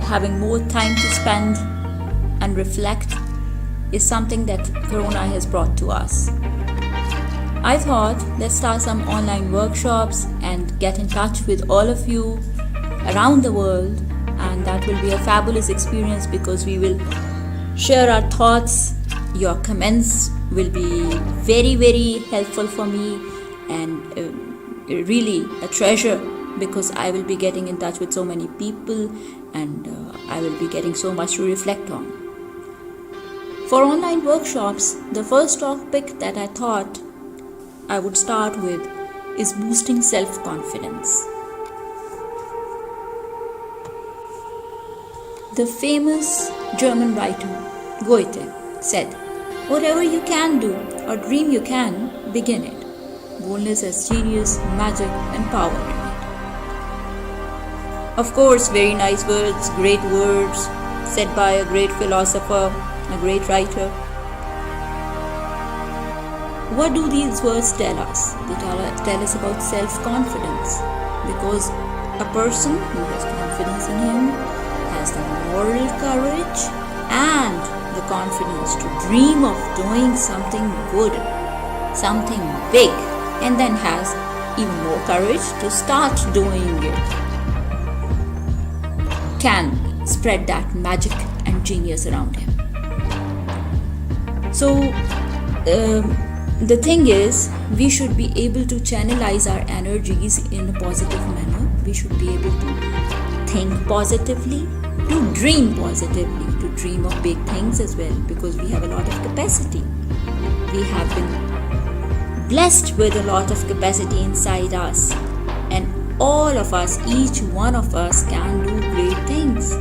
having more time to spend and reflect is something that Corona has brought to us. I thought, let's start some online workshops and get in touch with all of you around the world, and that will be a fabulous experience because we will share our thoughts. Your comments will be very, very helpful for me, and really a treasure, because I will be getting in touch with so many people, and I will be getting so much to reflect on. For online workshops, the first topic that I thought I would start with is boosting self-confidence. The famous German writer Goethe said, "Whatever you can do or dream you can, begin it. Boldness has genius, magic and power in it." Of course, very nice words, great words, said by a great philosopher, a great writer. What do these words tell us? They tell us about self-confidence, because a person who has confidence in him has the moral courage and the confidence to dream of doing something good, something big, and then has even more courage to start doing it, can spread that magic and genius around him. So the thing is, we should be able to channelize our energies in a positive manner. We should be able to think positively, to dream positively, to dream of big things as well, because we have a lot of capacity. We have been blessed with a lot of capacity inside us, and all of us, each one of us, can do great things.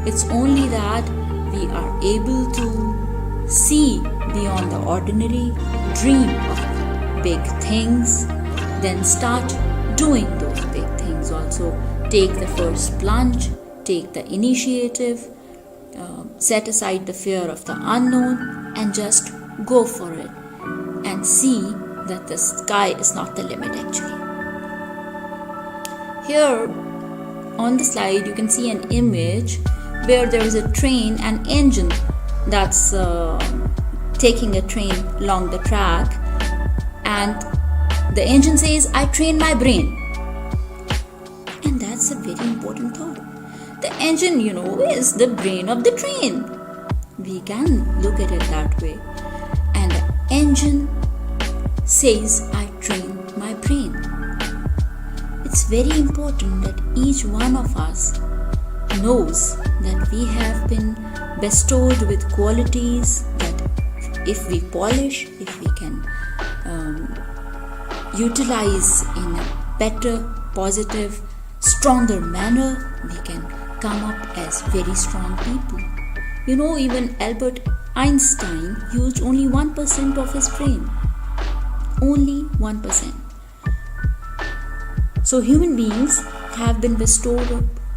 It's only that we are able to see beyond the ordinary, dream of big things, then start doing those big things also. Take the first plunge, take the initiative, set aside the fear of the unknown, and just go for it and see that the sky is not the limit actually. Here on the slide you can see an image where there is a train and engine that's taking a train along the track, and the engine says, "I train my brain." And that's a very important thought. The engine, is the brain of the train. We can look at it that way. And the engine says, "I train my brain." It's very important that each one of us knows that we have been bestowed with qualities that if we polish, if we can utilize in a better, positive, stronger manner, we can come up as very strong people. Even Albert Einstein used only 1% of his brain. Only 1%. So human beings have been bestowed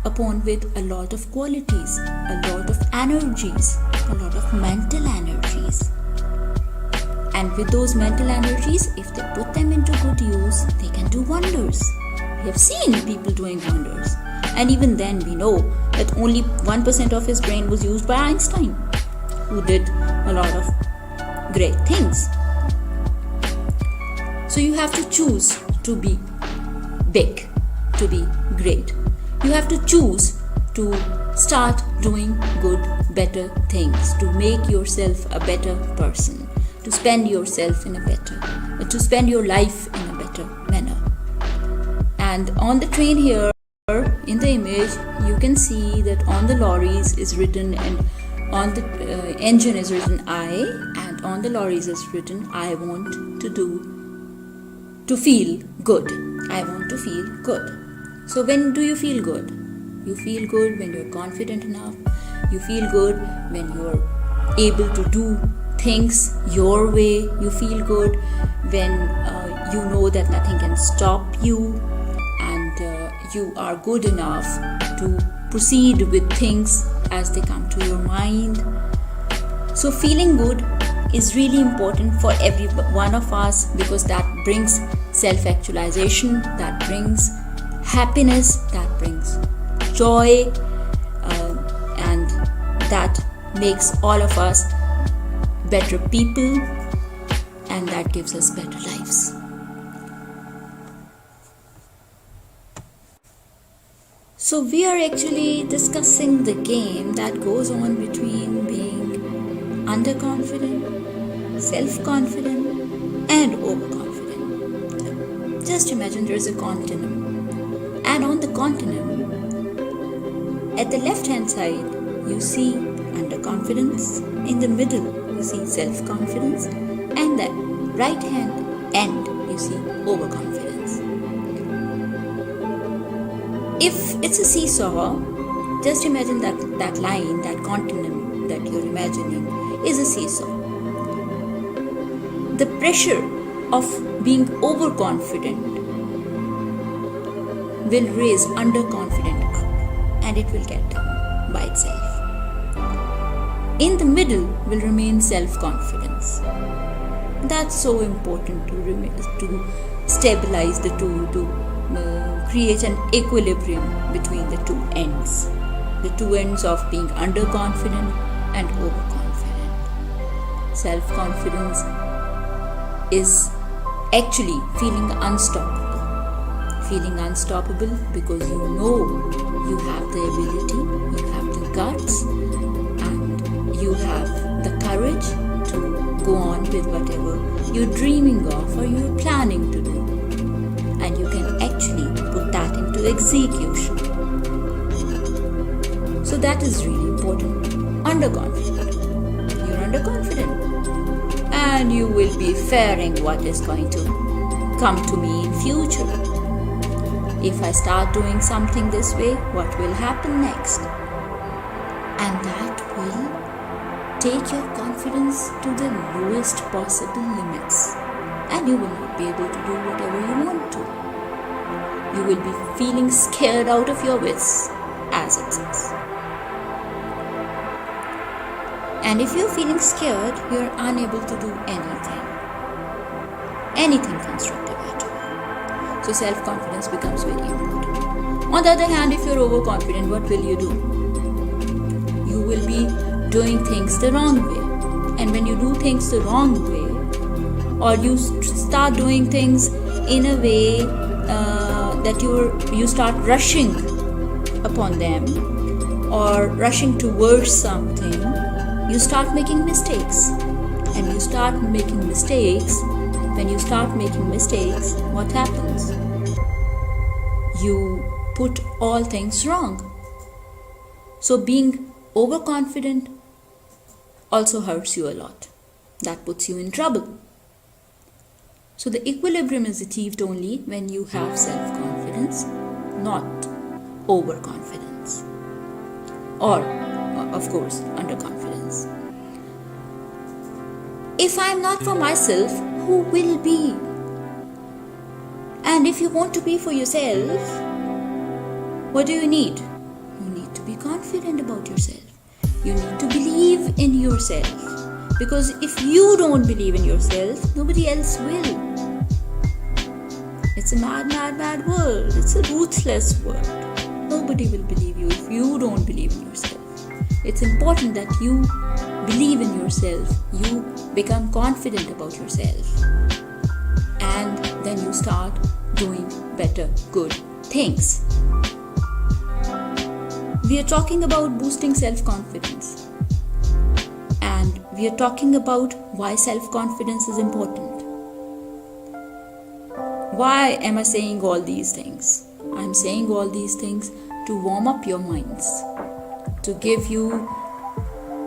upon with a lot of qualities, a lot of energies, a lot of mental energies. And with those mental energies, if they put them into good use, they can do wonders. We have seen people doing wonders. And even then we know that only 1% of his brain was used by Einstein, who did a lot of great things. So you have to choose to be big, to be great. You have to choose to start doing good, better things, to make yourself a better person, to spend yourself to spend your life in a better manner. And on the train here, in the image, you can see that on the lorries is written, and on the engine is written "I", and on the lorries is written "I want to feel good. I want to feel good." So when do you feel good? You feel good when you're confident enough. You feel good when you're able to do things your way. You feel good when you know that nothing can stop you, and you are good enough to proceed with things as they come to your mind. So feeling good is really important for every one of us, because that brings self-actualization, that brings happiness, that brings joy, that makes all of us better people, and that gives us better lives. So we are actually discussing the game that goes on between being underconfident, self-confident, and overconfident. Just imagine there's a continuum, and on the continuum, at the left hand side, you see underconfidence, in the middle, you see self-confidence, and the right hand end, you see overconfidence. If it's a seesaw, just imagine that line, that continuum that you're imagining is a seesaw. The pressure of being overconfident will raise underconfident up, and it will get down by itself. In the middle will remain self-confidence. That's so important to stabilize the two, to create an equilibrium between the two ends. The two ends of being underconfident and overconfident. Self-confidence is actually feeling unstoppable. Feeling unstoppable because you know you have the ability, you have the guts, and you have the courage to go on with whatever you're dreaming of or you're planning to do. And you can actually put that into execution. So that is really important. Underconfident. You're underconfident. And you will be fearing what is going to come to me in future. If I start doing something this way, what will happen next? And that will take your confidence to the lowest possible limits. And you will not be able to do whatever you want to. You will be feeling scared out of your wits, as it says. And if you're feeling scared, you're unable to do anything constructive at all. So self-confidence becomes very important. On the other hand, if you're overconfident, what will you do? You will be doing things the wrong way. And when you do things the wrong way, or you start doing things in a way that you start rushing upon them or rushing towards something, you start making mistakes. And you start making mistakes. When you start making mistakes, what happens? You put all things wrong. So being overconfident also hurts you a lot. That puts you in trouble. So the equilibrium is achieved only when you have self-confidence, not overconfidence. Or, of course, underconfidence. If I am not for myself, who will be? And if you want to be for yourself, what do you need? You need to be confident about yourself. You need to believe in yourself. Because if you don't believe in yourself, nobody else will. It's a mad world. It's a ruthless world. Nobody will believe you if you don't believe in yourself. It's important that you believe in yourself. You become confident about yourself. And then you start doing better, good things. We are talking about boosting self-confidence. And we are talking about why self-confidence is important. Why am I saying all these things? I'm saying all these things to warm up your minds, to give you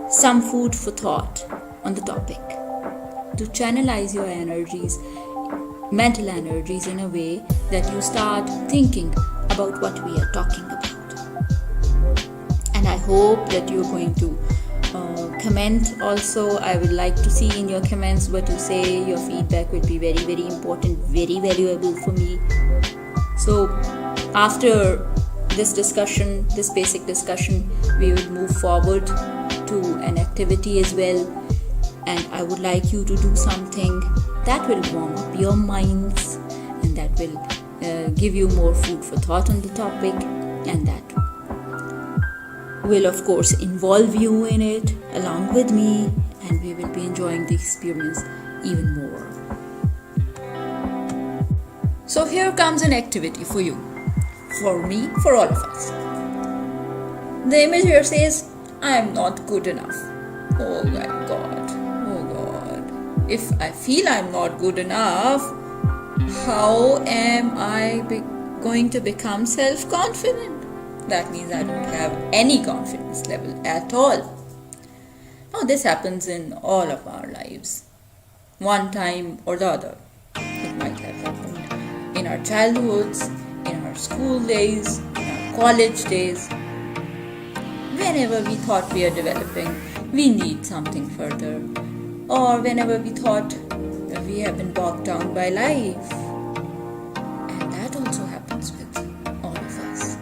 some food for thought on the topic, to channelize your energies, mental energies in a way that you start thinking about what we are talking about. And I hope that you're going to comment also. I would like to see in your comments what you say. Your feedback would be very, very important, very valuable for me. So after this discussion, this basic discussion, we will move forward to an activity as well. And I would like you to do something that will warm up your minds and that will give you more food for thought on the topic, and that will of course involve you in it along with me, and we will be enjoying the experience even more. So here comes an activity for you, for me, for all of us. The image here says, I am not good enough. Oh my God, oh God. If I feel I'm not good enough, how am I going to become self-confident? That means I don't have any confidence level at all. Now this happens in all of our lives, one time or the other. It might have happened in our childhoods, in our school days, in our college days. Whenever we thought we are developing, we need something further. Or whenever we thought we have been bogged down by life. And that also happens with all of us.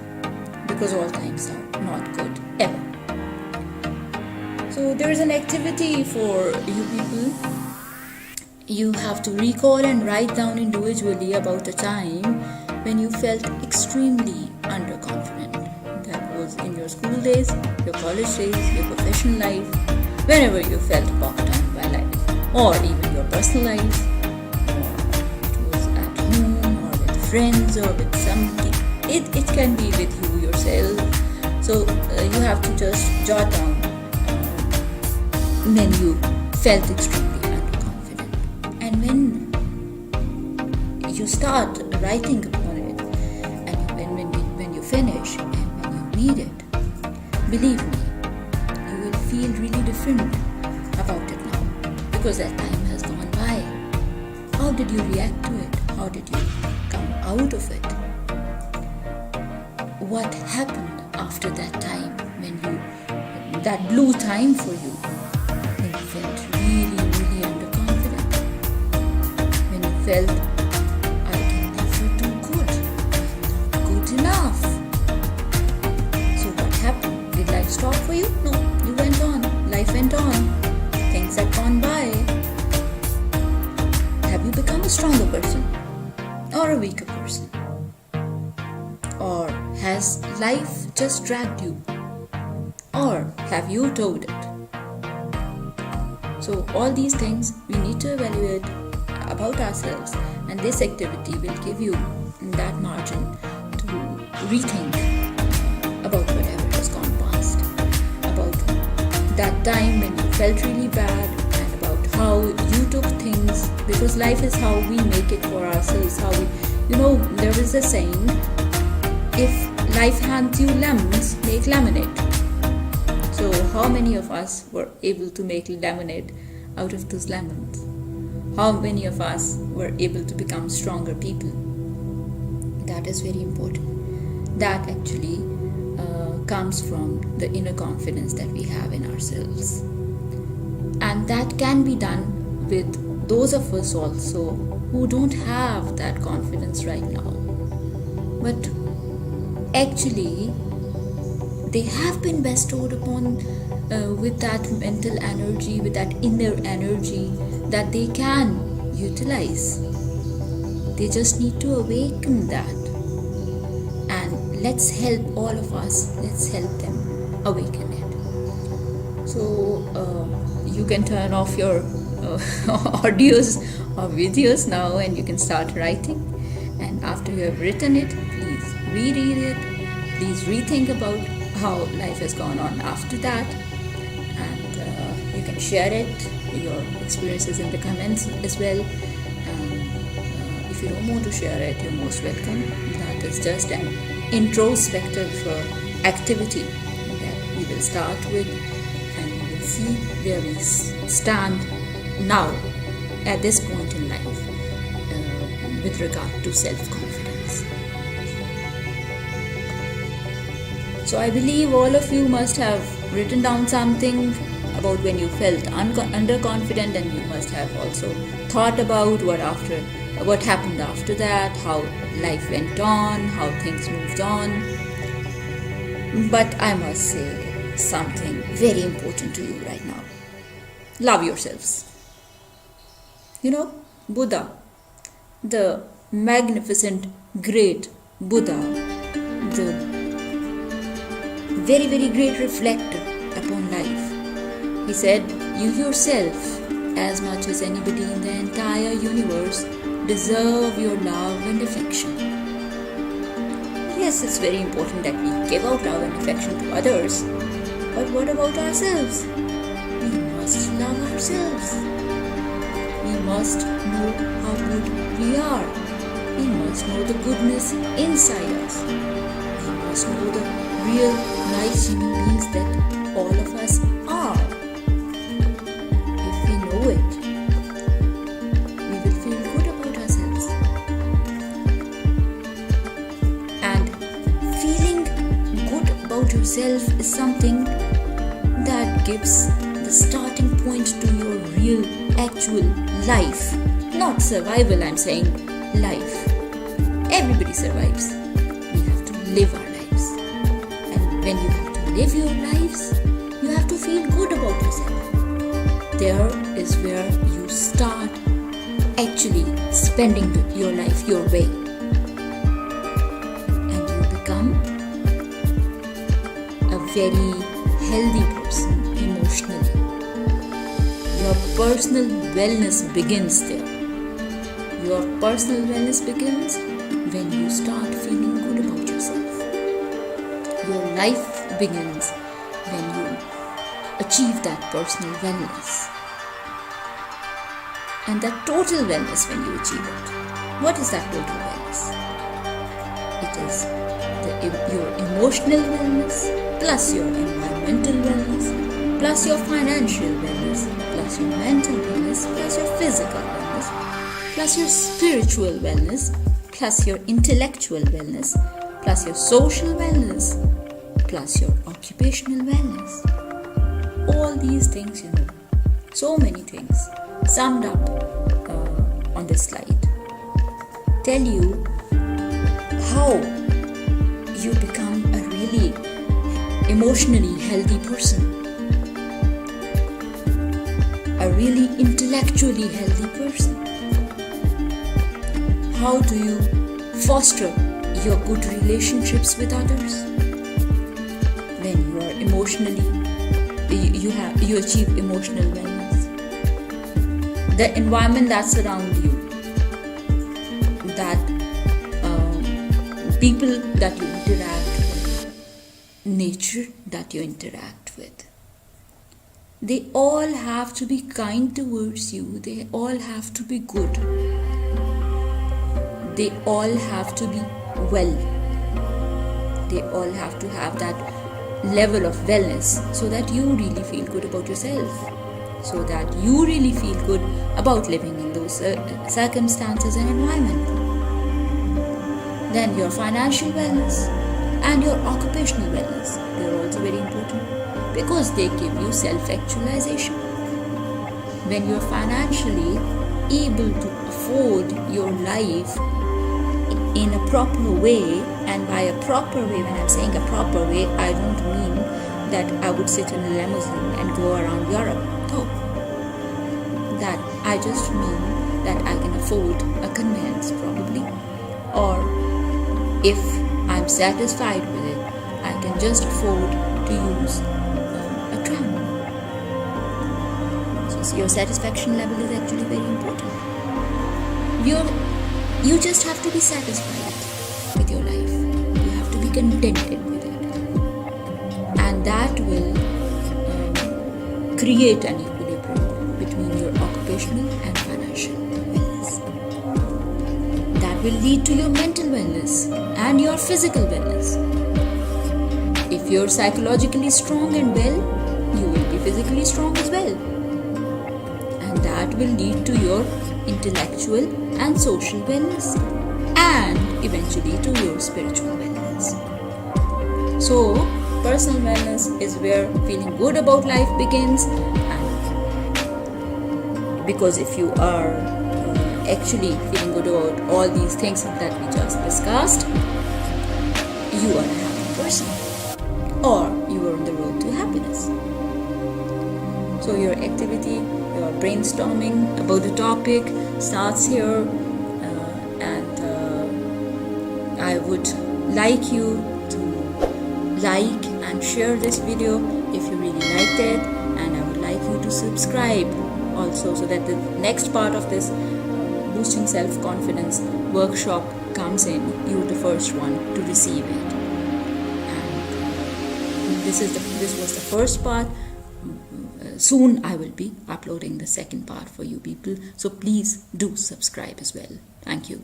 Because all times are not good, ever. So there is an activity for you people. You have to recall and write down individually about a time when you felt extremely underconfident. That was in your school days, your college days, your professional life, whenever you felt bogged down by life, or even your personal life, or it was at home, or with friends, or with somebody. It can be with you yourself. So you have to just jot down when you felt extremely underconfident. And when you start writing upon it, and when you finish and when you read it, believe me, you will feel really different about it now, because that time has gone by. How did you react to it? How did you come out of it? What happened after that time that blue time for you? When you felt really, really underconfident. When you felt, I can never do good. I'm not good enough. So what happened? Did life stop for you? No, you went on. Life went on. Things had gone by. Have you become a stronger person? Or a weaker person? Or has life just dragged you? Or have you towed it? So all these things we need to evaluate about ourselves, and this activity will give you that margin to rethink about whatever has gone past, about that time when you felt really bad, and about how you took things, because life is how we make it for ourselves. How we, there is a saying, if life hands you lemons, make lemonade. So how many of us were able to make lemonade out of those lemons? How many of us were able to become stronger people? That is very important. That actually comes from the inner confidence that we have in ourselves. And that can be done with those of us also who don't have that confidence right now. But actually, they have been bestowed upon with that mental energy, with that inner energy that they can utilize. They just need to awaken that. And let's help all of us, let's help them awaken it. So you can turn off your audios or videos now, and you can start writing. And after you have written it, please reread it. Please rethink about how life has gone on after that, and you can share it, your experiences in the comments as well. And if you don't want to share it, you're most welcome. That is just an introspective activity that we will start with, and we will see where we stand now at this point in life with regard to self-confidence. So I believe all of you must have written down something about when you felt underconfident, and you must have also thought about what happened after that, how life went on, how things moved on. But I must say something very important to you right now. Love yourselves. Buddha, the magnificent, great Buddha, the very, very great reflector upon life. He said, "You yourself, as much as anybody in the entire universe, deserve your love and affection." Yes, it's very important that we give out love and affection to others, but what about ourselves? We must love ourselves. We must know how good we are. We must know the goodness inside us. We must know the real nice human beings that all of us are. If we know it, we will feel good about ourselves. And feeling good about yourself is something that gives the starting point to your real, actual life. Not survival, I'm saying life. Everybody survives. We have to live our lives. And when you have to live your lives, you have to feel good about yourself. There is where you start actually spending your life your way. And you become a very healthy person emotionally. Your personal wellness begins there. Your personal wellness begins when you start feeling good about yourself. Your life begins when you achieve that personal wellness. And that total wellness when you achieve it. What is that total wellness? It is your emotional wellness, plus your environmental wellness, plus your financial wellness, plus your mental wellness, plus your physical wellness, plus your spiritual wellness, plus your intellectual wellness, plus your social wellness, plus your occupational wellness. All these things, so many things summed up on this slide tell you how you become a really emotionally healthy person, a really intellectually healthy person. How do you foster your good relationships with others? When you are emotionally, you achieve emotional wellness. The environment that surrounds you, that people that you interact with, nature that you interact with, they all have to be kind towards you. They all have to be good. They all have to be well. They all have to have that level of wellness so that you really feel good about yourself, so that you really feel good about living in those circumstances and environment. Then your financial wellness and your occupational wellness, they are also very important because they give you self-actualization. When you are financially able to afford your life in a proper way, and by a proper way, when I'm saying a proper way, I don't mean that I would sit in a limousine and go around Europe. No. That I just mean that I can afford a conveyance probably, or if I'm satisfied with it, I can just afford to use a tram. So your satisfaction level is actually very important. You just have to be satisfied with your life. You have to be contented with it. And that will create an equilibrium between your occupational and financial wellness. That will lead to your mental wellness and your physical wellness. If you're psychologically strong and well, you will be physically strong as well. And that will lead to your intellectual and social wellness, and eventually to your spiritual wellness. So, personal wellness is where feeling good about life begins, and because if you are actually feeling good about all these things that we just discussed, you are a happy person, or you are on the road to happiness. So your activity, your brainstorming about the topic starts here, and I would like you to like and and share this video if you really liked it, and I would like you to subscribe also, so that the next part of this boosting self-confidence workshop comes in, you're the first one to receive it. And this was the first part. Soon I will be uploading the second part for you people, so please do subscribe as well. Thank you.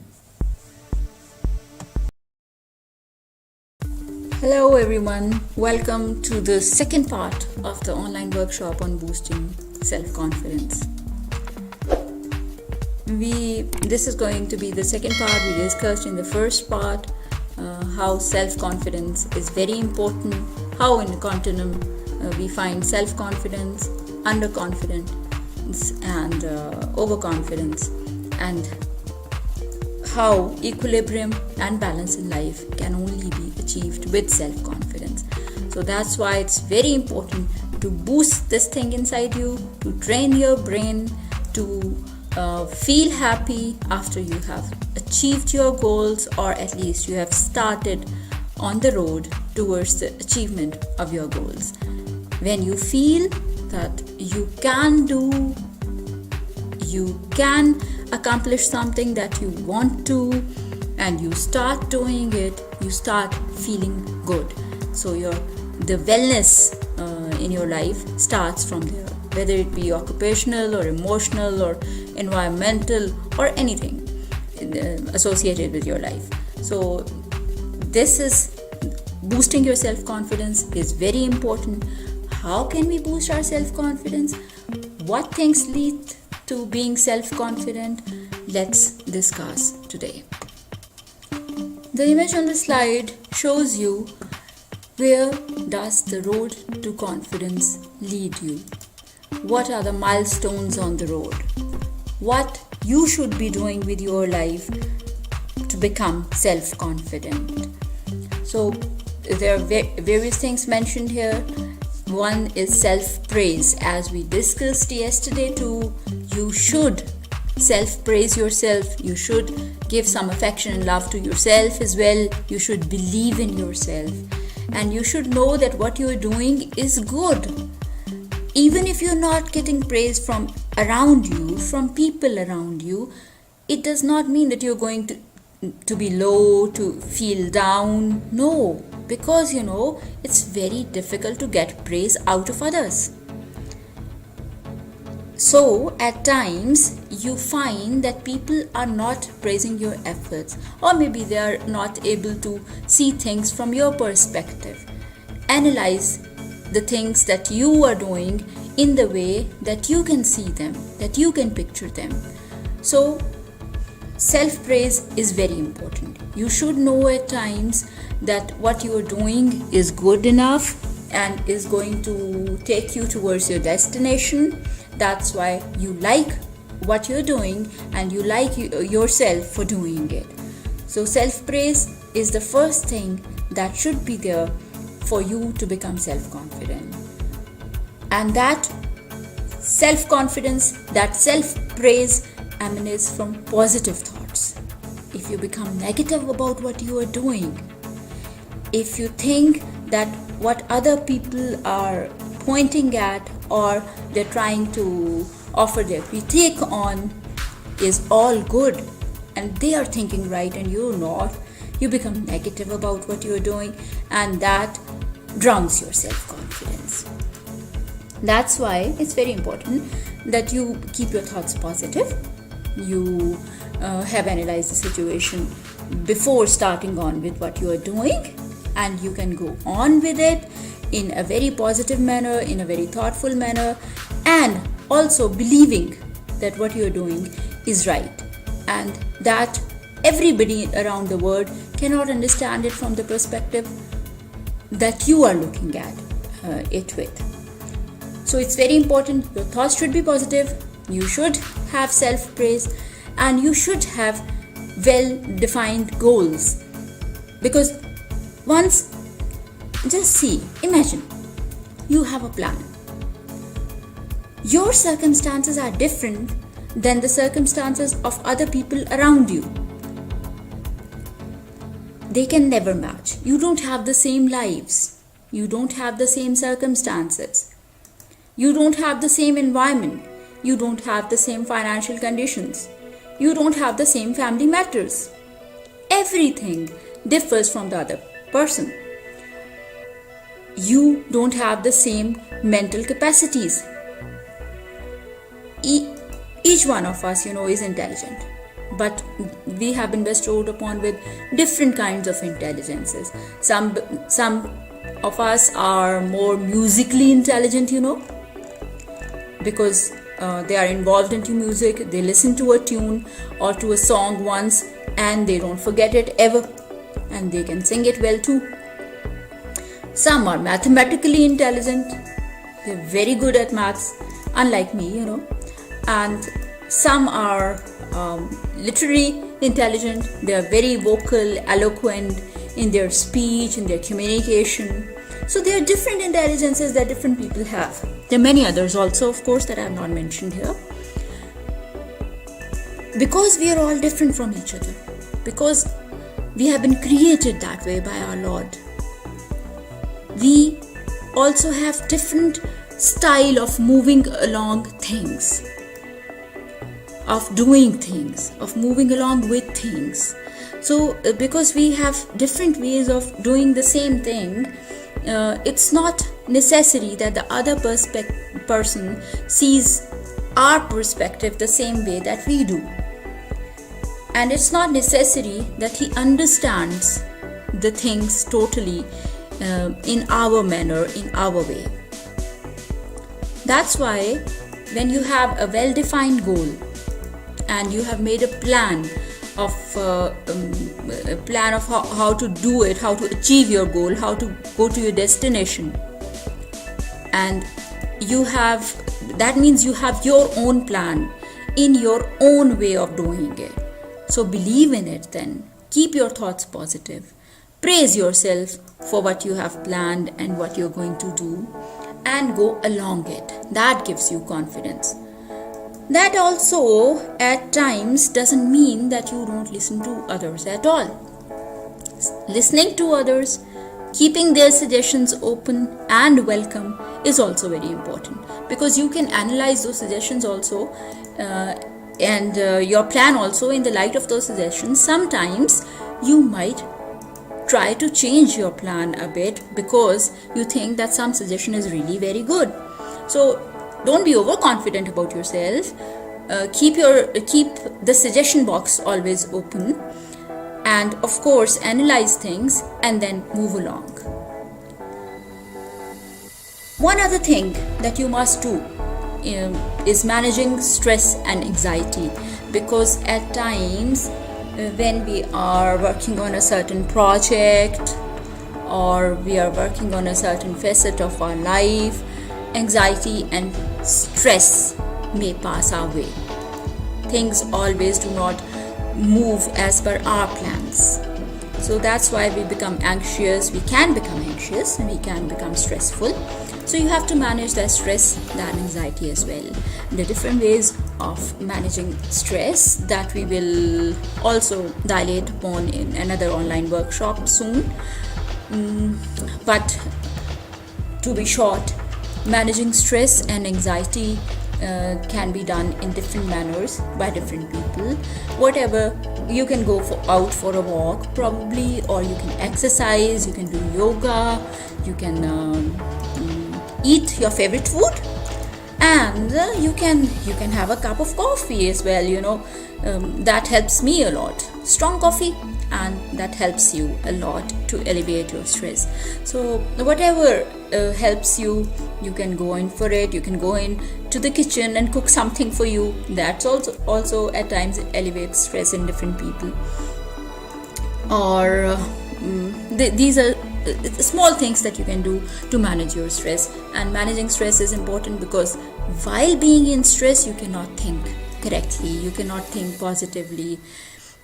Hello everyone, welcome to the second part of the online workshop on boosting self-confidence. This is going to be the second part. We discussed in the first part how self-confidence is very important, how in the continuum we find self-confidence, underconfidence and overconfidence, and how equilibrium and balance in life can only be achieved with self-confidence. So that's why it's very important to boost this thing inside you, to train your brain to feel happy after you have achieved your goals, or at least you have started on the road towards the achievement of your goals. When you feel that you can accomplish something that you want to, and you start doing it, you start feeling good. So the wellness in your life starts from there, whether it be occupational or emotional or environmental or anything associated with your life. So this is boosting your self-confidence is very important. How can we boost our self-confidence? What things lead to being self-confident? Let's discuss today. The image on the slide shows you where does the road to confidence lead you. What are the milestones on the road? What you should be doing with your life to become self-confident. So there are various things mentioned here. One is self-praise. As we discussed yesterday too, you should self-praise yourself. You should give some affection and love to yourself as well. You should believe in yourself. And you should know that what you are doing is good. Even if you're not getting praise from around you, from people around you, it does not mean that you're going to be low, to feel down. No, because it's very difficult to get praise out of others. So at times you find that people are not praising your efforts, or maybe they are not able to see things from your perspective. Analyze the things that you are doing in the way that you can see them, that you can picture them. So self-praise is very important. You should know at times that what you are doing is good enough and is going to take you towards your destination. That's why you like what you're doing and you like yourself for doing it. So self-praise is the first thing that should be there for you to become self-confident. And that self-confidence, that self-praise emanates from positive thoughts. If you become negative about what you are doing, if you think that what other people are pointing at or they're trying to offer their critique on is all good and they are thinking right and you're not, you become negative about what you're doing, and that drowns your self-confidence. That's why it's very important that you keep your thoughts positive. You have analyzed the situation before starting on with what you are doing, and you can go on with it in a very positive manner, in a very thoughtful manner, and also believing that what you are doing is right, and that everybody around the world cannot understand it from the perspective that you are looking at it with. So it's very important. Your thoughts should be positive. You should have self-praise, and you should have well-defined goals. Because once, just imagine, you have a plan. Your circumstances are different than the circumstances of other people around you. They can never match. You don't have the same lives. You don't have the same circumstances. You don't have the same environment. You don't have the same financial conditions. You don't have the same family matters. Everything differs from the other person. You don't have the same mental capacities. Each one of us, is intelligent, but we have been bestowed upon with different kinds of intelligences. Some of us are more musically intelligent, because they are involved into music. They listen to a tune or to a song once and they don't forget it ever, and they can sing it well too. Some are mathematically intelligent. They're very good at maths, unlike me, and some are literary intelligent. They are very vocal, eloquent in their speech, in their communication. So there are different intelligences that different people have. There are many others also, of course, that I have not mentioned here. Because we are all different from each other, because we have been created that way by our Lord, we also have different style of moving along things, of doing things, of moving along with things. So because we have different ways of doing the same thing, it's not necessary that the other person sees our perspective the same way that we do. And it's not necessary that he understands the things totally in our manner, in our way. That's why when you have a well-defined goal and you have made a plan of how to do it, how to achieve your goal, how to go to your destination, and that means you have your own plan in your own way of doing it. So believe in it then. Keep your thoughts positive. Praise yourself for what you have planned and what you're going to do, and go along it. That gives you confidence. That also at times doesn't mean that you don't listen to others at all. Listening to others, keeping their suggestions open and welcome is also very important, because you can analyze those suggestions also and your plan also in the light of those suggestions. Sometimes you might try to change your plan a bit because you think that some suggestion is really very good. So don't be overconfident about yourself. Keep the suggestion box always open, and of course analyze things and then move along. One other thing that you must do is managing stress and anxiety, because at times when we are working on a certain project or we are working on a certain facet of our life, anxiety and stress may pass our way. Things always do not move as per our plans. So that's why we become anxious. We can become anxious and we can become stressful. So you have to manage that stress, that anxiety as well. The different ways of managing stress that we will also dilate upon in another online workshop soon. But to be short, managing stress and anxiety can be done in different manners by different people. Whatever, you can go out for a walk probably, or you can exercise, you can do yoga, you can eat your favorite food, and you can have a cup of coffee as well. That helps me a lot, strong coffee, and that helps you a lot to alleviate your stress. So whatever helps you, you can go in for it. You can go in to the kitchen and cook something for you. That's also at times elevates stress in different people. Or these are small things that you can do to manage your stress. And managing stress is important because while being in stress, you cannot think correctly, you cannot think positively,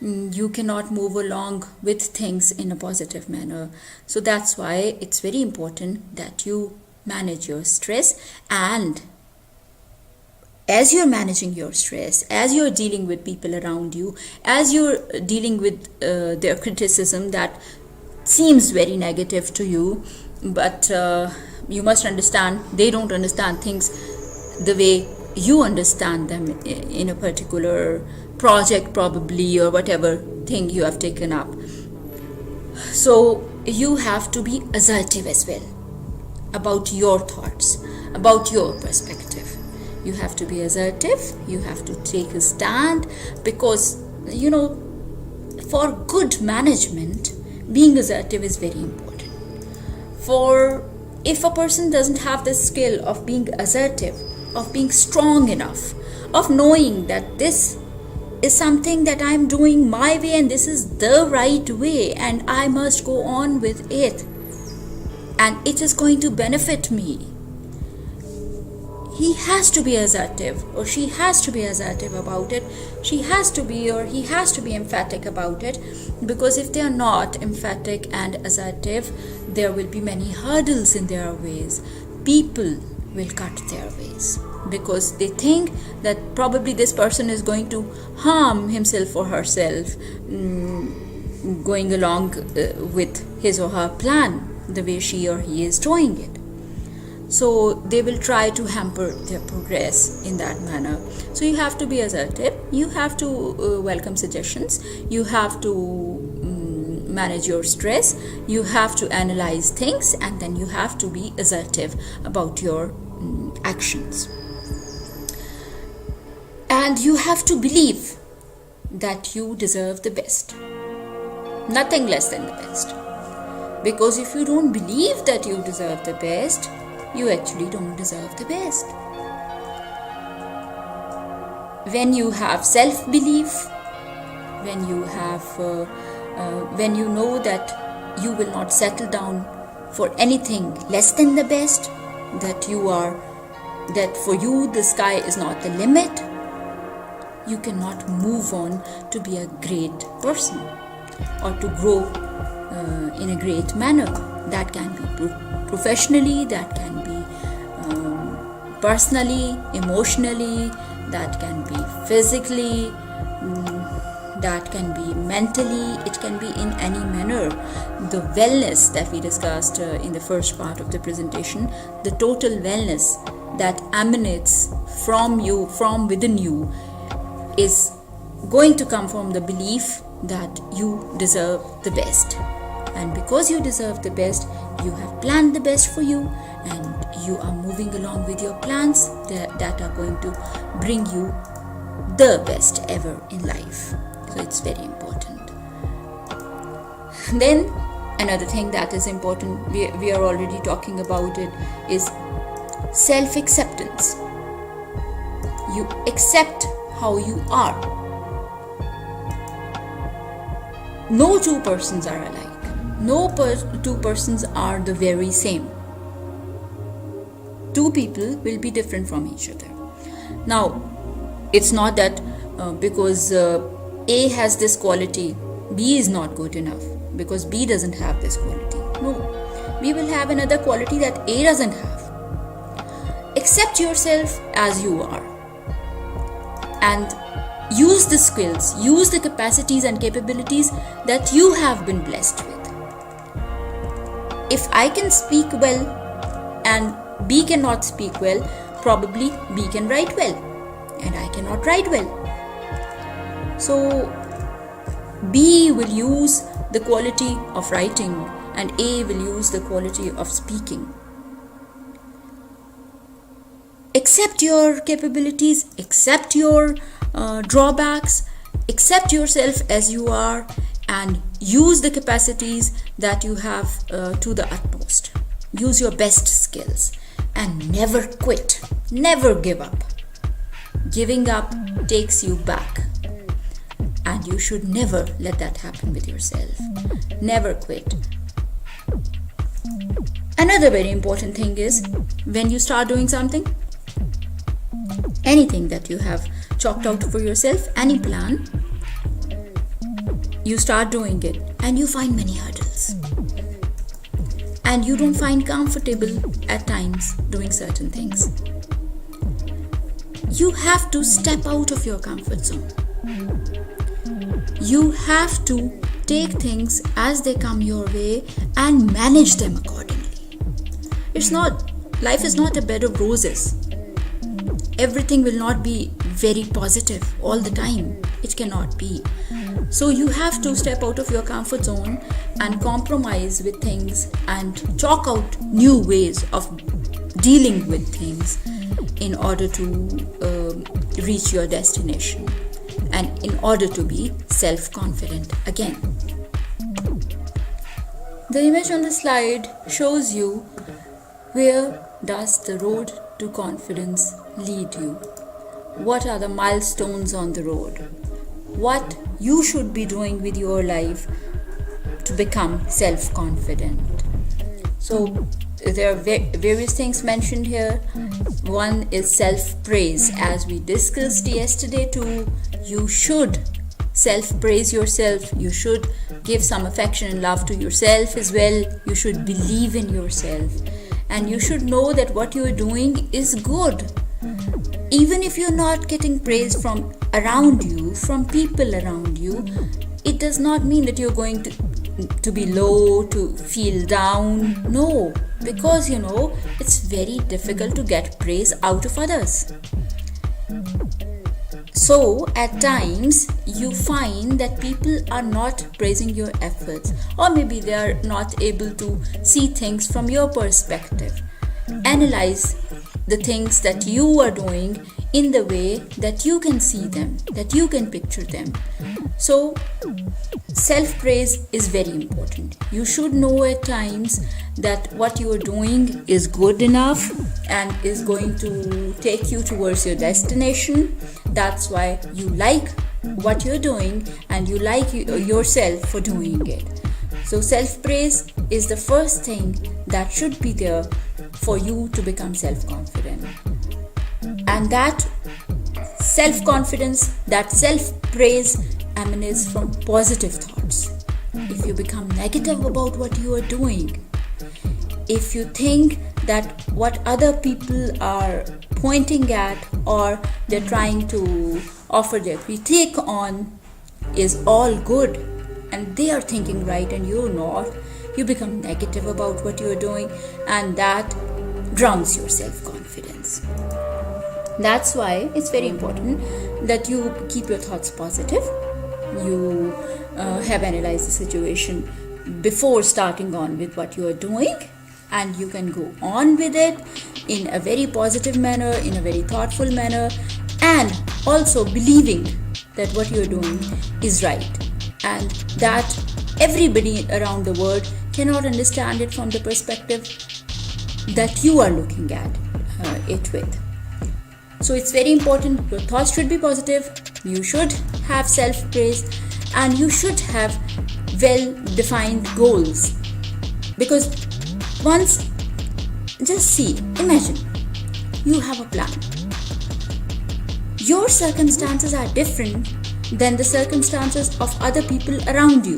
you cannot move along with things in a positive manner. So that's why it's very important that you manage your stress. And as you're managing your stress, as you're dealing with people around you, as you're dealing with their criticism that seems very negative to you, but you must understand they don't understand things the way you understand them in a particular project probably, or whatever thing you have taken up. So you have to be assertive as well about your thoughts, about your perspective. You have to be assertive, you have to take a stand, because for good management, being assertive is very important. For if a person doesn't have the skill of being assertive, of being strong enough, of knowing that this is something that I'm doing my way and this is the right way and I must go on with it and it is going to benefit me, he has to be assertive, or she has to be assertive about it. She has to be, or he has to be emphatic about it, because if they are not emphatic and assertive, there will be many hurdles in their ways. People will cut their ways because they think that probably this person is going to harm himself or herself, going along with his or her plan, the way she or he is doing it. So they will try to hamper their progress in that manner. So you have to be assertive, you have to welcome suggestions, you have to manage your stress, you have to analyze things, and then you have to be assertive about your actions. And you have to believe that you deserve the best, nothing less than the best. Because if you don't believe that you deserve the best, you actually don't deserve the best. When you have self-belief, when you have, when you know that you will not settle down for anything less than the best, that for you the sky is not the limit, you cannot move on to be a great person or to grow in a great manner. That can be professionally, that can be personally, emotionally, that can be physically, that can be mentally, it can be in any manner. The wellness that we discussed in the first part of the presentation, the total wellness that emanates from you, from within you, is going to come from the belief that you deserve the best. And because you deserve the best, you have planned the best for you, and you are moving along with your plans that are going to bring you the best ever in life. So it's very important. Then another thing that is important, we are already talking about it, is self-acceptance. You accept how you are. No two persons are alike. No two persons are the very same. Two people will be different from each other. Now, it's not that because A has this quality, B is not good enough because B doesn't have this quality. No, we will have another quality that A doesn't have. Accept yourself as you are and use the skills, use the capacities and capabilities that you have been blessed with. If I can speak well and B cannot speak well, probably B can write well and I cannot write well. So B will use the quality of writing and A will use the quality of speaking. Accept your capabilities, accept your drawbacks, accept yourself as you are, and use the capacities that you have to the utmost. Use your best skills and never quit, never give up. Giving up takes you back, and you should never let that happen with yourself. Never quit. Another very important thing is, when you start doing something, anything that you have chalked out for yourself, any plan, you start doing it and you find many hurdles and you don't find comfortable at times doing certain things. You have to step out of your comfort zone. You have to take things as they come your way and manage them accordingly. life is not a bed of roses. Everything will not be very positive all the time. It cannot be. So you have to step out of your comfort zone and compromise with things and chalk out new ways of dealing with things in order to reach your destination and in order to be self-confident again. The image on the slide shows you where does the road to confidence lead you. What are the milestones on the road? What you should be doing with your life to become self-confident. So there are various things mentioned here. One is self-praise. As we discussed yesterday too, you should self-praise yourself. You should give some affection and love to yourself as well. You should believe in yourself. And you should know that what you are doing is good. Even if you're not getting praise from around you, from people around you, it does not mean that you're going to be low, to feel down. No, because it's very difficult to get praise out of others. So at times you find that people are not praising your efforts, or maybe they are not able to see things from your perspective. Analyze the things that you are doing in the way that you can see them, that you can picture them. So self-praise is very important. You should know at times that what you are doing is good enough and is going to take you towards your destination. That's why you like what you're doing and you like yourself for doing it. So self-praise is the first thing that should be there for you to become self-confident. And that self-confidence, that self-praise emanates from positive thoughts. If you become negative about what you are doing, if you think that what other people are pointing at or they're trying to offer their critique on is all good and they are thinking right and you're not, you become negative about what you're doing, and that drowns your self-confidence. That's why it's very important that you keep your thoughts positive. You have analyzed the situation before starting on with what you are doing, and you can go on with it in a very positive manner, in a very thoughtful manner, and also believing that what you are doing is right and that everybody around the world cannot understand it from the perspective that you are looking at it with. So it's very important. Your thoughts should be positive. You should have self-praise and you should have well-defined goals. Because once, just imagine, you have a plan. Your circumstances are different than the circumstances of other people around you.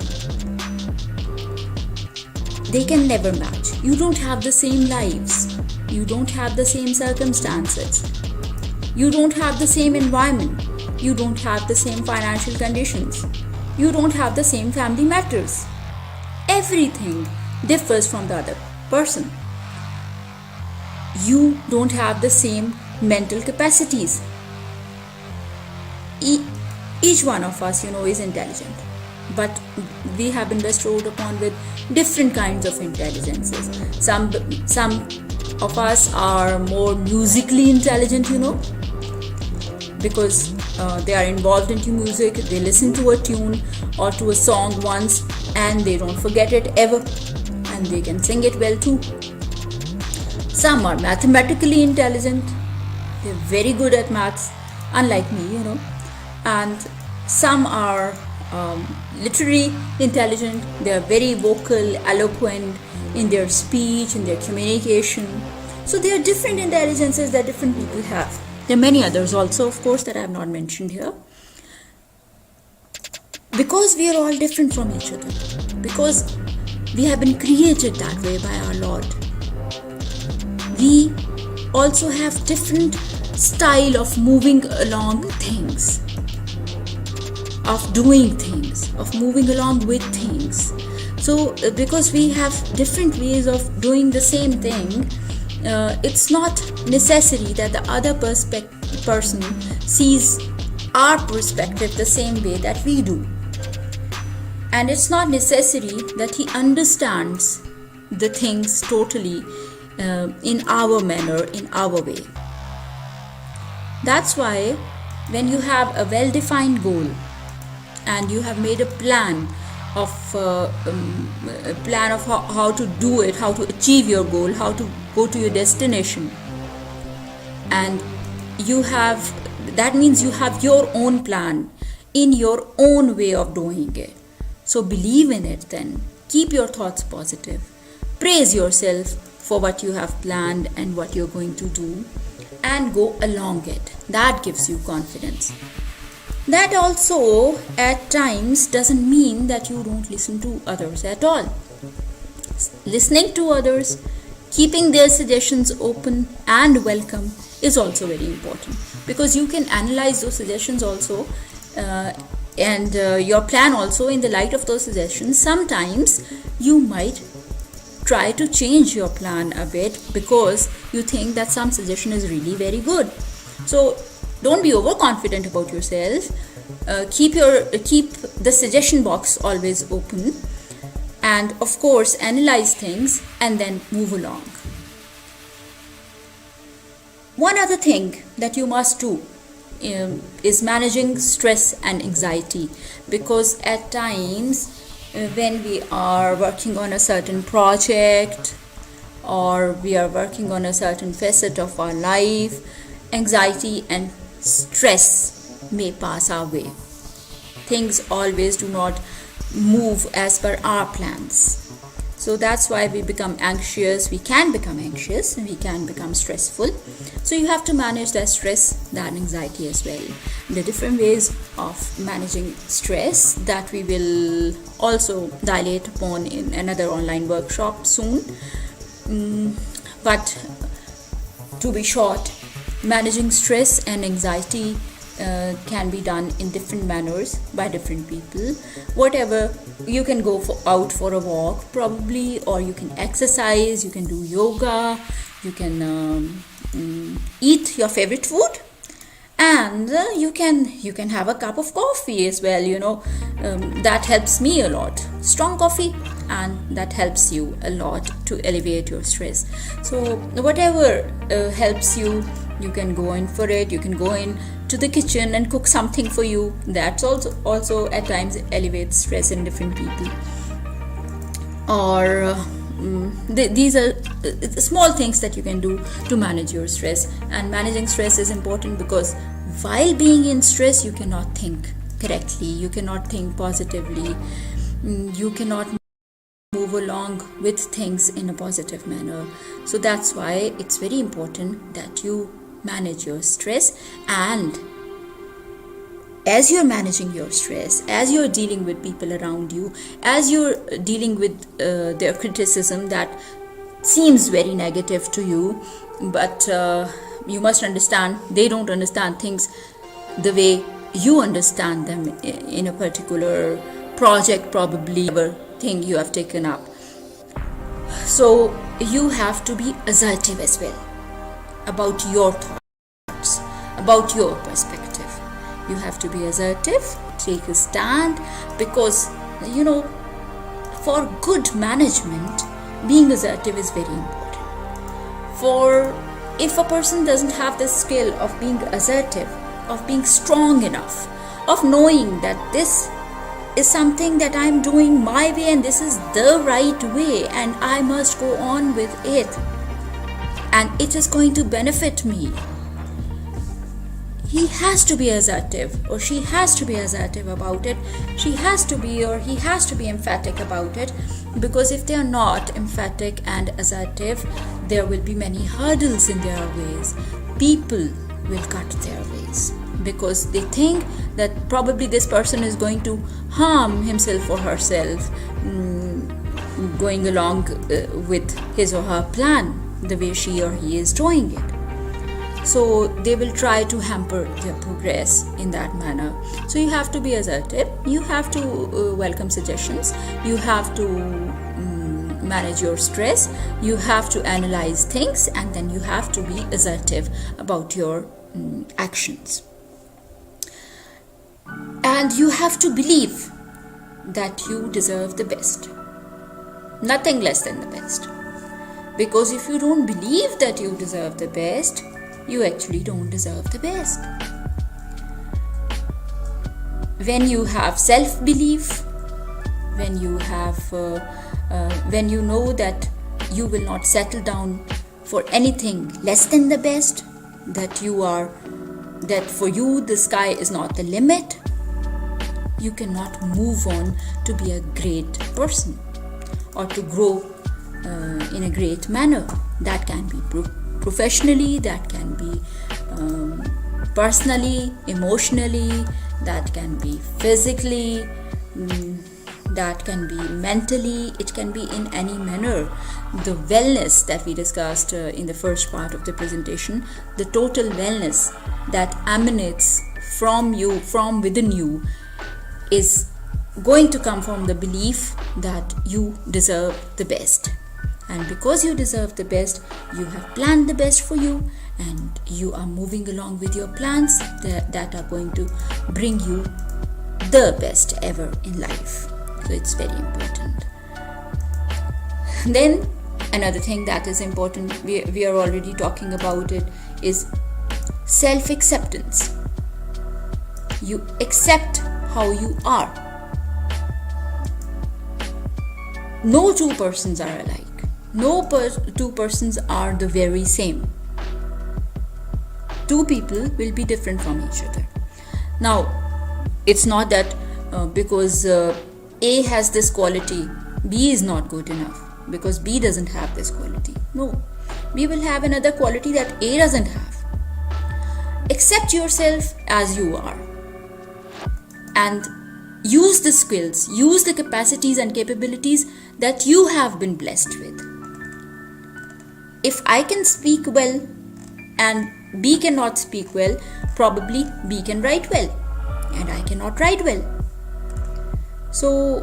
They can never match. You don't have the same lives. You don't have the same circumstances. You don't have the same environment. You don't have the same financial conditions. You don't have the same family matters. Everything differs from the other person. You don't have the same mental capacities. Each one of us, is intelligent. But we have been bestowed upon with different kinds of intelligences. Some of us are more musically intelligent, because they are involved into music. They listen to a tune or to a song once and they don't forget it ever, and they can sing it well too. Some are mathematically intelligent. They're very good at maths, unlike me, and some are literary intelligent. They are very vocal, eloquent in their speech, in their communication. So there are different intelligences that different people have. There are many others also, of course, that I have not mentioned here. Because we are all different from each other, because we have been created that way by our Lord, we also have different style of moving along things, of doing things, of moving along with things. So because we have different ways of doing the same thing, it's not necessary that the other person sees our perspective the same way that we do. And it's not necessary that he understands the things totally in our manner, in our way. That's why when you have a well-defined goal and you have made a plan of how to do it, how to achieve your goal, how to go to your destination, and that means you have your own plan in your own way of doing it. So believe in it then. Keep your thoughts positive. Praise yourself for what you have planned and what you're going to do, and go along it. That gives you confidence. That also at times doesn't mean that you don't listen to others at all. Listening to others, keeping their suggestions open and welcome is also very important, because you can analyze those suggestions also and your plan also in the light of those suggestions. Sometimes you might try to change your plan a bit because you think that some suggestion is really very good. So don't be overconfident about yourself. Keep the suggestion box always open, and of course analyze things and then move along. One other thing that you must do is managing stress and anxiety, because at times when we are working on a certain project or we are working on a certain facet of our life, anxiety and stress may pass our way. Things always do not move as per our plans. So that's why we become anxious. We can become anxious and we can become stressful. So you have to manage that stress, that anxiety as well. The different ways of managing stress that we will also dilate upon in another online workshop soon. But to be short, managing stress and anxiety can be done in different manners by different people. Whatever, you can go out for a walk probably, or you can exercise, you can do yoga, you can eat your favorite food, and you can have a cup of coffee as well. That helps me a lot, strong coffee, and that helps you a lot to alleviate your stress. So whatever helps you, you can go in for it. You can go in to the kitchen and cook something for you. That's also at times elevates stress in different people. Or these are small things that you can do to manage your stress. And managing stress is important because while being in stress, you cannot think correctly, you cannot think positively, you cannot move along with things in a positive manner. So that's why it's very important that you manage your stress. And as you're managing your stress, as you're dealing with people around you, as you're dealing with their criticism that seems very negative to you, but you must understand they don't understand things the way you understand them in a particular project, probably, or thing you have taken up. So you have to be assertive as well about your thoughts, about your perspective. You have to be assertive, take a stand, because for good management, being assertive is very important. For if a person doesn't have the skill of being assertive, of being strong enough, of knowing that this is something that I'm doing my way and this is the right way and I must go on with it and it is going to benefit me, he has to be assertive, or she has to be assertive about it. She has to be, or he has to be emphatic about it, because if they are not emphatic and assertive, there will be many hurdles in their ways. People will cut their ways because they think that probably this person is going to harm himself or herself going along with his or her plan, the way she or he is doing it. So they will try to hamper their progress in that manner. So you have to be assertive, you have to welcome suggestions, you have to manage your stress, you have to analyze things, and then you have to be assertive about your actions. And you have to believe that you deserve the best, nothing less than the best. Because if you don't believe that you deserve the best, you actually don't deserve the best. When you have self-belief, when you know that you will not settle down for anything less than the best, that for you the sky is not the limit, you cannot move on to be a great person or to grow in a great manner. That can be professionally, that can be personally, emotionally, that can be physically, that can be mentally, it can be in any manner. The wellness that we discussed in the first part of the presentation, the total wellness that emanates from you, from within you, is going to come from the belief that you deserve the best. And because you deserve the best, you have planned the best for you, and you are moving along with your plans that are going to bring you the best ever in life. So it's very important. Then another thing that is important, we are already talking about it, is self-acceptance. You accept how you are. No two persons are alike. No two persons are the very same. Two people will be different from each other. Now, it's not that because A has this quality, B is not good enough, because B doesn't have this quality. No, B will have another quality that A doesn't have. Accept yourself as you are, and use the skills, use the capacities and capabilities that you have been blessed with. If I can speak well and B cannot speak well, probably B can write well and I cannot write well. So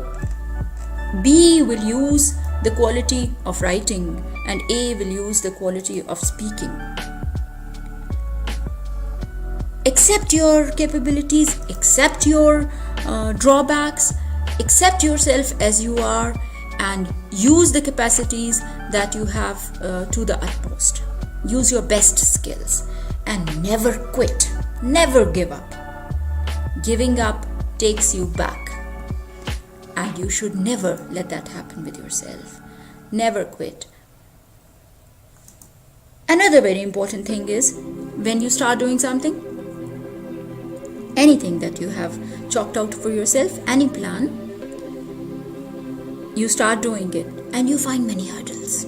B will use the quality of writing and A will use the quality of speaking. Accept your capabilities, accept your drawbacks, accept yourself as you are, and use the capacities that you have to the utmost. Use your best skills and never quit, never give up. Giving up takes you back, and you should never let that happen with yourself. Never quit. Another very important thing is, when you start doing something, anything that you have chalked out for yourself, any plan, you start doing it and you find many hurdles.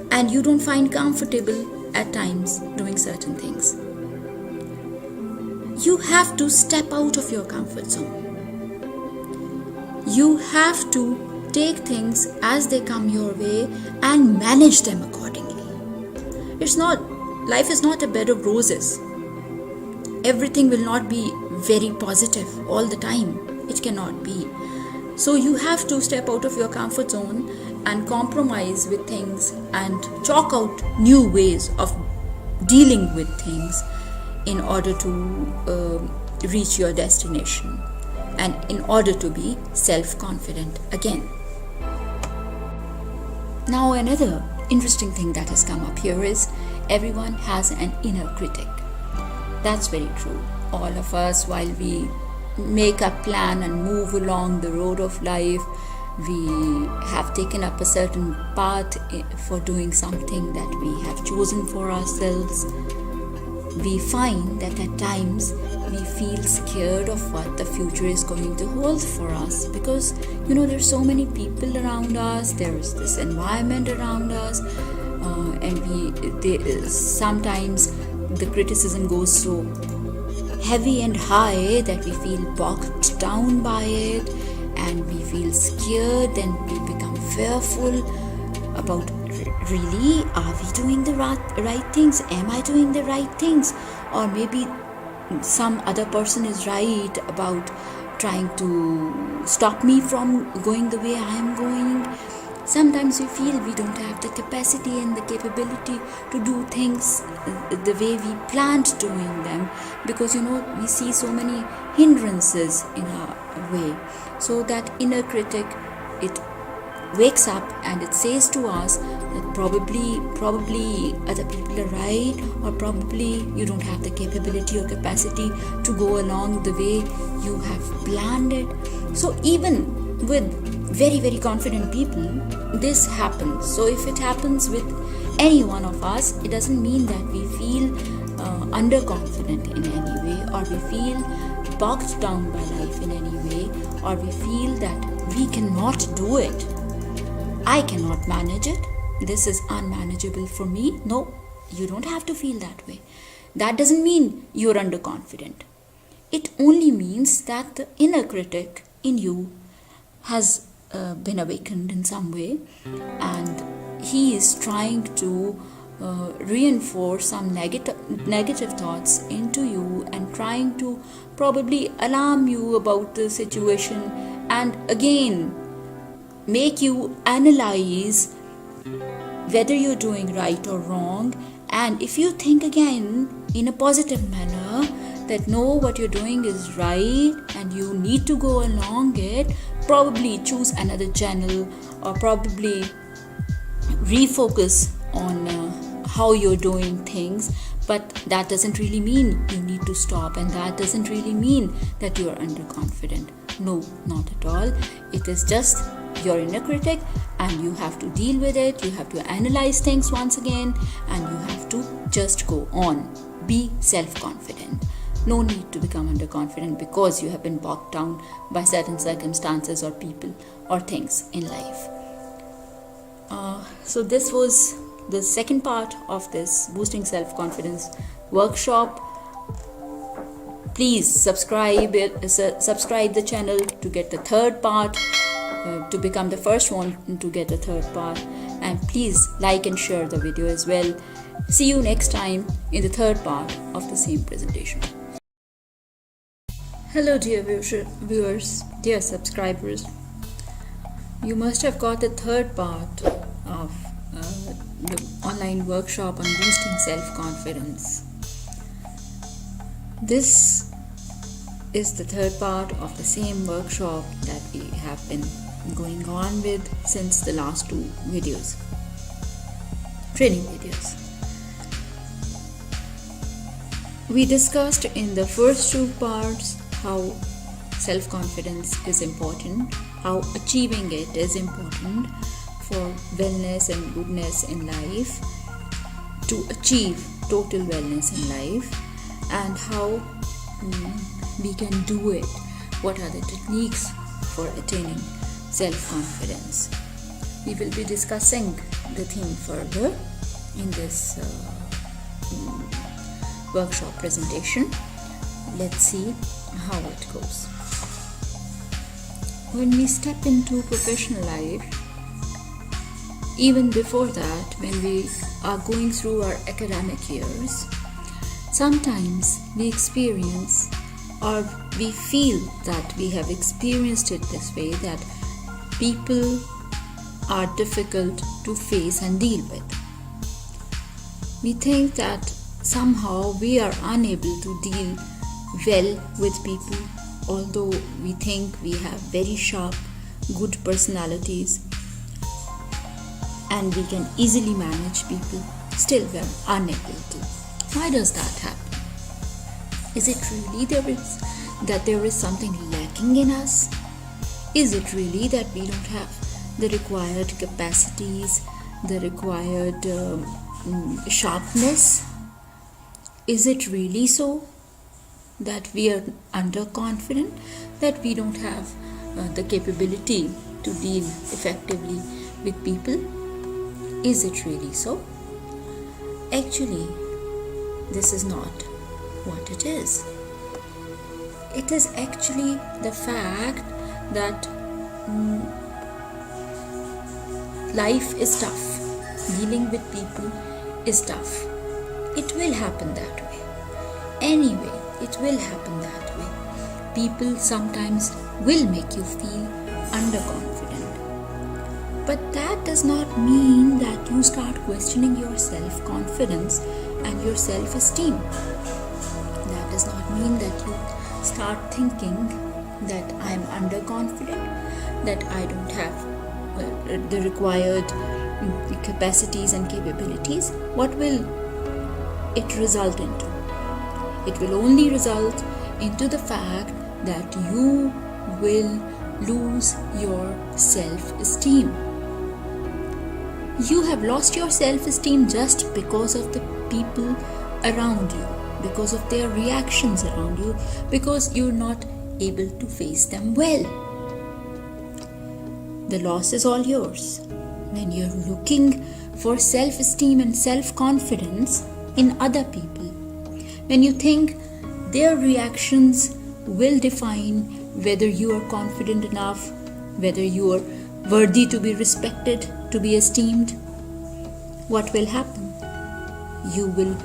And you don't find comfortable at times doing certain things. You have to step out of your comfort zone. You have to take things as they come your way and manage them accordingly. Life is not a bed of roses. Everything will not be very positive all the time. It cannot be. So you have to step out of your comfort zone and compromise with things and chalk out new ways of dealing with things in order to reach your destination and in order to be self-confident again. Now, another interesting thing that has come up here is everyone has an inner critic. That's very true. All of us, while we make a plan and move along the road of life, we have taken up a certain path for doing something that we have chosen for ourselves. We find that at times we feel scared of what the future is going to hold for us, because there's so many people around us, there's this environment around us, and sometimes the criticism goes so heavy and high that we feel bogged down by it, and we feel scared, then we become fearful about, really, are we doing the right things? Am I doing the right things? Or maybe some other person is right about trying to stop me from going the way I am going. Sometimes we feel we don't have the capacity and the capability to do things the way we planned doing them, because we see so many hindrances in our way. So that inner critic, it wakes up and it says to us that probably other people are right, or probably you don't have the capability or capacity to go along the way you have planned it. So even with very, very confident people, this happens. So if it happens with any one of us, it doesn't mean that we feel underconfident in any way, or we feel bogged down by life in any way, or we feel that we cannot do it. I cannot manage it. This is unmanageable for me. No, you don't have to feel that way. That doesn't mean you're underconfident. It only means that the inner critic in you has been awakened in some way, and he is trying to reinforce some negative thoughts into you, and trying to probably alarm you about the situation, and again make you analyze whether you're doing right or wrong. And if you think again in a positive manner that no, what you're doing is right and you need to go along it, probably choose another channel, or probably refocus on how you're doing things. But that doesn't really mean you need to stop, and that doesn't really mean that you are underconfident. No, not at all. It is just your inner critic, and you have to deal with it. You have to analyze things once again, and you have to just go on. Be self-confident. No need to become underconfident because you have been bogged down by certain circumstances or people or things in life. So this was the second part of this Boosting Self-Confidence workshop. Please subscribe the channel to get the third part, to become the first one to get the third part. And please like and share the video as well. See you next time in the third part of the same presentation. Hello dear viewers, dear subscribers. You must have got the third part of the online workshop on boosting self-confidence. This is the third part of the same workshop that we have been going on with since the last two videos, training videos. We discussed in the first two parts how self-confidence is important, how achieving it is important for wellness and goodness in life, to achieve total wellness in life, and how we can do it. What are the techniques for attaining self-confidence? We will be discussing the theme further in this workshop presentation. Let's see how it goes. When we step into professional life, even before that, when we are going through our academic years, sometimes we experience, or we feel that we have experienced it this way, that people are difficult to face and deal with. We think that somehow we are unable to deal well with people, although we think we have very sharp, good personalities and we can easily manage people. Still we are unable to. Why does that happen? Is it really that there is something lacking in us? Is it really that we don't have the required capacities, the required sharpness? Is it really so that we are underconfident, that we don't have the capability to deal effectively with people? Is it really so? Actually, this is not what it is. It is actually the fact that life is tough. Dealing with people is tough. It will happen that way. Anyway, it will happen that way. People sometimes will make you feel underconfident. But that does not mean that you start questioning your self-confidence and your self-esteem. That does not mean that you start thinking that I am underconfident, that I don't have the required capacities and capabilities. What will it result into? It will only result into the fact that you will lose your self-esteem. You have lost your self-esteem just because of the people around you, because of their reactions around you, because you're not able to face them well. The loss is all yours. When you're looking for self-esteem and self-confidence in other people, when you think their reactions will define whether you are confident enough, whether you are worthy to be respected, to be esteemed, what will happen? You will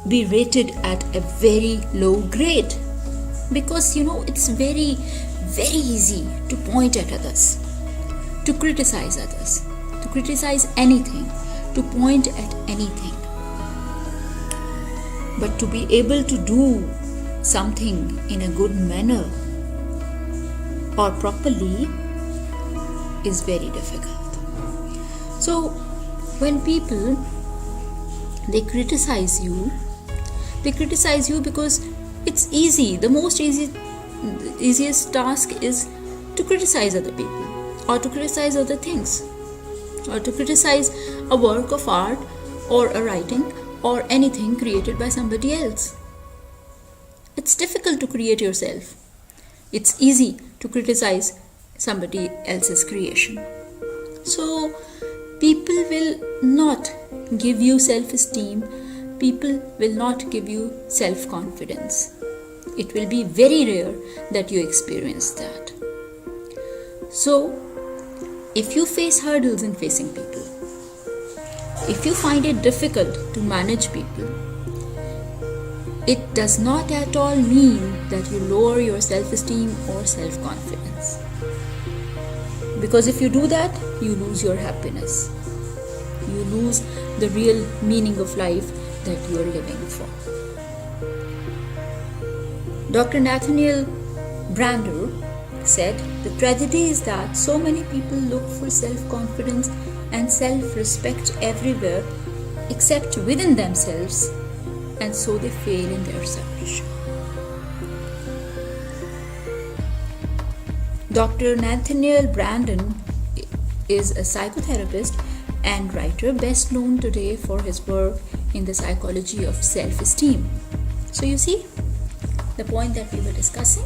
be rated at a very low grade, because it's very, very easy to point at others, to criticize others, to criticize anything, to point at anything. But to be able to do something in a good manner or properly is very difficult. So when people they criticize you because it's easy. The easiest task is to criticize other people, or to criticize other things, or to criticize a work of art or a writing or anything created by somebody else. It's difficult to create yourself. It's easy to criticize somebody else's creation. So people will not give you self-esteem. People will not give you self-confidence. It will be very rare that you experience that. So if you face hurdles in facing people, if you find it difficult to manage people, it does not at all mean that you lower your self-esteem or self-confidence. Because if you do that, you lose your happiness. You lose the real meaning of life that you are living for. Dr. Nathaniel Brander said, "The tragedy is that so many people look for self-confidence and self-respect everywhere except within themselves, and so they fail in their search." Dr. Nathaniel Brander is a psychotherapist and writer best known today for his work in the psychology of self-esteem. So you see, the point that we were discussing,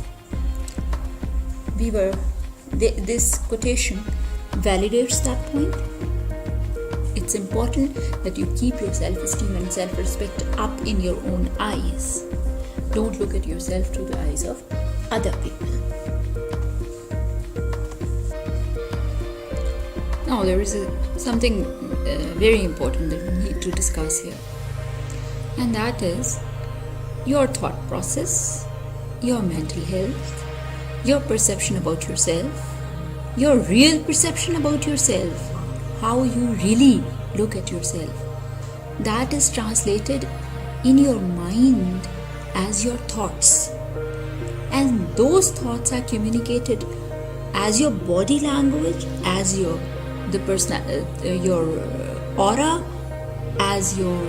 this quotation validates that point. It's important that you keep your self-esteem and self-respect up in your own eyes. Don't look at yourself through the eyes of other people. Now there is something very important that we need to discuss here, and that is your thought process, your mental health, your perception about yourself, your real perception about yourself, how you really look at yourself. That is translated in your mind as your thoughts, and those thoughts are communicated as your body language, as your aura, as your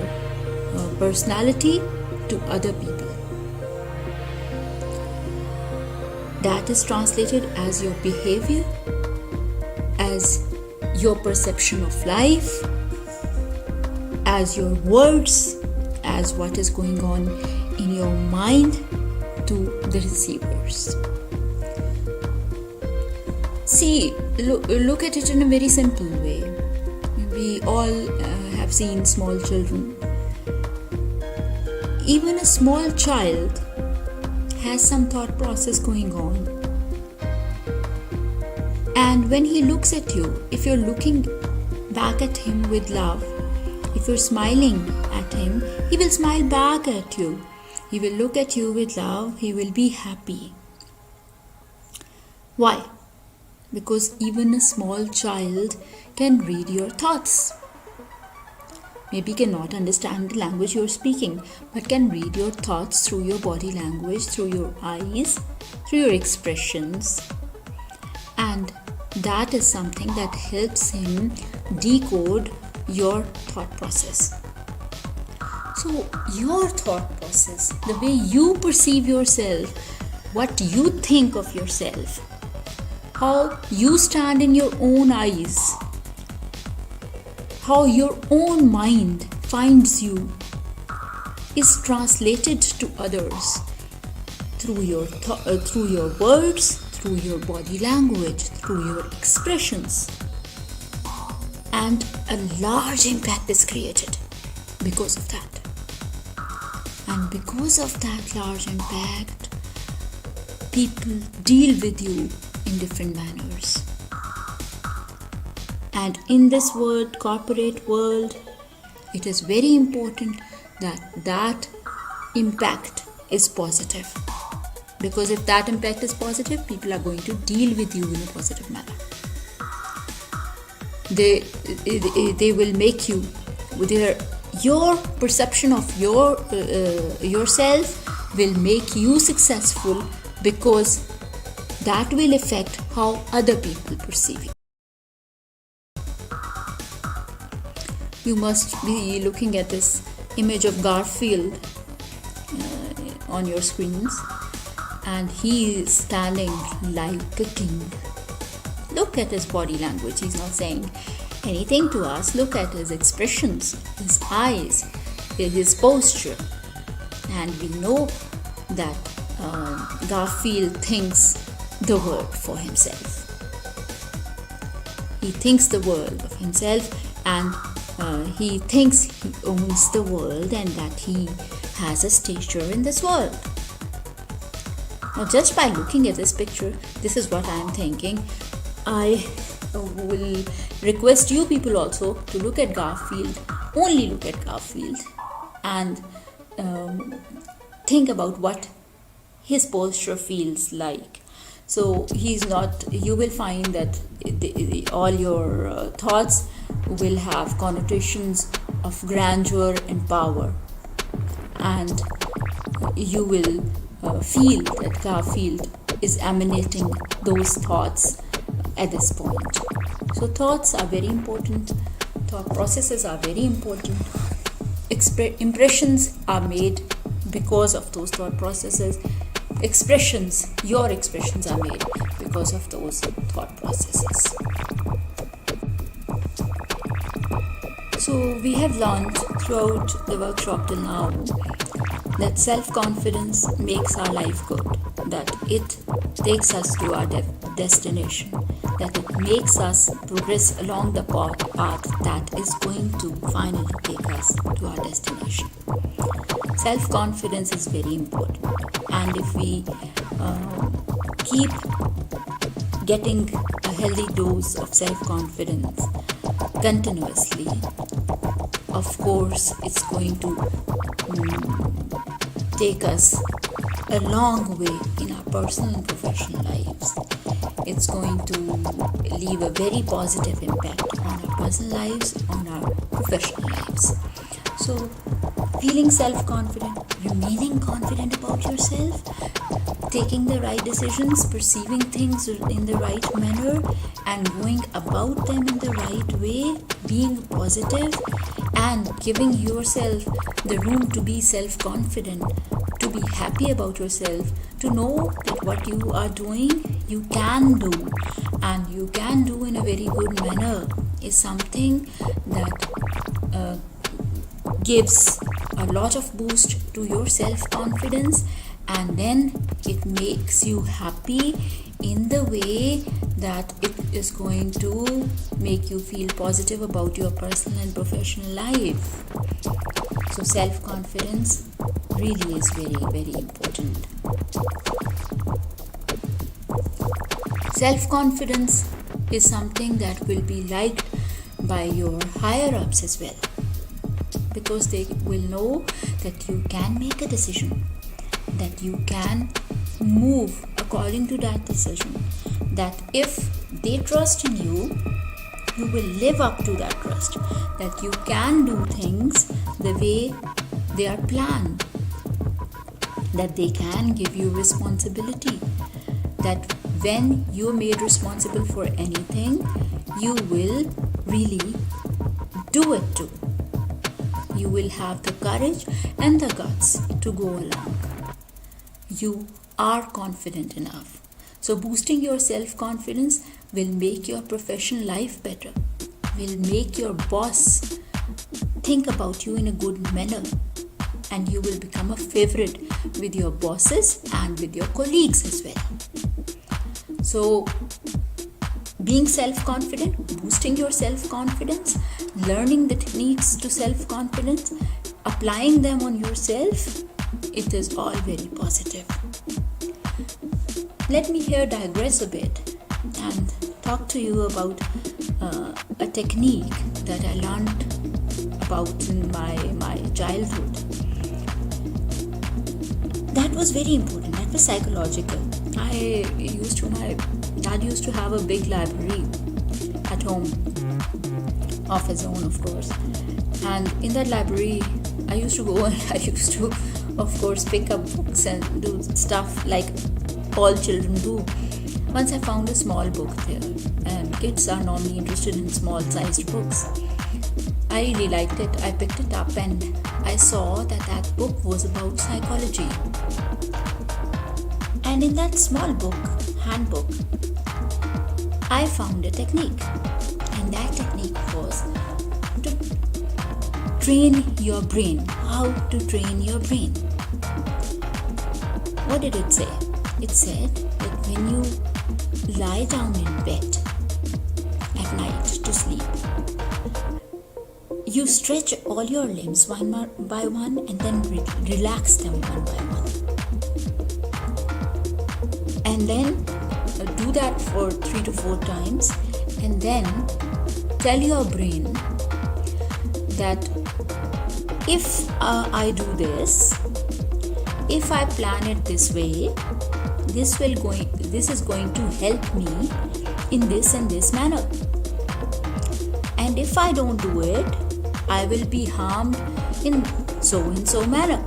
personality to other people. That is translated as your behavior, as your perception of life, as your words, as what is going on in your mind to the receivers. See, look at it in a very simple way. We all have seen small children. Even a small child has some thought process going on. And when he looks at you, if you're looking back at him with love, if you're smiling at him, he will smile back at you. He will look at you with love. He will be happy. Why? because even a small child can read your thoughts. Maybe cannot understand the language you're speaking, but can read your thoughts through your body language, through your eyes, through your expressions. And that is something that helps him decode your thought process. So your thought process, the way you perceive yourself, what you think of yourself, how you stand in your own eyes, how your own mind finds you, is translated to others through your words, through your body language, through your expressions. And a large impact is created because of that. And because of that large impact, people deal with you in different manners. And in this world, corporate world, it is very important that impact is positive. Because if that impact is positive, people are going to deal with you in a positive manner. They will make you, your perception of yourself will make you successful, because that will affect how other people perceive you. You must be looking at this image of Garfield on your screens, and he is standing like a king. Look at his body language. He's not saying anything to us. Look at his expressions, his eyes, his posture. And we know that Garfield thinks the world for himself. He thinks the world of himself, and he thinks he owns the world and that he has a stature in this world. Now, just by looking at this picture, this is what I am thinking. I will request you people also to look at Garfield, only look at Garfield, and think about what his posture feels like. So you will find that all your thoughts will have connotations of grandeur and power, and you will feel that Garfield is emanating those thoughts at this point. So thoughts are very important, thought processes are very important, impressions are made because of those thought processes, your expressions are made because of those thought processes. So we have learned throughout the workshop till now that self-confidence makes our life good, that it takes us to our destination, that it makes us progress along the path that is going to finally take us to our destination. Self-confidence is very important, and if we keep getting a healthy dose of self-confidence continuously, of course it's going to take us a long way in our personal and professional lives. It's going to leave a very positive impact on our personal lives, on our professional lives. So, feeling self-confident, remaining confident about yourself, taking the right decisions, perceiving things in the right manner, and going about them in the right way, being positive, and giving yourself the room to be self-confident, to be happy about yourself, to know that what you are doing, you can do, and you can do in a very good manner, is something that gives a lot of boost to your self-confidence, and then it makes you happy in the way that it is going to make you feel positive about your personal and professional life. So self-confidence really is very, very important. Self-confidence is something that will be liked by your higher-ups as well, because they will know that you can make a decision, that you can move according to that decision, that if they trust in you, you will live up to that trust, that you can do things the way they are planned, that they can give you responsibility, that when you're made responsible for anything, you will really do it too. You will have the courage and the guts to go along. You are confident enough. So boosting your self-confidence will make your professional life better, will make your boss think about you in a good manner, and you will become a favorite with your bosses and with your colleagues as well. So being self-confident, boosting your self-confidence, learning the techniques to self-confidence, applying them on yourself, it is all very positive. Let me here digress a bit and talk to you about a technique that I learned about in my childhood. That was very important. That was psychological. My dad used to have a big library at home, of his own, of course. And in that library, I used to go and I used to, of course, pick up books and do stuff like all children do. Once I found a small book there, and kids are normally interested in small sized books. I really liked it. I picked it up and I saw that book was about psychology. And in that small book, handbook, I found a technique. And that technique was to train your brain. How to train your brain. What did it say? It said that when you lie down in bed at night to sleep, you stretch all your limbs one by one and then relax them one by one. And then do that for 3 to 4 times, and then tell your brain that if I do this, if I plan it this way, this is going to help me in this and this manner. And if I don't do it, I will be harmed in so and so manner.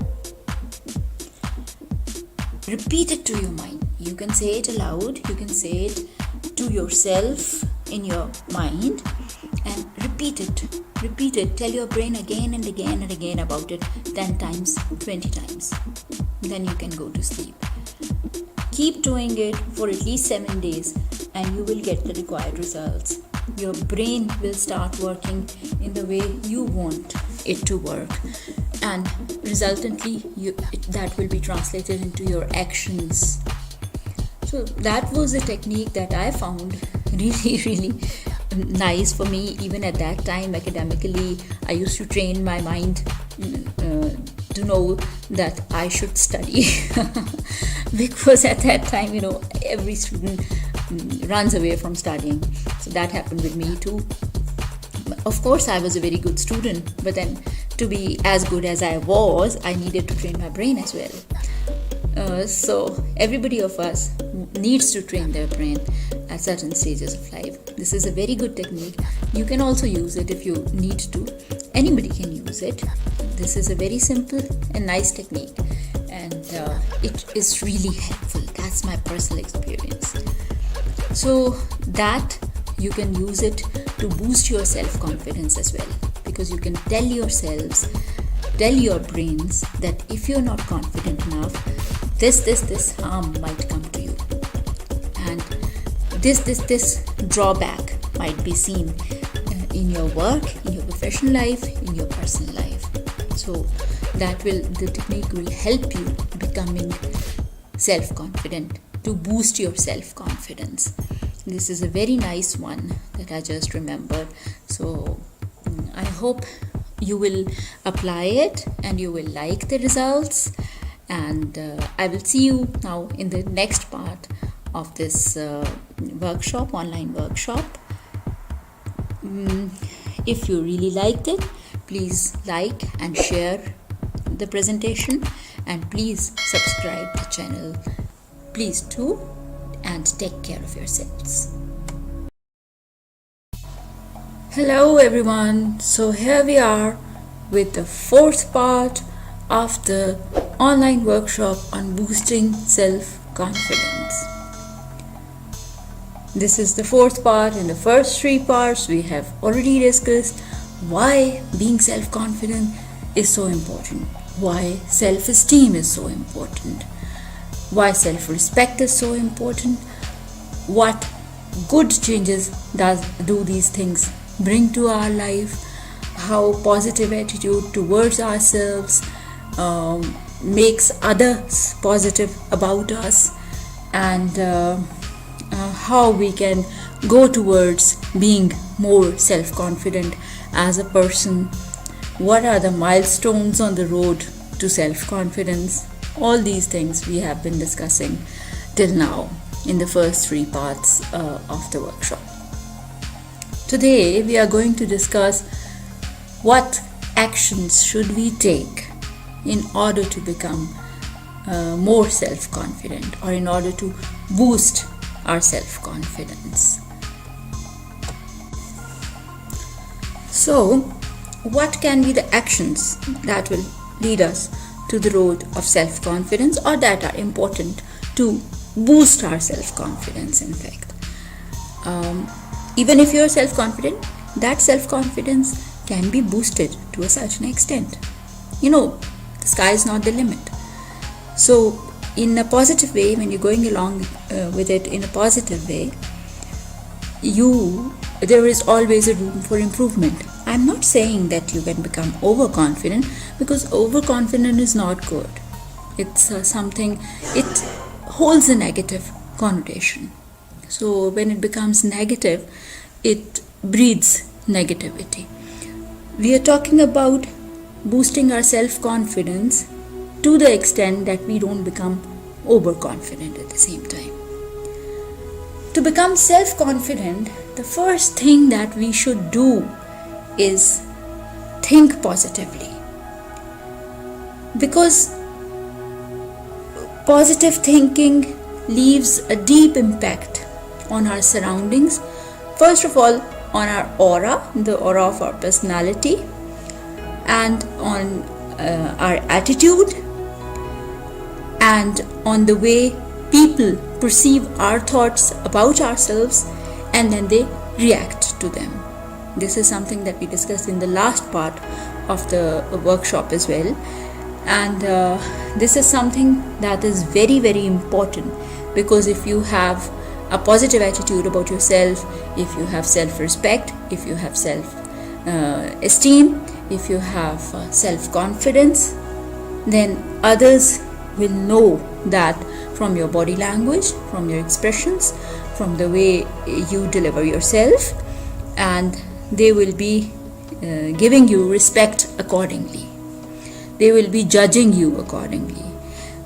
Repeat it to your mind. You can say it aloud, you can say it to yourself in your mind, and repeat it. Tell your brain again and again and again about it 10 times, 20 times. Then you can go to sleep. Keep doing it for at least 7 days and you will get the required results. Your brain will start working in the way you want it to work, and resultantly that will be translated into your actions. So that was a technique that I found really nice for me. Even at that time, academically, I used to train my mind to know that I should study because at that time, every student runs away from studying. So that happened with me too. Of course, I was a very good student, but then to be as good as I was, I needed to train my brain as well. So everybody of us needs to train their brain at certain stages of life. This is a very good technique. You can also use it if you need to. Anybody can use it. This is a very simple and nice technique, and it is really helpful. That's my personal experience. So that you can use it to boost your self-confidence as well, because you can tell your brains that if you're not confident enough, this harm might come to you, and this drawback might be seen in your work, in your professional life, in your personal life. So the technique will help you becoming self-confident, to boost your self-confidence. This is a very nice one that I just remembered. So I hope you will apply it and you will like the results. And I will see you now in the next part of this online workshop. If you really liked it, please like and share the presentation, and please subscribe the channel. Please do, and take care of yourselves. Hello everyone. So here we are with the fourth part of the online workshop on boosting self-confidence. This is the fourth part. In the first three parts we have already discussed why being self-confident is so important, why self-esteem is so important, why self-respect is so important, what good changes do these things bring to our life, how positive attitude towards ourselves makes others positive about us, and how we can go towards being more self-confident as a person. What are the milestones on the road to self-confidence? All these things we have been discussing till now in the first three parts of the workshop. Today we are going to discuss what actions should we take in order to become more self-confident, or in order to boost our self-confidence. So, what can be the actions that will lead us to the road of self-confidence, or that are important to boost our self-confidence? In fact, even if you're self-confident, that self-confidence can be boosted to a certain extent. The sky is not the limit. So in a positive way, when you're going along with it in a positive way, there is always a room for improvement. I'm not saying that you can become overconfident, because overconfident is not good. It's something, it holds a negative connotation. So when it becomes negative, it breeds negativity. We are talking about boosting our self-confidence to the extent that we don't become overconfident at the same time. To become self-confident, the first thing that we should do is think positively, because positive thinking leaves a deep impact on our surroundings. First of all, on our aura, the aura of our personality, and on our attitude, and on the way people perceive our thoughts about ourselves, and then they react to them. This is something that we discussed in the last part of the workshop as well, and this is something that is very, very important, because if you have a positive attitude about yourself, if you have self-respect, if you have self-esteem, if you have self-confidence, then others will know that from your body language, from your expressions, from the way you deliver yourself, and they will be giving you respect accordingly. They will be judging you accordingly.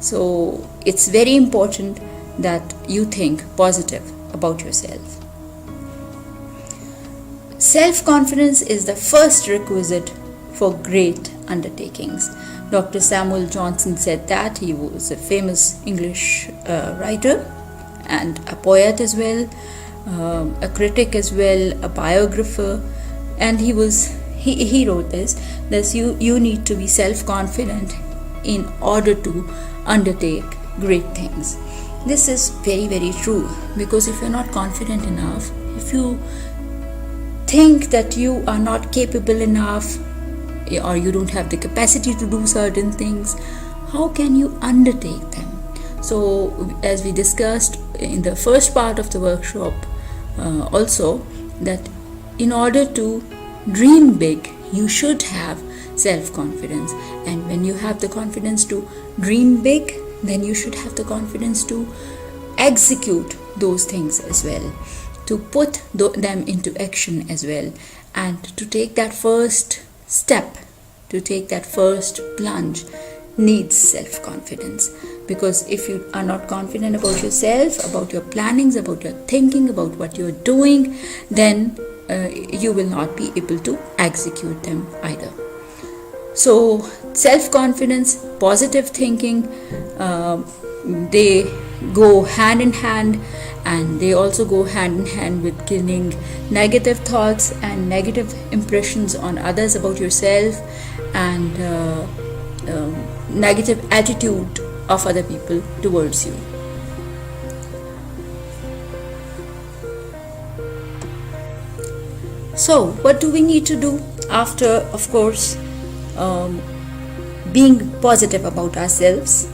So it's very important that you think positive about yourself. Self-confidence is the first requisite for great undertakings. Dr. Samuel Johnson said that. He was a famous English writer and a poet as well, a critic as well, a biographer, and he wrote this, that you need to be self-confident in order to undertake great things. This is very, very true, because if you're not confident enough, if you think that you are not capable enough, or you don't have the capacity to do certain things, how can you undertake them? So as we discussed in the first part of the workshop also, that in order to dream big, you should have self-confidence, and when you have the confidence to dream big, then you should have the confidence to execute those things as well, to put them into action as well, and to take that first step, to take that first plunge needs self-confidence. Because if you are not confident about yourself, about your plannings, about your thinking, about what you're doing, then you will not be able to execute them either. So self-confidence, positive thinking, they go hand in hand, and they also go hand in hand with killing negative thoughts and negative impressions on others about yourself, and negative attitude of other people towards you. So what do we need to do after, of course, being positive about ourselves?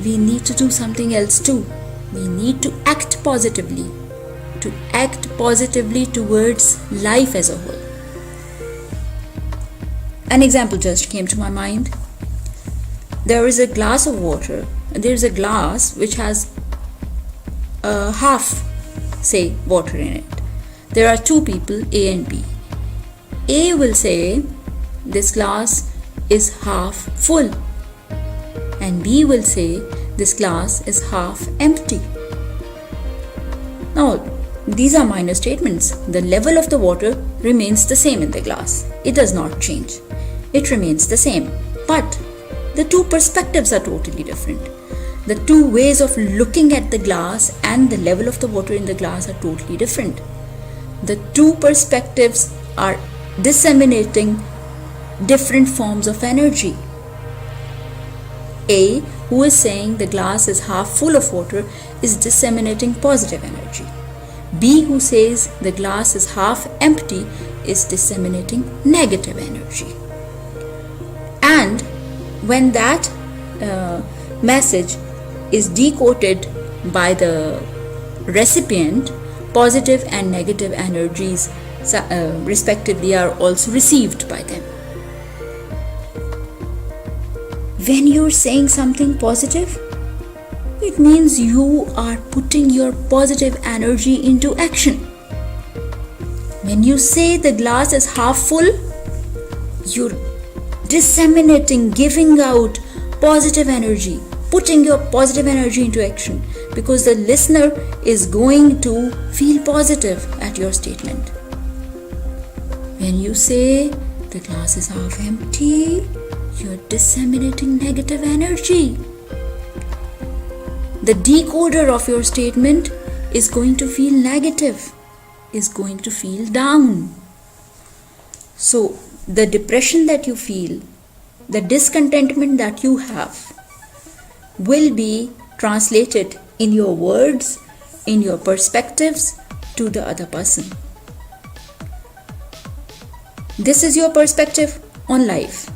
We need to do something else too. We need to act positively, towards life as a whole. An example just came to my mind. There is a glass of water. There is a glass which has half, say, water in it. There are two people, A and B. A will say this glass is half full, and B will say this glass is half empty. Now, these are minor statements. The level of the water remains the same in the glass. It does not change. It remains the same. But the two perspectives are totally different. The two ways of looking at the glass and the level of the water in the glass are totally different. The two perspectives are disseminating different forms of energy. A, who is saying the glass is half full of water, is disseminating positive energy. B, who says the glass is half empty, is disseminating negative energy. And when that message is decoded by the recipient, positive and negative energies respectively are also received by them. When you're saying something positive, it means you are putting your positive energy into action. When you say the glass is half full, you're disseminating, giving out positive energy, putting your positive energy into action, because the listener is going to feel positive at your statement. When you say the glass is half empty, you're disseminating negative energy. The decoder of your statement is going to feel negative, is going to feel down. So the depression that you feel, the discontentment that you have, will be translated in your words, in your perspectives to the other person. This is your perspective on life.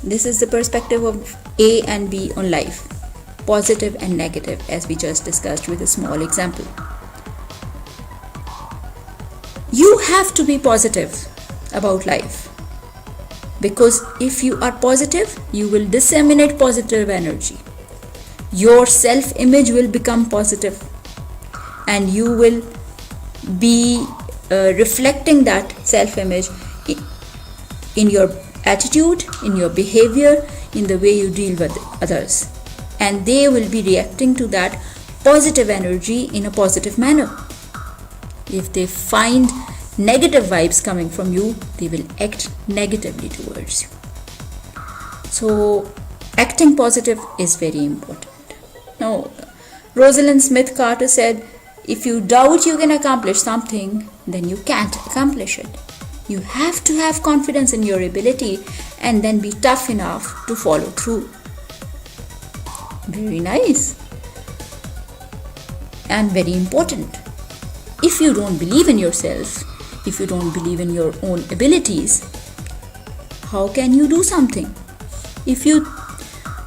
This is the perspective of A and B on life, positive and negative, as we just discussed with a small example. You have to be positive about life, because if you are positive, you will disseminate positive energy. Your self-image will become positive, and you will be reflecting that self-image in your attitude, in your behavior, in the way you deal with others, and they will be reacting to that positive energy in a positive manner. If they find negative vibes coming from you, they will act negatively towards you. So acting positive is very important. Now, Rosalind Smith Carter said, if you doubt you can accomplish something, then you can't accomplish it. You have to have confidence in your ability and then be tough enough to follow through. Very nice. And very important. If you don't believe in yourself, if you don't believe in your own abilities, how can you do something? If you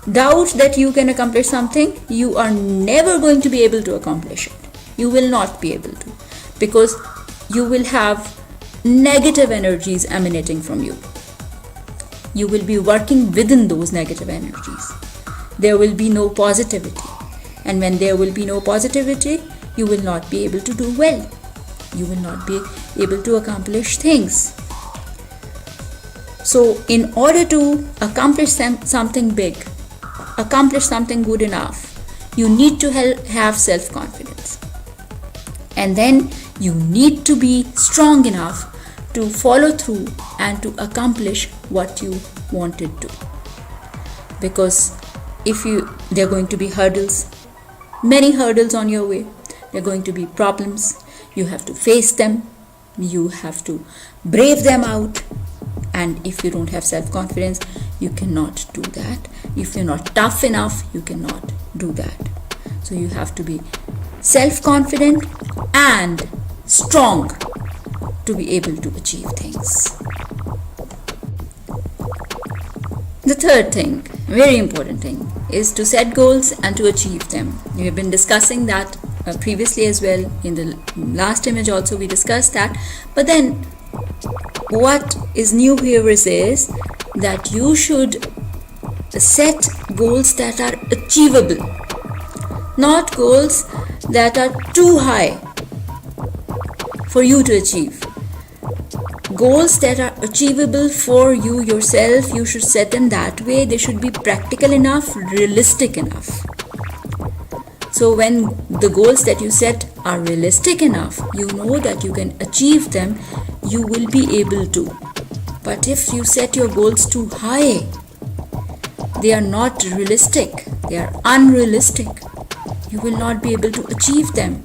doubt that you can accomplish something, you are never going to be able to accomplish it. You will not be able to, because you will have negative energies emanating from you. You will be working within those negative energies. There will be no positivity. And when there will be no positivity, you will not be able to do well. You will not be able to accomplish things. So in order to accomplish something big, accomplish something good enough, you need to have self-confidence. And then you need to be strong enough to follow through and to accomplish what you wanted to. Because there are going to be hurdles, many hurdles on your way. There are going to be problems. You have to face them. You have to brave them out. And if you don't have self-confidence, you cannot do that. If you're not tough enough, you cannot do that. So you have to be self-confident and strong to be able to achieve things. The third thing, very important thing, is to set goals and to achieve them. We have been discussing that previously as well. In the last image also we discussed that. But then what is new here is that you should set goals that are achievable, not goals that are too high for you to achieve. Goals that are achievable for you yourself, you should set them that way. They should be practical enough, realistic enough. So when the goals that you set are realistic enough, you know that you can achieve them, you will be able to. But if you set your goals too high, they are not realistic, they are unrealistic. You will not be able to achieve them.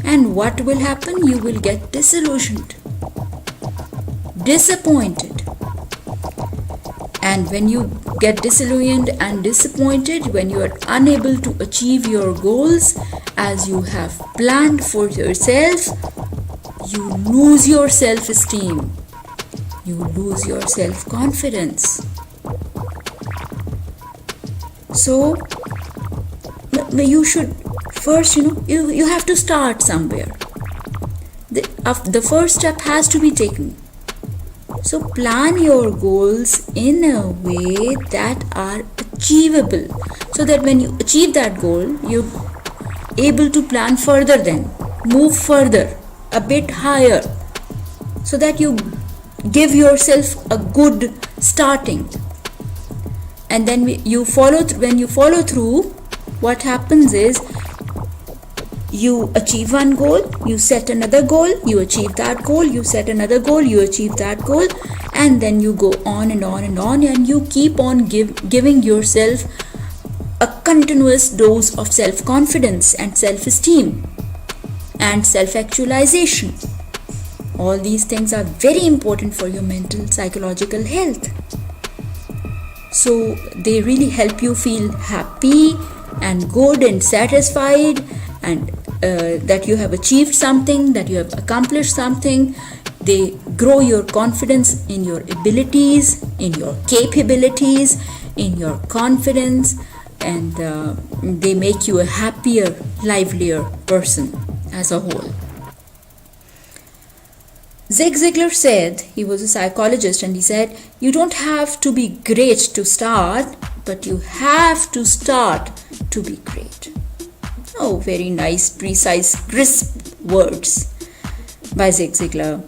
And what will happen? You will get disillusioned, disappointed. And when you get disillusioned and disappointed, when you are unable to achieve your goals as you have planned for yourself, you lose your self-esteem, you lose your self-confidence. So you should first, you have to start somewhere. The first step has to be taken. So plan your goals in a way that are achievable, so that when you achieve that goal, you're able to plan further, then move further, a bit higher, so that you give yourself a good starting. And then when you follow through, what happens is you achieve one goal, you set another goal, you achieve that goal, you set another goal, you achieve that goal, and then you go on and on and on, and you keep on giving yourself a continuous dose of self-confidence and self-esteem and self-actualization. All these things are very important for your mental, psychological health. So they really help you feel happy and good and satisfied, and that you have achieved something, that you have accomplished something. They grow your confidence in your abilities, in your capabilities, in your confidence, and they make you a happier, livelier person as a whole. Zig Ziglar said, he was a psychologist, and he said, you don't have to be great to start, but you have to start to be great. Oh, very nice, precise, crisp words by Zig Ziglar.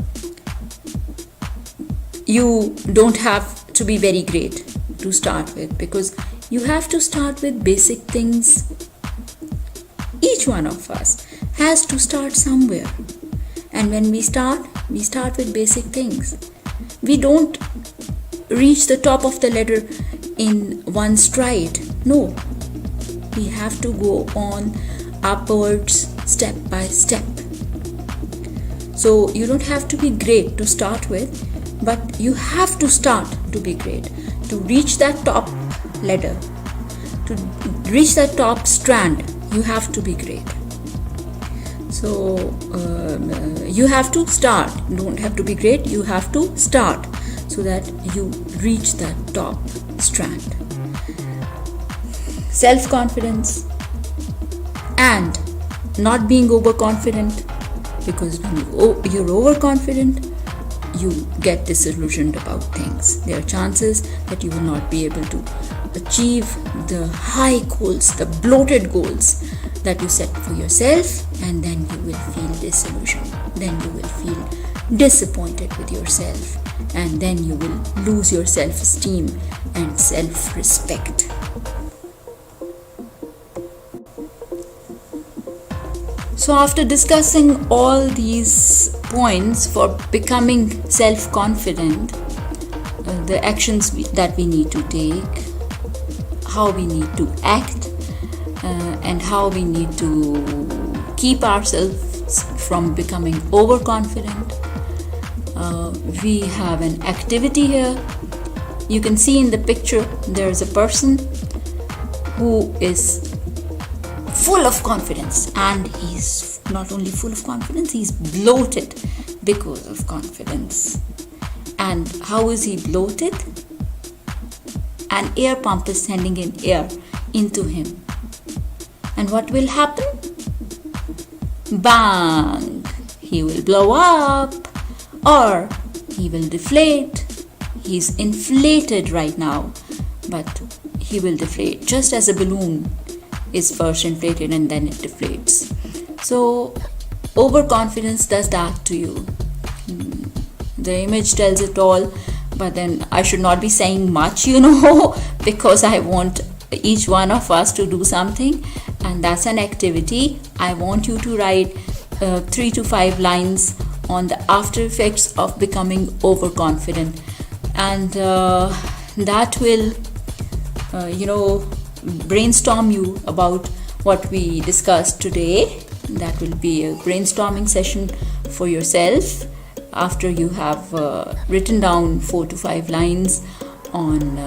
You don't have to be very great to start with, because you have to start with basic things. Each one of us has to start somewhere. And when we start with basic things. We don't reach the top of the ladder in one stride. No, we have to go on upwards step by step. So you don't have to be great to start with, but you have to start to be great. To reach that top ladder, to reach that top strand, you have to be great. So you have to start. You don't have to be great, you have to start so that you reach that top strand. Self-confidence and not being overconfident, because when you're overconfident, you get disillusioned about things. There are chances that you will not be able to achieve the high goals, the bloated goals that you set for yourself, and then you will feel disillusioned. Then you will feel disappointed with yourself, and then you will lose your self-esteem and self-respect. So after discussing all these points for becoming self-confident, the actions that we need to take, how we need to act, and how we need to keep ourselves from becoming overconfident. We have an activity here. You can see in the picture there is a person who is full of confidence, and he's not only full of confidence, he's bloated because of confidence. And how is he bloated? An air pump is sending in air into him. And what will happen? Bang! He will blow up, or he will deflate. He's inflated right now, but he will deflate just as a balloon is first inflated and then it deflates. So overconfidence does that to you. The image tells it all, but then I should not be saying much, because I want each one of us to do something, and that's an activity. I want you to write 3 to 5 lines on the after effects of becoming overconfident, and that will brainstorm you about what we discussed today. That will be a brainstorming session for yourself after you have written down 4 to 5 lines on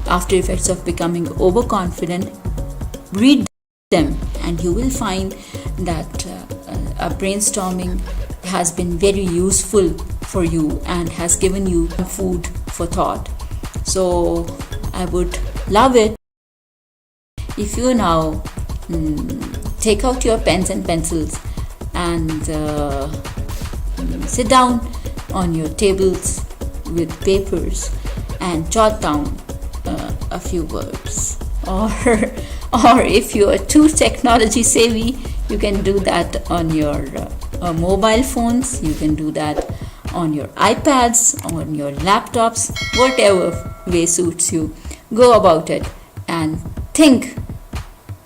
after effects of becoming overconfident. Read them and you will find that a brainstorming has been very useful for you and has given you food for thought. So I would love it if you now take out your pens and pencils and sit down on your tables with papers and jot down a few words, or if you are too technology savvy, you can do that on your mobile phones, you can do that on your iPads, on your laptops, whatever way suits you. Go about it and think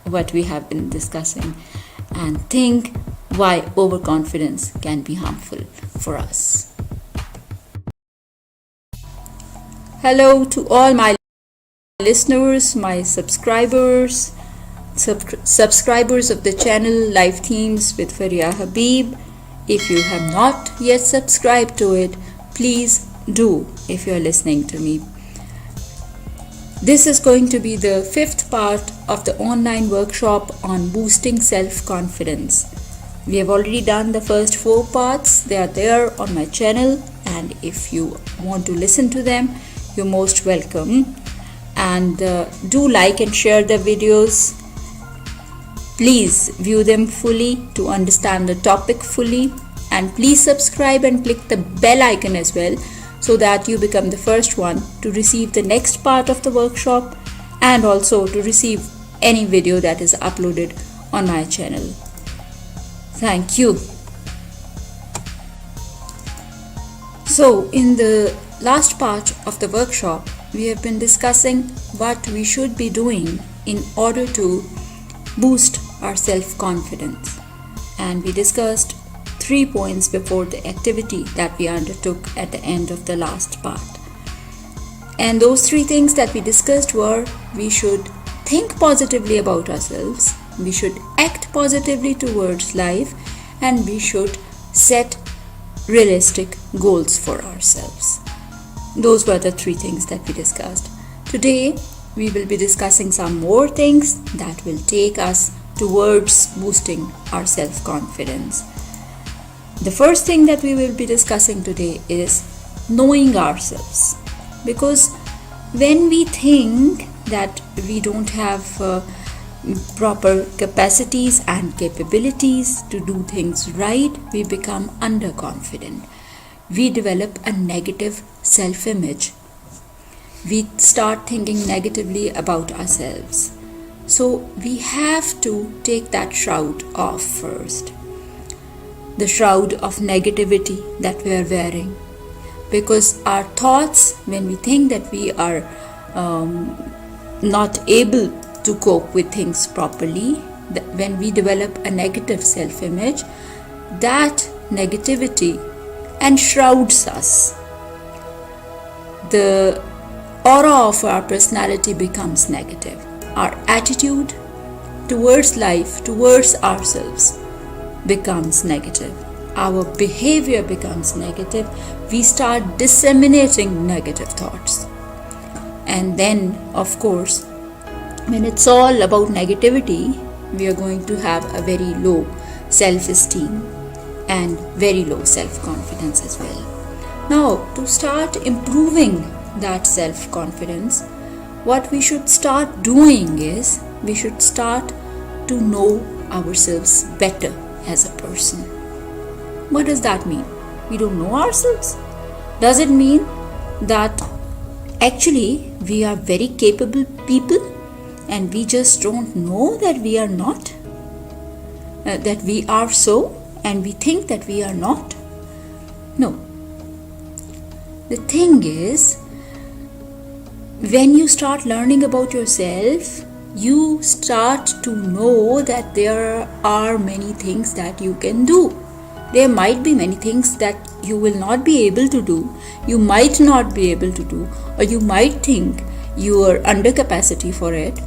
what we have been discussing, and think why overconfidence can be harmful for us. Hello to all my listeners, my subscribers of the channel Life Themes with Faria Habib. If you have not yet subscribed to it, please do if you are listening to me. This is going to be the 5th part of the online workshop on boosting self-confidence. We have already done the first 4 parts. They are there on my channel, and if you want to listen to them, you're most welcome. And do like and share the videos. Please view them fully to understand the topic fully, and please subscribe and click the bell icon as well, so that you become the first one to receive the next part of the workshop, and also to receive any video that is uploaded on my channel. Thank you. So in the last part of the workshop, we have been discussing what we should be doing in order to boost our self-confidence, and we discussed 3 points before the activity that we undertook at the end of the last part. And those 3 things that we discussed were: we should think positively about ourselves, we should act positively towards life, and we should set realistic goals for ourselves. Those were the 3 things that we discussed. Today we will be discussing some more things that will take us towards boosting our self-confidence. The first thing that we will be discussing today is knowing ourselves, because when we think that we don't have proper capacities and capabilities to do things right, we become underconfident. We develop a negative self-image. We start thinking negatively about ourselves. So we have to take that shroud off first. The shroud of negativity that we are wearing. Because our thoughts, when we think that we are not able to cope with things properly, when we develop a negative self-image, that negativity enshrouds us. The aura of our personality becomes negative. Our attitude, towards life, towards ourselves becomes negative. Our behavior becomes negative. We start disseminating negative thoughts. And then, of course, when it's all about negativity, we are going to have a very low self-esteem and very low self-confidence as well. Now, to start improving that self-confidence, what we should start doing is we should start to know ourselves better as a person. What does that mean? We don't know ourselves? Does it mean that actually we are very capable people and we just don't know that we are not? That we are so and we think that we are not? No. The thing is, when you start learning about yourself, you start to know that there are many things that you can do. There might be many things that you will not be able to do, you might not be able to do, or you might think you are under capacity for it,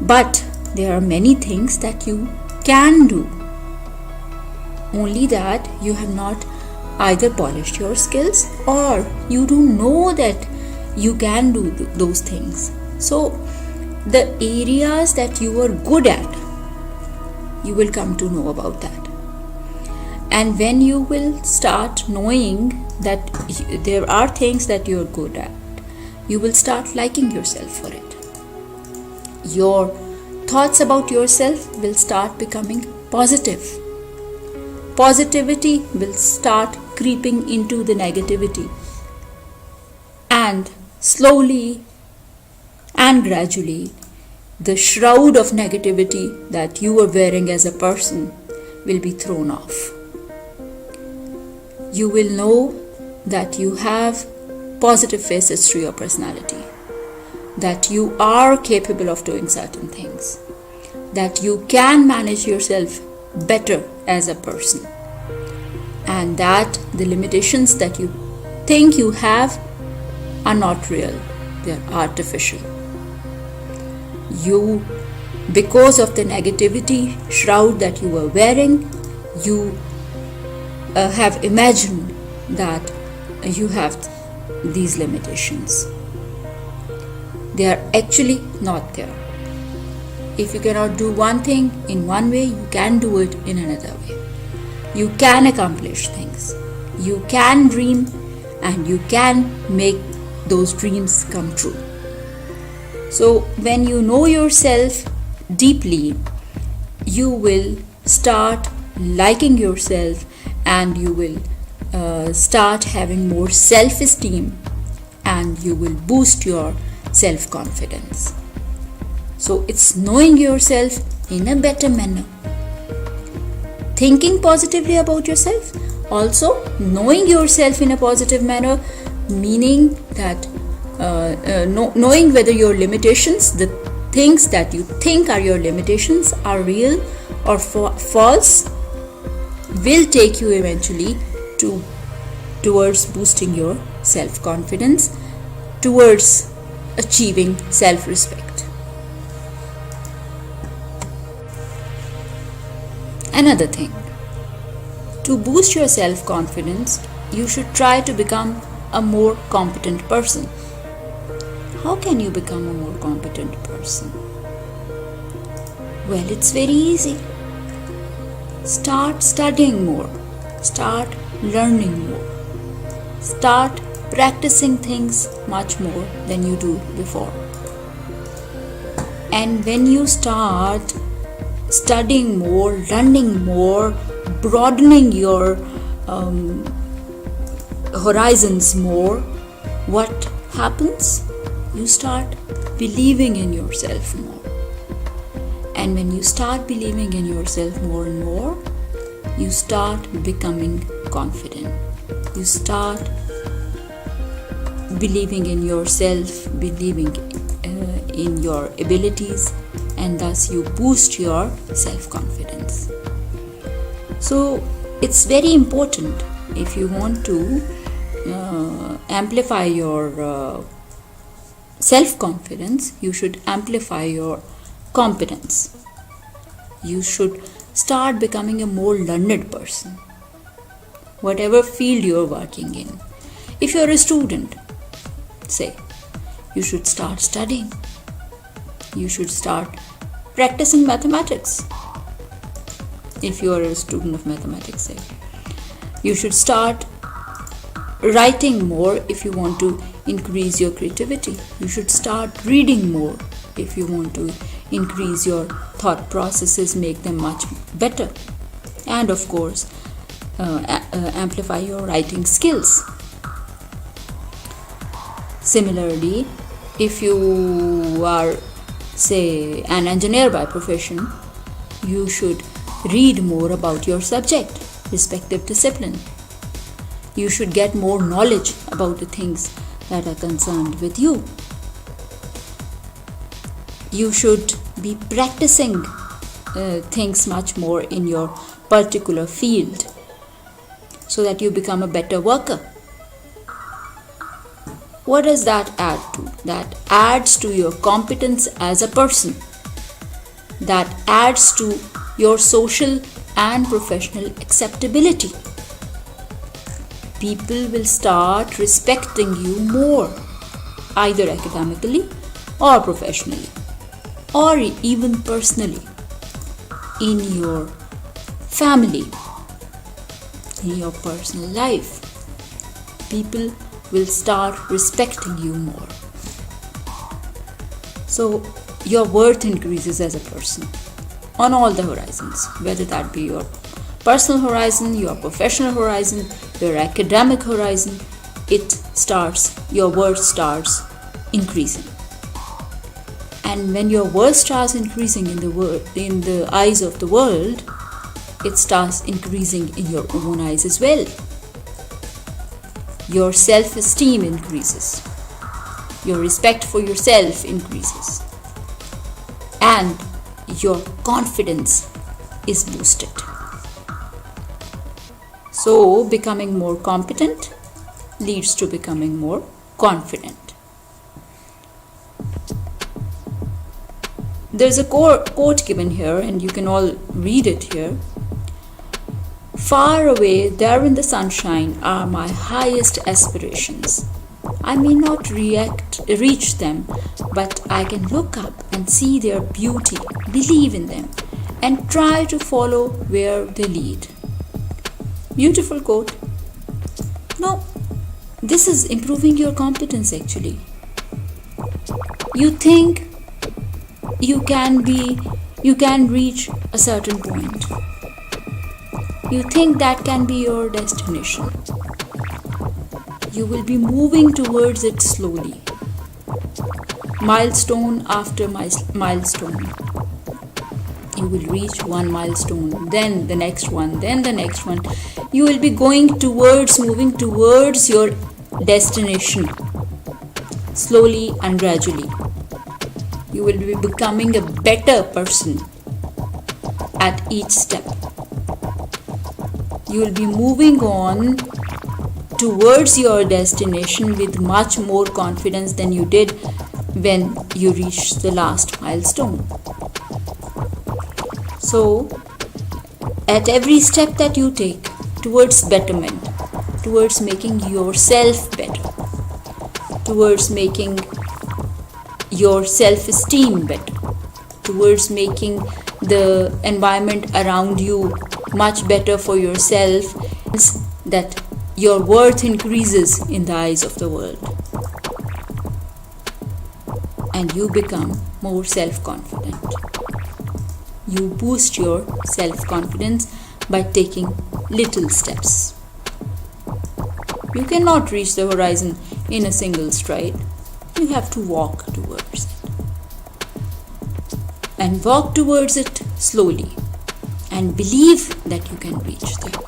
but there are many things that you can do. Only that you have not either polished your skills or you don't know that you can do those things. So the areas that you are good at, you will come to know about that. And when you will start knowing that there are things that you are good at, you will start liking yourself for it. Your thoughts about yourself will start becoming positive. Positivity will start creeping into the negativity. And slowly and gradually, the shroud of negativity that you are wearing as a person will be thrown off. You will know that you have positive facets to your personality, that you are capable of doing certain things, that you can manage yourself better as a person, and that the limitations that you think you have are not real, they are artificial. You, because of the negativity shroud that you were wearing, you have imagined that you have these limitations. They are actually not there. If you cannot do one thing in one way, you can do it in another way. You can accomplish things. You can dream and you can make those dreams come true. So when you know yourself deeply, you will start liking yourself and you will start having more self-esteem and you will boost your self-confidence. So it's knowing yourself in a better manner, thinking positively about yourself, also knowing yourself in a positive manner, meaning that knowing whether your limitations, the things that you think are your limitations, are real or false, will take you eventually towards boosting your self-confidence, towards achieving self-respect. Another thing, to boost your self-confidence, you should try to become a more competent person. How can you become a more competent person? Well, it's very easy. Start studying more. Start learning more. Start practicing things much more than you do before. And when you start studying more, learning more, broadening your horizons more, what happens? You start believing in yourself more. And when you start believing in yourself more and more, you start becoming confident. You start believing in yourself, believing in your abilities, and thus you boost your self-confidence. So it's very important, if you want to amplify your self-confidence, you should amplify your competence. You should start becoming a more learned person, whatever field you're working in. If you're a student, say, you should start studying. You should start practicing mathematics. If you are a student of mathematics, say, you should start writing more if you want to increase your creativity. You should start reading more if you want to increase your thought processes, make them much better. And of course, amplify your writing skills. Similarly, if you are, say, an engineer by profession, you should read more about your subject, respective discipline. You should get more knowledge about the things that are concerned with you. You should be practicing things much more in your particular field so that you become a better worker. What does that add to? That adds to your competence as a person. That adds to your social and professional acceptability. People will start respecting you more, either academically or professionally, or even personally, in your family, in your personal life. People will start respecting you more. So your worth increases as a person on all the horizons, whether that be your personal horizon, your professional horizon, your academic horizon. Your worth starts increasing. And when your worth starts increasing in the eyes of the world, it starts increasing in your own eyes as well. Your self-esteem increases. Your respect for yourself increases. And your confidence is boosted. So, becoming more competent leads to becoming more confident. There's a quote given here, and you can all read it here. Far away there in the sunshine are my highest aspirations. I may not reach them, but I can look up and see their beauty, believe in them, and try to follow where they lead. Beautiful quote. Now, this is improving your competence actually. You think you can reach a certain point. You think that can be your destination. You will be moving towards it slowly, milestone after milestone. You will reach one milestone, then the next one, then the next one. You will be moving towards your destination, slowly and gradually. You will be becoming a better person at each step. You will be moving on towards your destination with much more confidence than you did when you reached the last milestone. So, at every step that you take towards betterment, towards making yourself better, towards making your self-esteem better, towards making the environment around you much better for yourself, that your worth increases in the eyes of the world and you become more self-confident. You boost your self-confidence by taking little steps. You cannot reach the horizon in a single stride. You have to walk towards it. And walk towards it slowly and believe that you can reach there.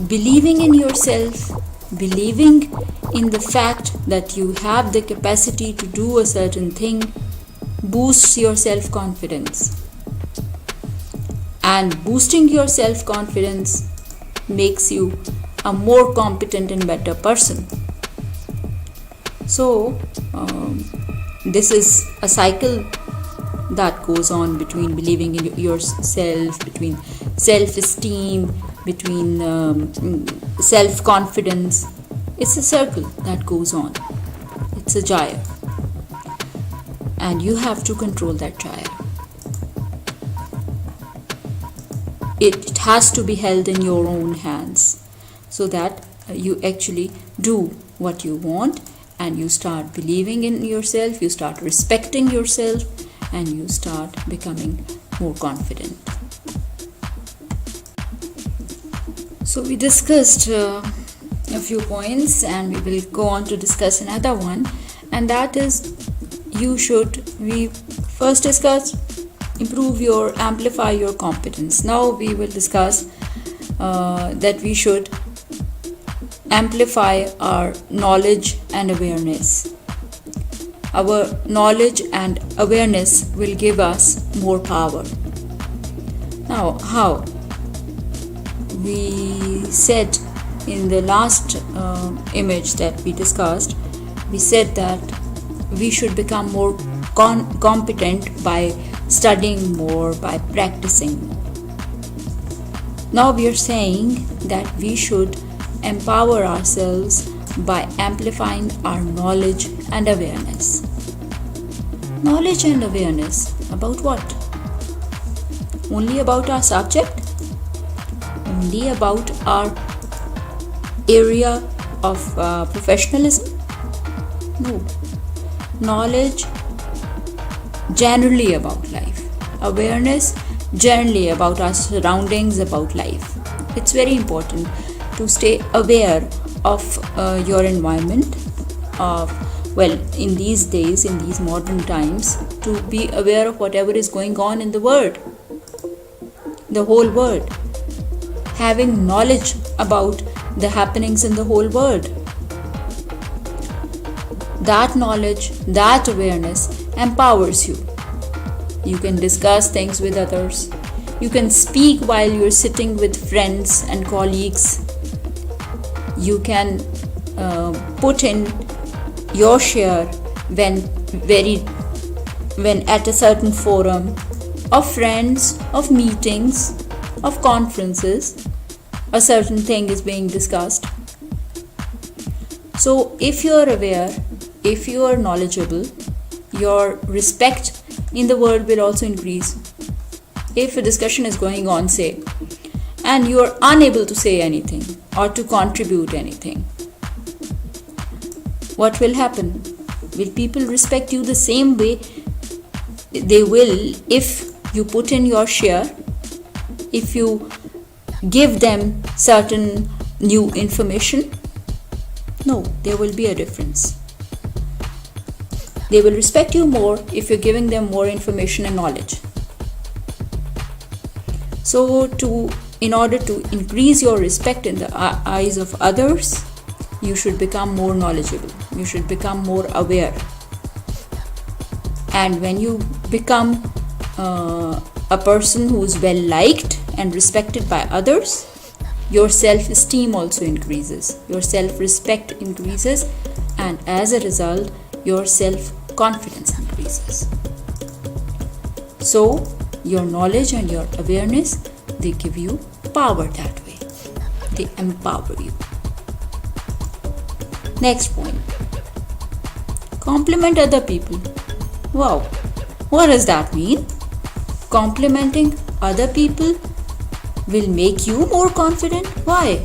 Believing in yourself, believing in the fact that you have the capacity to do a certain thing boosts your self-confidence. And boosting your self-confidence makes you a more competent and better person. So, this is a cycle that goes on between believing in yourself, between self-esteem, between self-confidence. It's a circle that goes on. It's a gyre. And you have to control that gyre. It has to be held in your own hands so that you actually do what you want, and you start believing in yourself, you start respecting yourself, and you start becoming more confident. So we discussed a few points, and we will go on to discuss another one, and that is we first discussed amplify your competence. Now we will discuss that we should amplify our knowledge and awareness. Our knowledge and awareness will give us more power. Now, how? We said in the last image that we discussed, we said that we should become more competent by studying more, by practicing. Now we are saying that we should empower ourselves by amplifying our knowledge and awareness. Knowledge and awareness about what? Only about our subject? Only about our area of professionalism? No. Knowledge generally about life. Awareness generally about our surroundings, about life. It's very important to stay aware of your environment, in these days, in these modern times, to be aware of whatever is going on in the world, the whole world, having knowledge about the happenings in the whole world. That knowledge, that awareness empowers you. You can discuss things with others. You can speak while you're sitting with friends and colleagues. You can put in your share when at a certain forum of friends, of meetings, of conferences, a certain thing is being discussed. So if you are aware, if you are knowledgeable, your respect in the world will also increase. If a discussion is going on, say, and you are unable to say anything or to contribute anything, what will happen? Will people respect you the same way they will if you put in your share, if you give them certain new information? No, there will be a difference. They will respect you more if you're giving them more information and knowledge. So in order to increase your respect in the eyes of others, you should become more knowledgeable. You should become more aware. And when you become a person who is well liked and respected by others, your self-esteem also increases. Your self-respect increases, and as a result, your self-confidence increases. So, your knowledge and your awareness, they give you power that way. They empower you. Next point. Compliment other people. Wow, what does that mean? Complimenting other people will make you more confident? Why?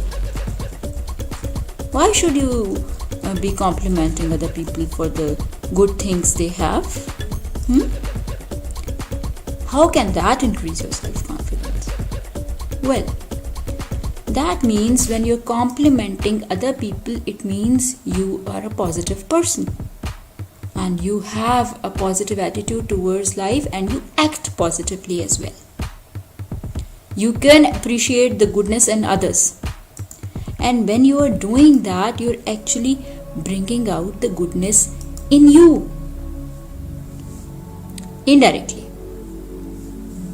Why should you be complimenting other people for the good things they have? How can that increase your self-confidence? Well, that means when you're complimenting other people, it means you are a positive person. And you have a positive attitude towards life, and you act positively as well. You can appreciate the goodness in others. And when you are doing that, you're actually bringing out the goodness in you. Indirectly.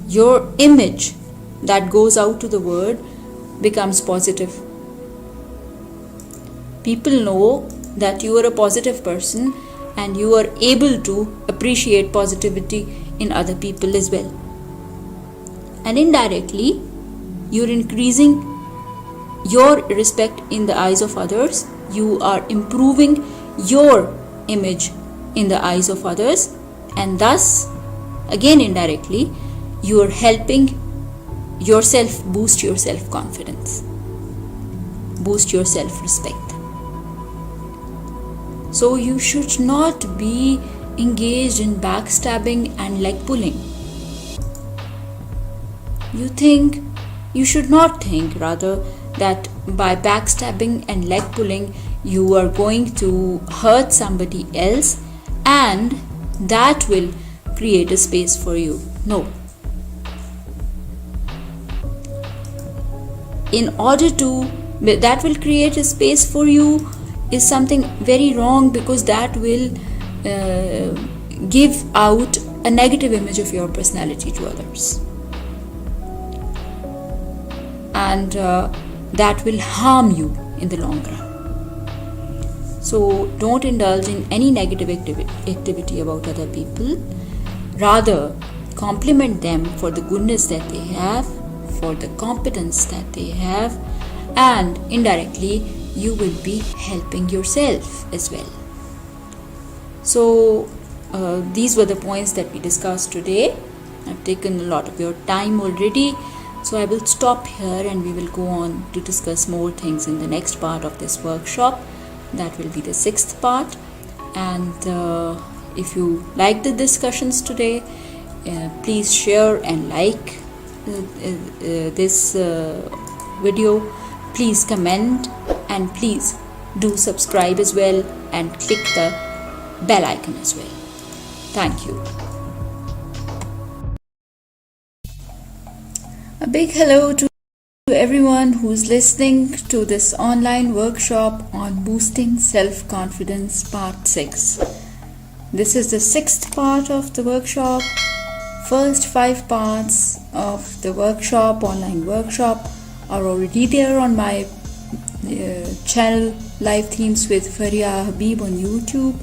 Your image that goes out to the world becomes positive. People know that you are a positive person, and you are able to appreciate positivity in other people as well. And indirectly, you're increasing your respect in the eyes of others. You are improving your image in the eyes of others, and thus, again indirectly, you are helping yourself boost your self-confidence, boost your self-respect. So you should not be engaged in backstabbing and leg pulling. You should not think rather that by backstabbing and leg pulling you are going to hurt somebody else and that will create a space for you. No. That will create a space for you is something very wrong, because that will give out a negative image of your personality to others, and that will harm you in the long run. So don't indulge in any negative activity about other people. Rather, compliment them for the goodness that they have, for the competence that they have, and indirectly you will be helping yourself as well. So these were the points that we discussed today. I've taken a lot of your time already, so I will stop here and we will go on to discuss more things in the next part of this workshop. That will be the 6th part. And if you like the discussions today, please share and like this video. Please comment, and please do subscribe as well and click the bell icon as well. Thank you. A big hello to everyone who's listening to this online workshop on boosting self-confidence part 6. This is the 6th part of the workshop. First 5 parts of the online workshop are already there on my channel Live Themes with Faria Habib on YouTube,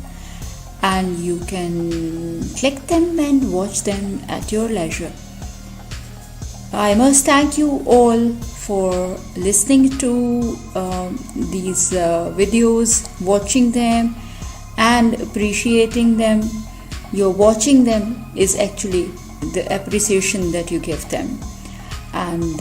and you can click them and watch them at your leisure. I must thank you all for listening to these videos, watching them and appreciating them. Your watching them is actually the appreciation that you give them. And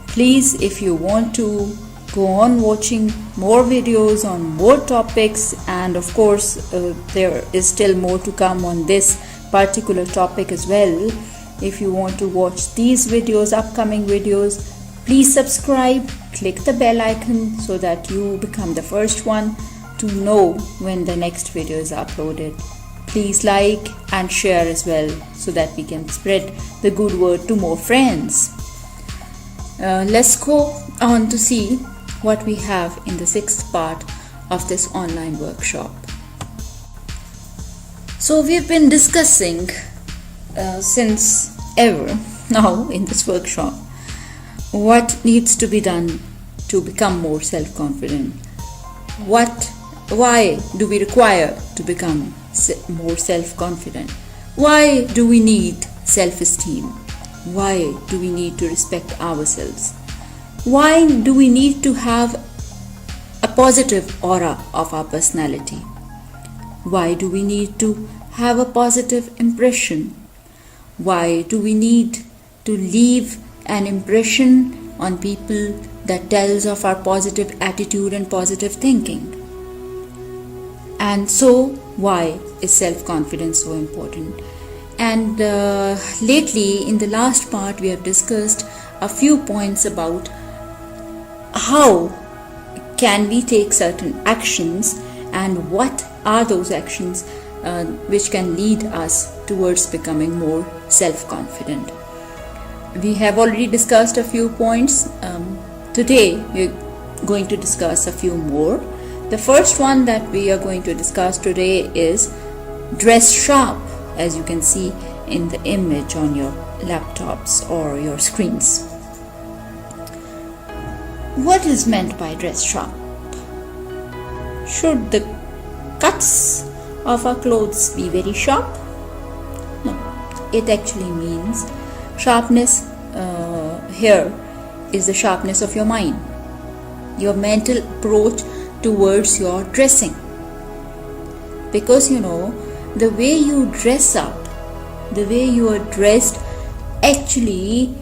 please, if you want to go on watching more videos on more topics, and of course there is still more to come on this particular topic as well. If you want to watch these videos, upcoming videos, please subscribe, click the bell icon so that you become the first one to know when the next video is uploaded. Please like and share as well so that we can spread the good word to more friends. Let's go on to see what we have in the 6th part of this online workshop. So we've been discussing since ever now in this workshop what needs to be done to become more self-confident. Why do we require to become more self-confident? Why do we need self-esteem? Why do we need to respect ourselves? Why do we need to have a positive aura of our personality? Why do we need to have a positive impression? Why do we need to leave an impression on people that tells of our positive attitude and positive thinking? And so, why is self-confidence so important? And lately, in the last part, we have discussed a few points about how can we take certain actions and what are those actions which can lead us towards becoming more self-confident. We have already discussed a few points. Today, we're going to discuss a few more. The first one that we are going to discuss today is dress sharp, as you can see in the image on your laptops or your screens. What is meant by dress sharp? Should the cuts of our clothes be very sharp? No, it actually means sharpness here is the sharpness of your mind, your mental approach towards your dressing. Because the way you dress up, the way you are dressed actually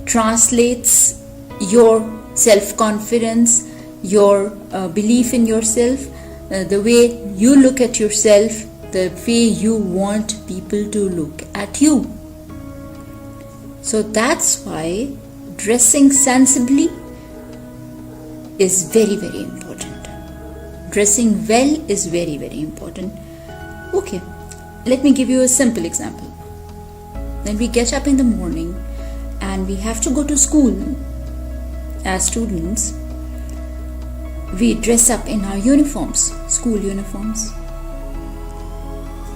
translates your self-confidence, your belief in yourself, the way you look at yourself, the way you want people to look at you. So that's why dressing sensibly is very, very important. Dressing well is very, very important. Okay, let me give you a simple example. When we get up in the morning and we have to go to school as students, we dress up in our uniforms, school uniforms.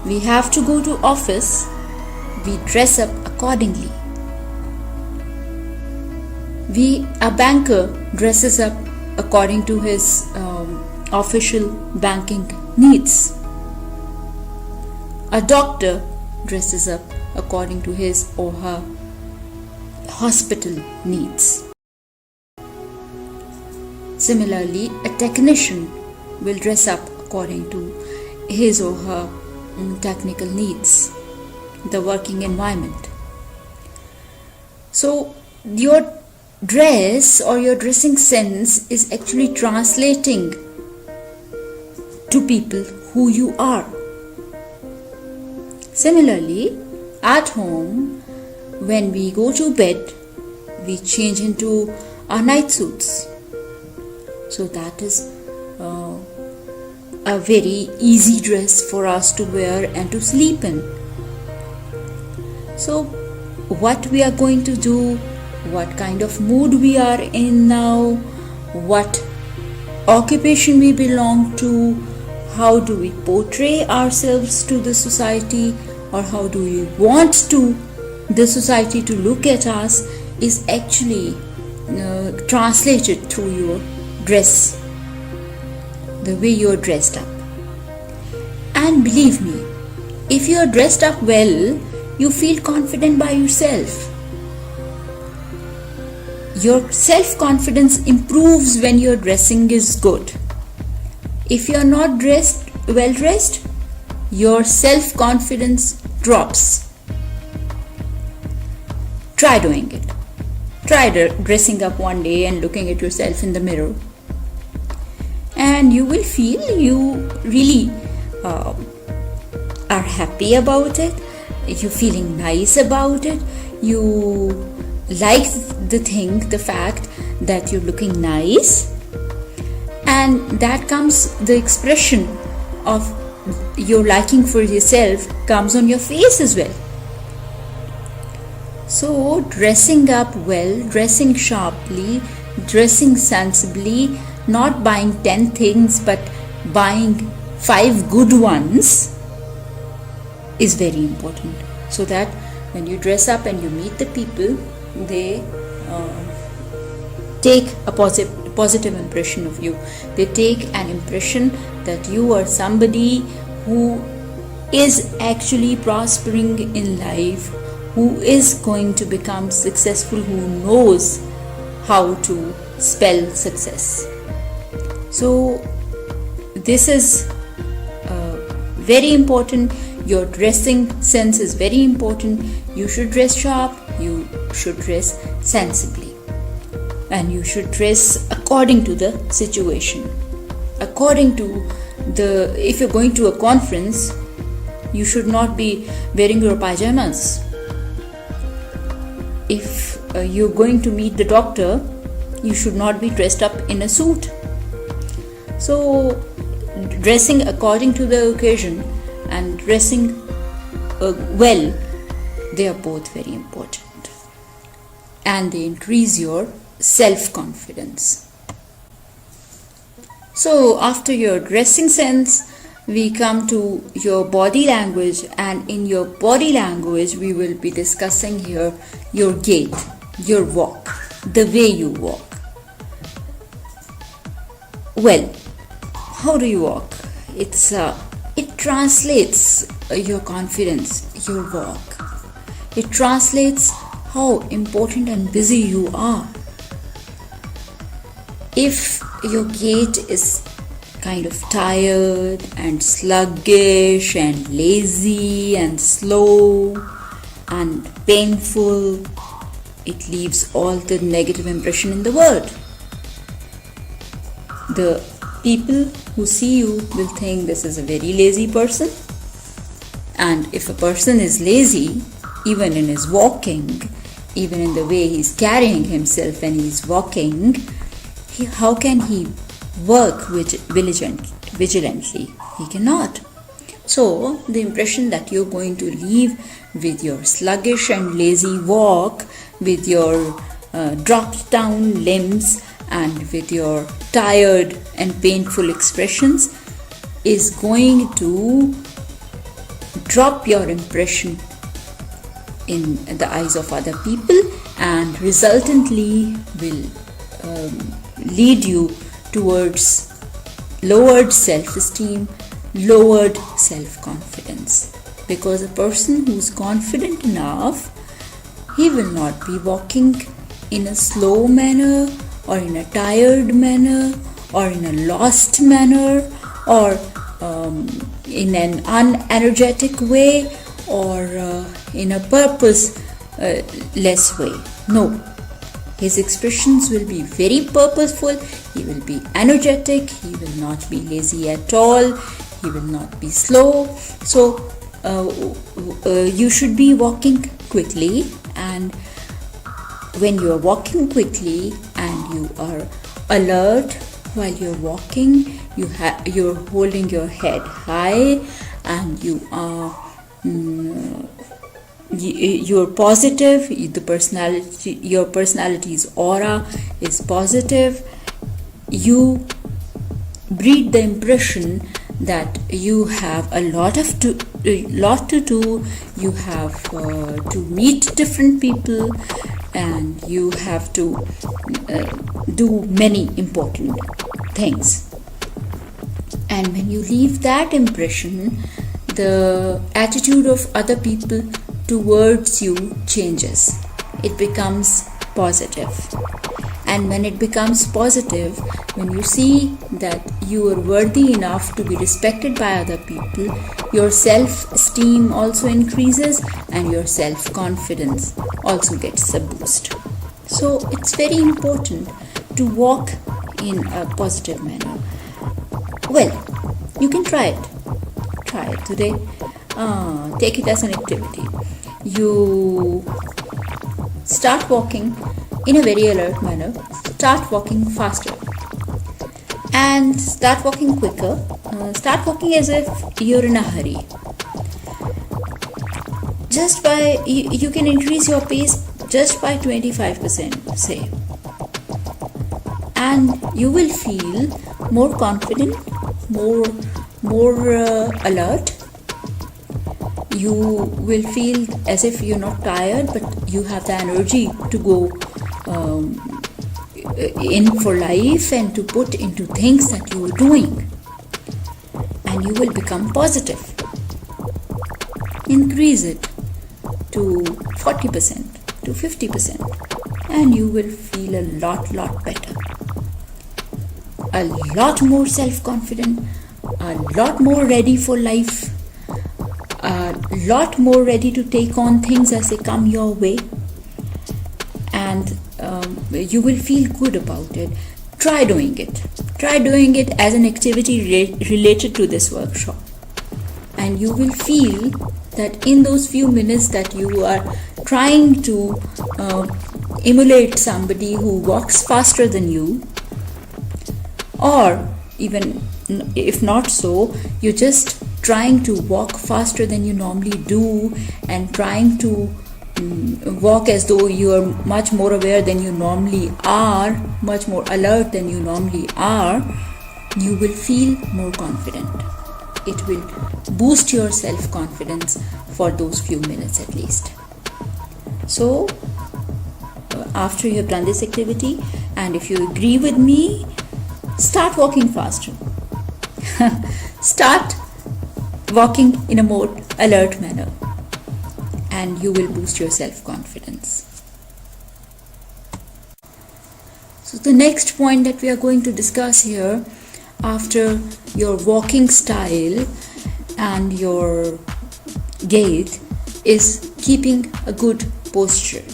We have to go to office, we dress up accordingly. A banker dresses up according to his official banking needs. A doctor dresses up according to his or her hospital needs. Similarly, a technician will dress up according to his or her technical needs, the working environment. So your dress or your dressing sense is actually translating to people who you are. Similarly, at home, when we go to bed, we change into our night suits. So that is a very easy dress for us to wear and to sleep in. So what we are going to do, what kind of mood we are in now, what occupation we belong to, how do we portray ourselves to the society, or how do we want the society to look at us, is actually translated through your dress, the way you are dressed up. And believe me, if you are dressed up well, you feel confident by yourself. Your self-confidence improves when your dressing is good. If you are not well dressed, your self-confidence drops. Try doing it. Try dressing up one day and looking at yourself in the mirror, and you will feel you really are happy about it. You're feeling nice about it. You like the fact that you're looking nice, and that comes, the expression of your liking for yourself comes on your face as well. So dressing up well, dressing sharply, dressing sensibly, not buying 10 things but buying 5 good ones is very important, so that when you dress up and you meet the people, they take a positive impression of you. They take an impression that you are somebody who is actually prospering in life, who is going to become successful, who knows how to spell success. So this is very important. Your dressing sense is very important. You should dress sharp, you should dress sensibly, and you should dress according to the situation. According to if you're going to a conference, you should not be wearing your pajamas. If you're going to meet the doctor, you should not be dressed up in a suit. So dressing according to the occasion and dressing well, they are both very important, and they increase your self-confidence. So after your dressing sense, we come to your body language, and in your body language we will be discussing here your gait, your walk, the way you walk. Well, how do you walk? It's it translates your confidence, your walk. It translates how important and busy you are. If your gait is kind of tired and sluggish and lazy and slow and painful, it leaves all the negative impression in the world. The people who see you will think this is a very lazy person. And if a person is lazy, even in his walking, even in the way he's carrying himself when he's walking, how can he work vigilantly? He cannot. So the impression that you're going to leave with your sluggish and lazy walk, with your dropped down limbs, and with your tired and painful expressions is going to drop your impression in the eyes of other people, and resultantly will lead you towards lowered self-esteem, lowered self-confidence. Because a person who's confident enough, he will not be walking in a slow manner, or in a tired manner, or in a lost manner, or in an unenergetic way, or in a purposeless way. No. His expressions will be very purposeful, he will be energetic, he will not be lazy at all, he will not be slow. So you should be walking quickly, and when you are walking quickly and you are alert while you're walking, you're holding your head high, and you are you're positive, your personality's aura is positive. You breed the impression that you have a lot to do, you have to meet different people, and you have to do many important things. And when you leave that impression, the attitude of other people towards you changes. It becomes positive. And when it becomes positive, when you see that you are worthy enough to be respected by other people, your self-esteem also increases, and your self-confidence also gets a boost. So it's very important to walk in a positive manner. Well, you can try it. Try it today. Take it as an activity. You start walking in a very alert manner. Start walking faster. And start walking quicker. Start walking as if you're in a hurry. Just by, you can increase your pace just by 25%, say. And you will feel more confident, more alert. You will feel as if you're not tired, but you have the energy to go in for life and to put into things that you are doing. And you will become positive. Increase it to 40%, to 50%, and you will feel a lot better. A lot more self-confident, a lot more ready for life, a lot more ready to take on things as they come your way, and you will feel good about it. Try doing it. Try doing it as an activity related to this workshop, and you will feel that in those few minutes that you are trying to emulate somebody who walks faster than you, or even if not so, you're just trying to walk faster than you normally do, and trying to walk as though you are much more aware than you normally are, much more alert than you normally are, you will feel more confident. It will boost your self-confidence for those few minutes at least. So after you have done this activity, and if you agree with me, start walking faster. Start walking in a more alert manner, and you will boost your self-confidence. So the next point that we are going to discuss here, after your walking style and your gait, is keeping a good posture.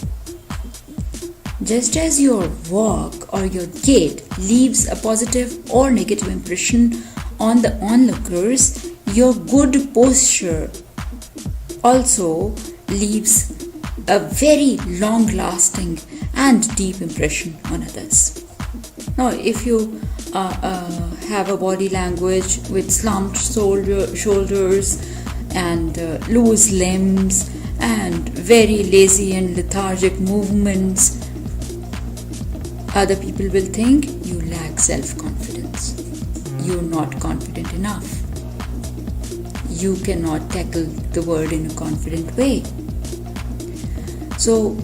Just as your walk or your gait leaves a positive or negative impression on the onlookers, your good posture also leaves a very long-lasting and deep impression on others. Now, if you have a body language with slumped shoulders and loose limbs and very lazy and lethargic movements, other people will think you lack self-confidence. You're not confident enough. You cannot tackle the world in a confident way. So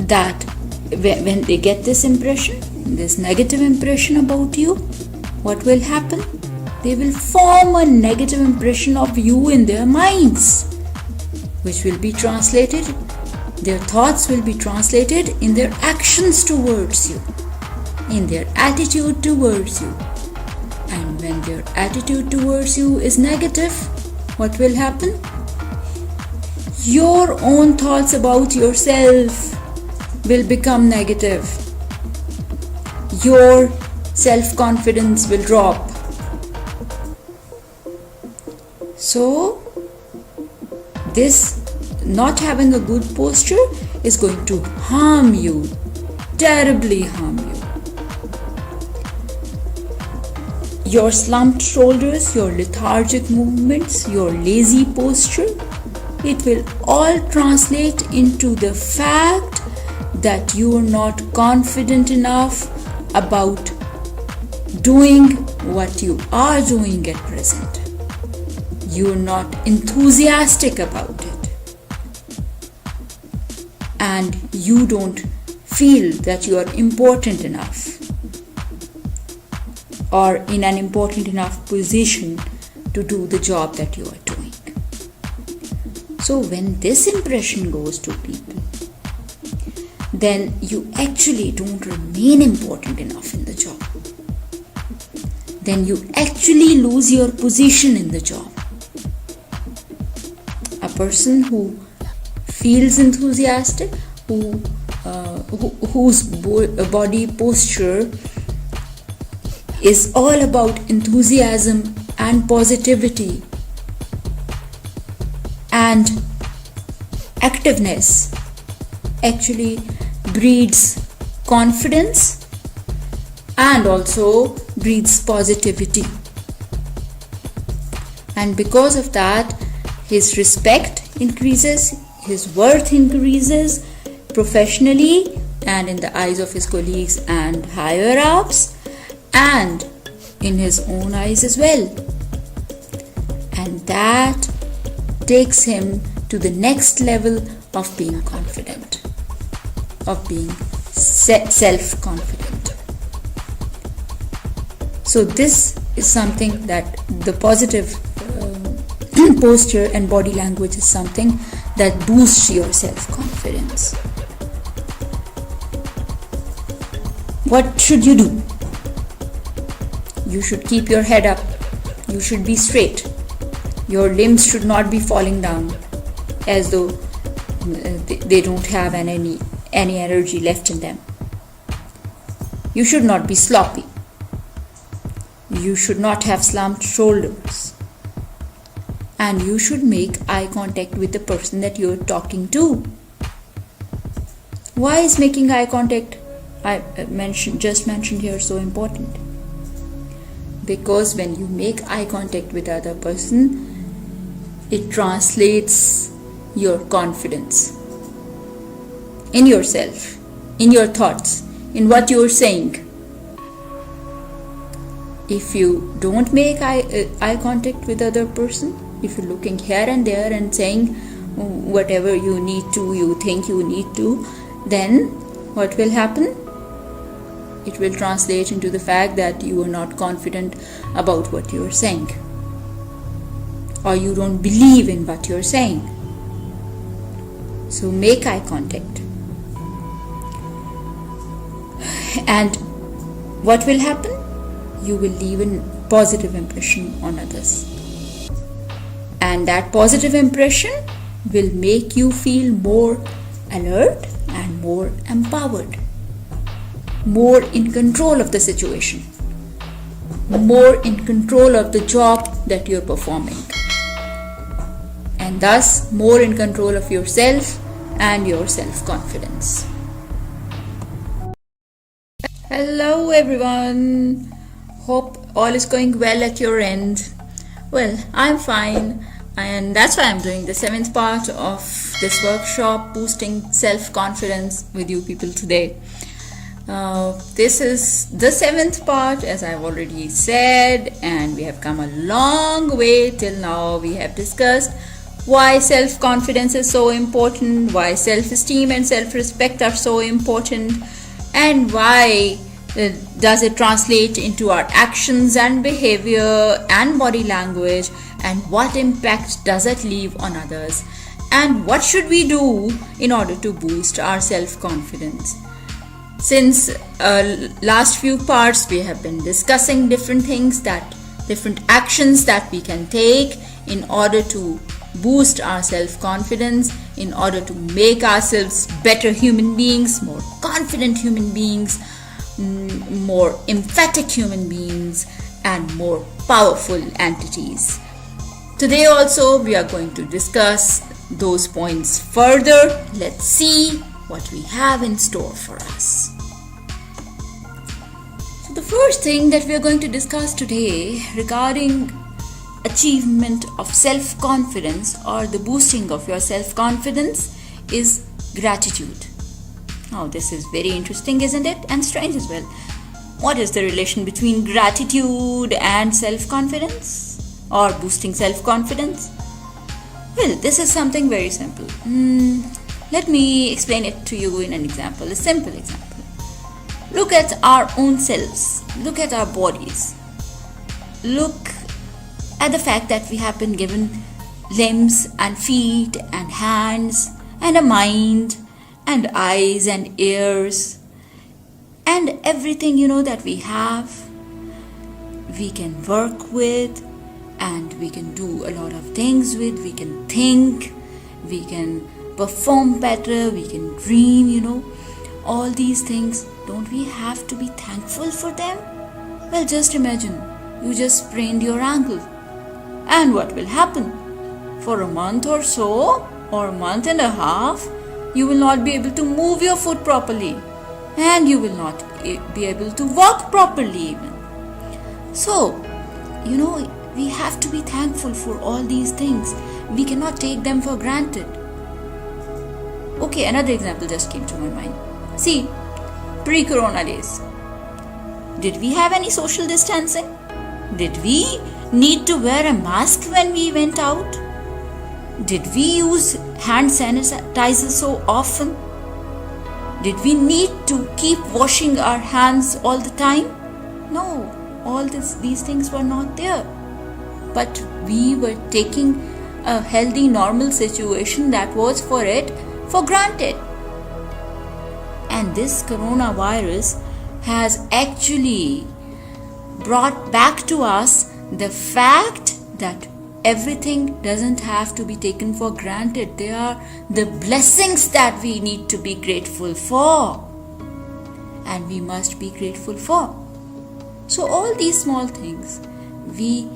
that when they get this impression, this negative impression about you, what will happen? They will form a negative impression of you in their minds, which will be translated, their thoughts will be translated in their actions towards you, in their attitude towards you. And when their attitude towards you is negative, what will happen? Your own thoughts about yourself will become negative. Your self-confidence will drop. So, this not having a good posture is going to harm you, terribly harm you. Your slumped shoulders, your lethargic movements, your lazy posture, it will all translate into the fact that you are not confident enough about doing what you are doing at present. You are not enthusiastic about it. And you don't feel that you are important enough or in an important enough position to do the job that you are doing. So when this impression goes to people, then you actually don't remain important enough in the job. Then you actually lose your position in the job. A person who feels enthusiastic, whose body posture is all about enthusiasm and positivity and activeness, actually breeds confidence and also breeds positivity. And because of that, his respect increases, his worth increases professionally and in the eyes of his colleagues and higher ups, and in his own eyes as well. And that takes him to the next level of being confident, of being self-confident. So this is something that the positive posture and body language is something that boosts your self-confidence. What should you do? You should keep your head up. You should be straight. Your limbs should not be falling down as though they don't have any energy left in them. You should not be sloppy. You should not have slumped shoulders. And you should make eye contact with the person that you're talking to. Why is making eye contact, just mentioned here, so important? Because when you make eye contact with the other person, it translates your confidence in yourself, in your thoughts, in what you're saying. If you don't make eye contact with the other person, if you're looking here and there and saying whatever you think you need to, then what will happen? It will translate into the fact that you are not confident about what you are saying. or you don't believe in what you're saying. So make eye contact. And what will happen? You will leave a positive impression on others. And that positive impression will make you feel more alert and more empowered, more in control of the situation, more in control of the job that you're performing, and thus more in control of yourself and your self-confidence. Hello everyone, hope all is going well at your end. Well, I'm fine, and that's why I'm doing the 7th part of this workshop, boosting self-confidence, with you people today. This is the 7th part, as I've already said, and we have come a long way till now. We have discussed why self-confidence is so important, why self-esteem and self-respect are so important, and why does it translate into our actions and behavior and body language, and what impact does it leave on others, and what should we do in order to boost our self-confidence. Since last few parts, we have been discussing different actions that we can take in order to boost our self-confidence, in order to make ourselves better human beings, more confident human beings, more emphatic human beings, and more powerful entities. Today also we are going to discuss those points further. Let's see what we have in store for us. So the first thing that we are going to discuss today regarding achievement of self-confidence, or the boosting of your self-confidence, is gratitude. Now this is very interesting, isn't it? And strange as well. What is the relation between gratitude and self-confidence, or boosting self-confidence? Well, this is something very simple. Let me explain it to you in an example, a simple example. Look at our own selves. Look at our bodies. Look at the fact that we have been given limbs and feet and hands and a mind and eyes and ears and everything that we have, we can work with, and we can do a lot of things with. We can think, we can perform better, we can dream, all these things. Don't we have to be thankful for them? Well, just imagine you just sprained your ankle, and what will happen? For a month or so, or a month and a half, you will not be able to move your foot properly, and you will not be able to walk properly even. So, we have to be thankful for all these things. We cannot take them for granted. Okay, another example just came to my mind. See, pre-corona days, did we have any social distancing? Did we need to wear a mask when we went out? Did we use hand sanitizer so often? Did we need to keep washing our hands all the time? No, all these things were not there. But we were taking a healthy, normal situation that was for granted. And this coronavirus has actually brought back to us the fact that everything doesn't have to be taken for granted. They are the blessings that we need to be grateful for, and we must be grateful for. So all these small things, we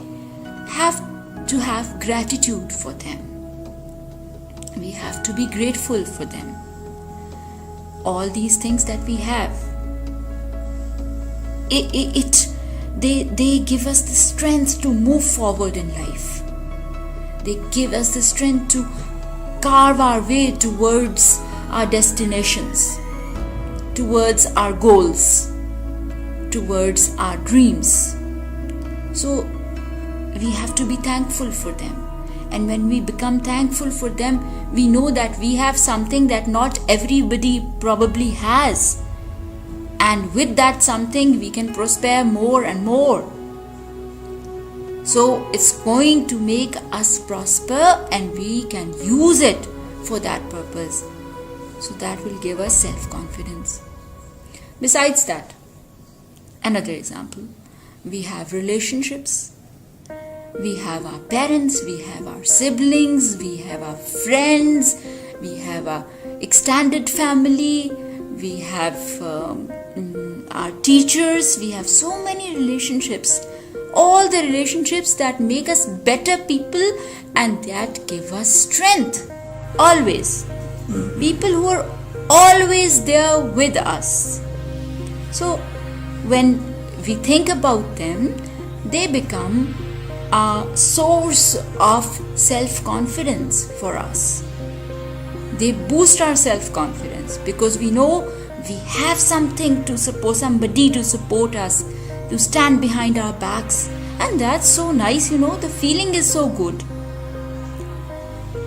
have to have gratitude for them. We have to be grateful for them. All these things that we have, they give us the strength to move forward in life. They give us the strength to carve our way towards our destinations, towards our goals, towards our dreams. So we have to be thankful for them. And when we become thankful for them, we know that we have something that not everybody probably has. And with that something, we can prosper more and more. So it's going to make us prosper, and we can use it for that purpose. So that will give us self-confidence. Besides that, another example, we have relationships. We have our parents, we have our siblings, we have our friends, we have our extended family, we have our teachers, we have so many relationships. All the relationships that make us better people and that give us strength. Always. People who are always there with us. So when we think about them, they become a source of self-confidence for us. They boost our self-confidence because we know we have something to support, somebody to support us, to stand behind our backs. And that's so nice, the feeling is so good.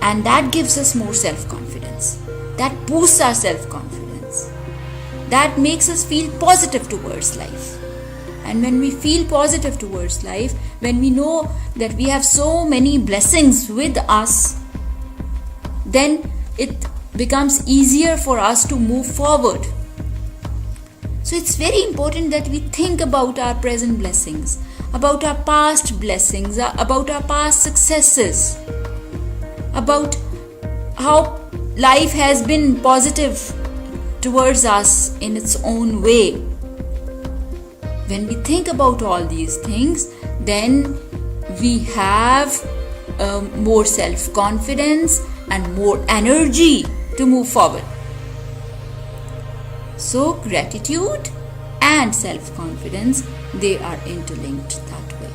And that gives us more self-confidence. That boosts our self-confidence. That makes us feel positive towards life. And when we feel positive towards life, when we know that we have so many blessings with us, then it becomes easier for us to move forward. So it's very important that we think about our present blessings, about our past blessings, about our past successes, about how life has been positive towards us in its own way. When we think about all these things, then we have more self-confidence and more energy to move forward. So gratitude and self-confidence, they are interlinked that way.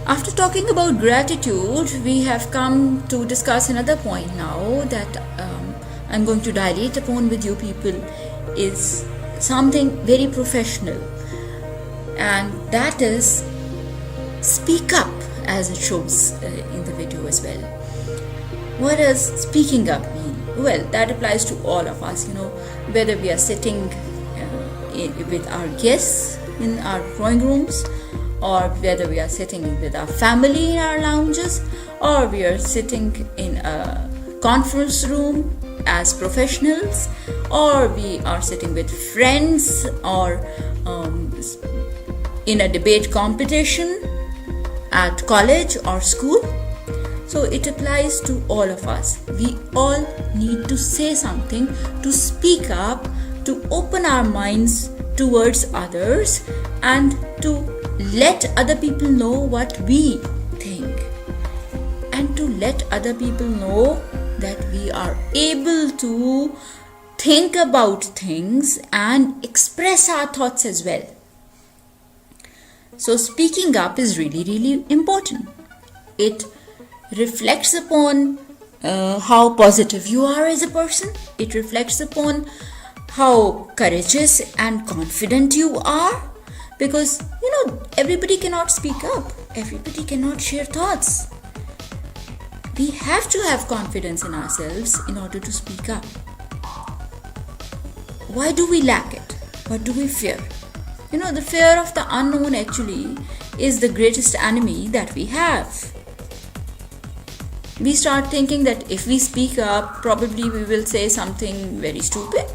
After talking about gratitude, we have come to discuss another point now that I'm going to dilate upon with you people is something very professional, and that is speak up, as it shows in the video as well. What does speaking up mean? Well, that applies to all of us, whether we are sitting with our guests in our drawing rooms, or whether we are sitting with our family in our lounges, or we are sitting in a conference room as professionals, or we are sitting with friends, or in a debate competition at college or school. So it applies to all of us. We all need to say something, to speak up, to open our minds towards others, and to let other people know what we think, and to let other people know that we are able to think about things and express our thoughts as well. So speaking up is really, really important. It reflects upon how positive you are as a person. It reflects upon how courageous and confident you are, because everybody cannot speak up, everybody cannot share thoughts. We have to have confidence in ourselves in order to speak up. Why do we lack it? What do we fear? The fear of the unknown actually is the greatest enemy that we have. We start thinking that if we speak up, probably we will say something very stupid.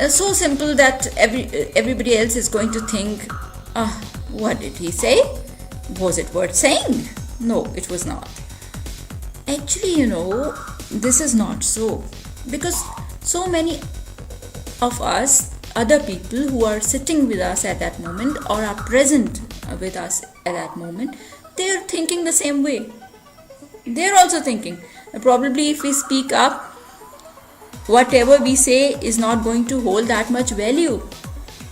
So simple that everybody else is going to think, what did he say? Was it worth saying? No, it was not. Actually, this is not so. Because so many of us, other people who are sitting with us at that moment or are present with us at that moment, they are thinking the same way. They are also thinking, probably if we speak up, whatever we say is not going to hold that much value,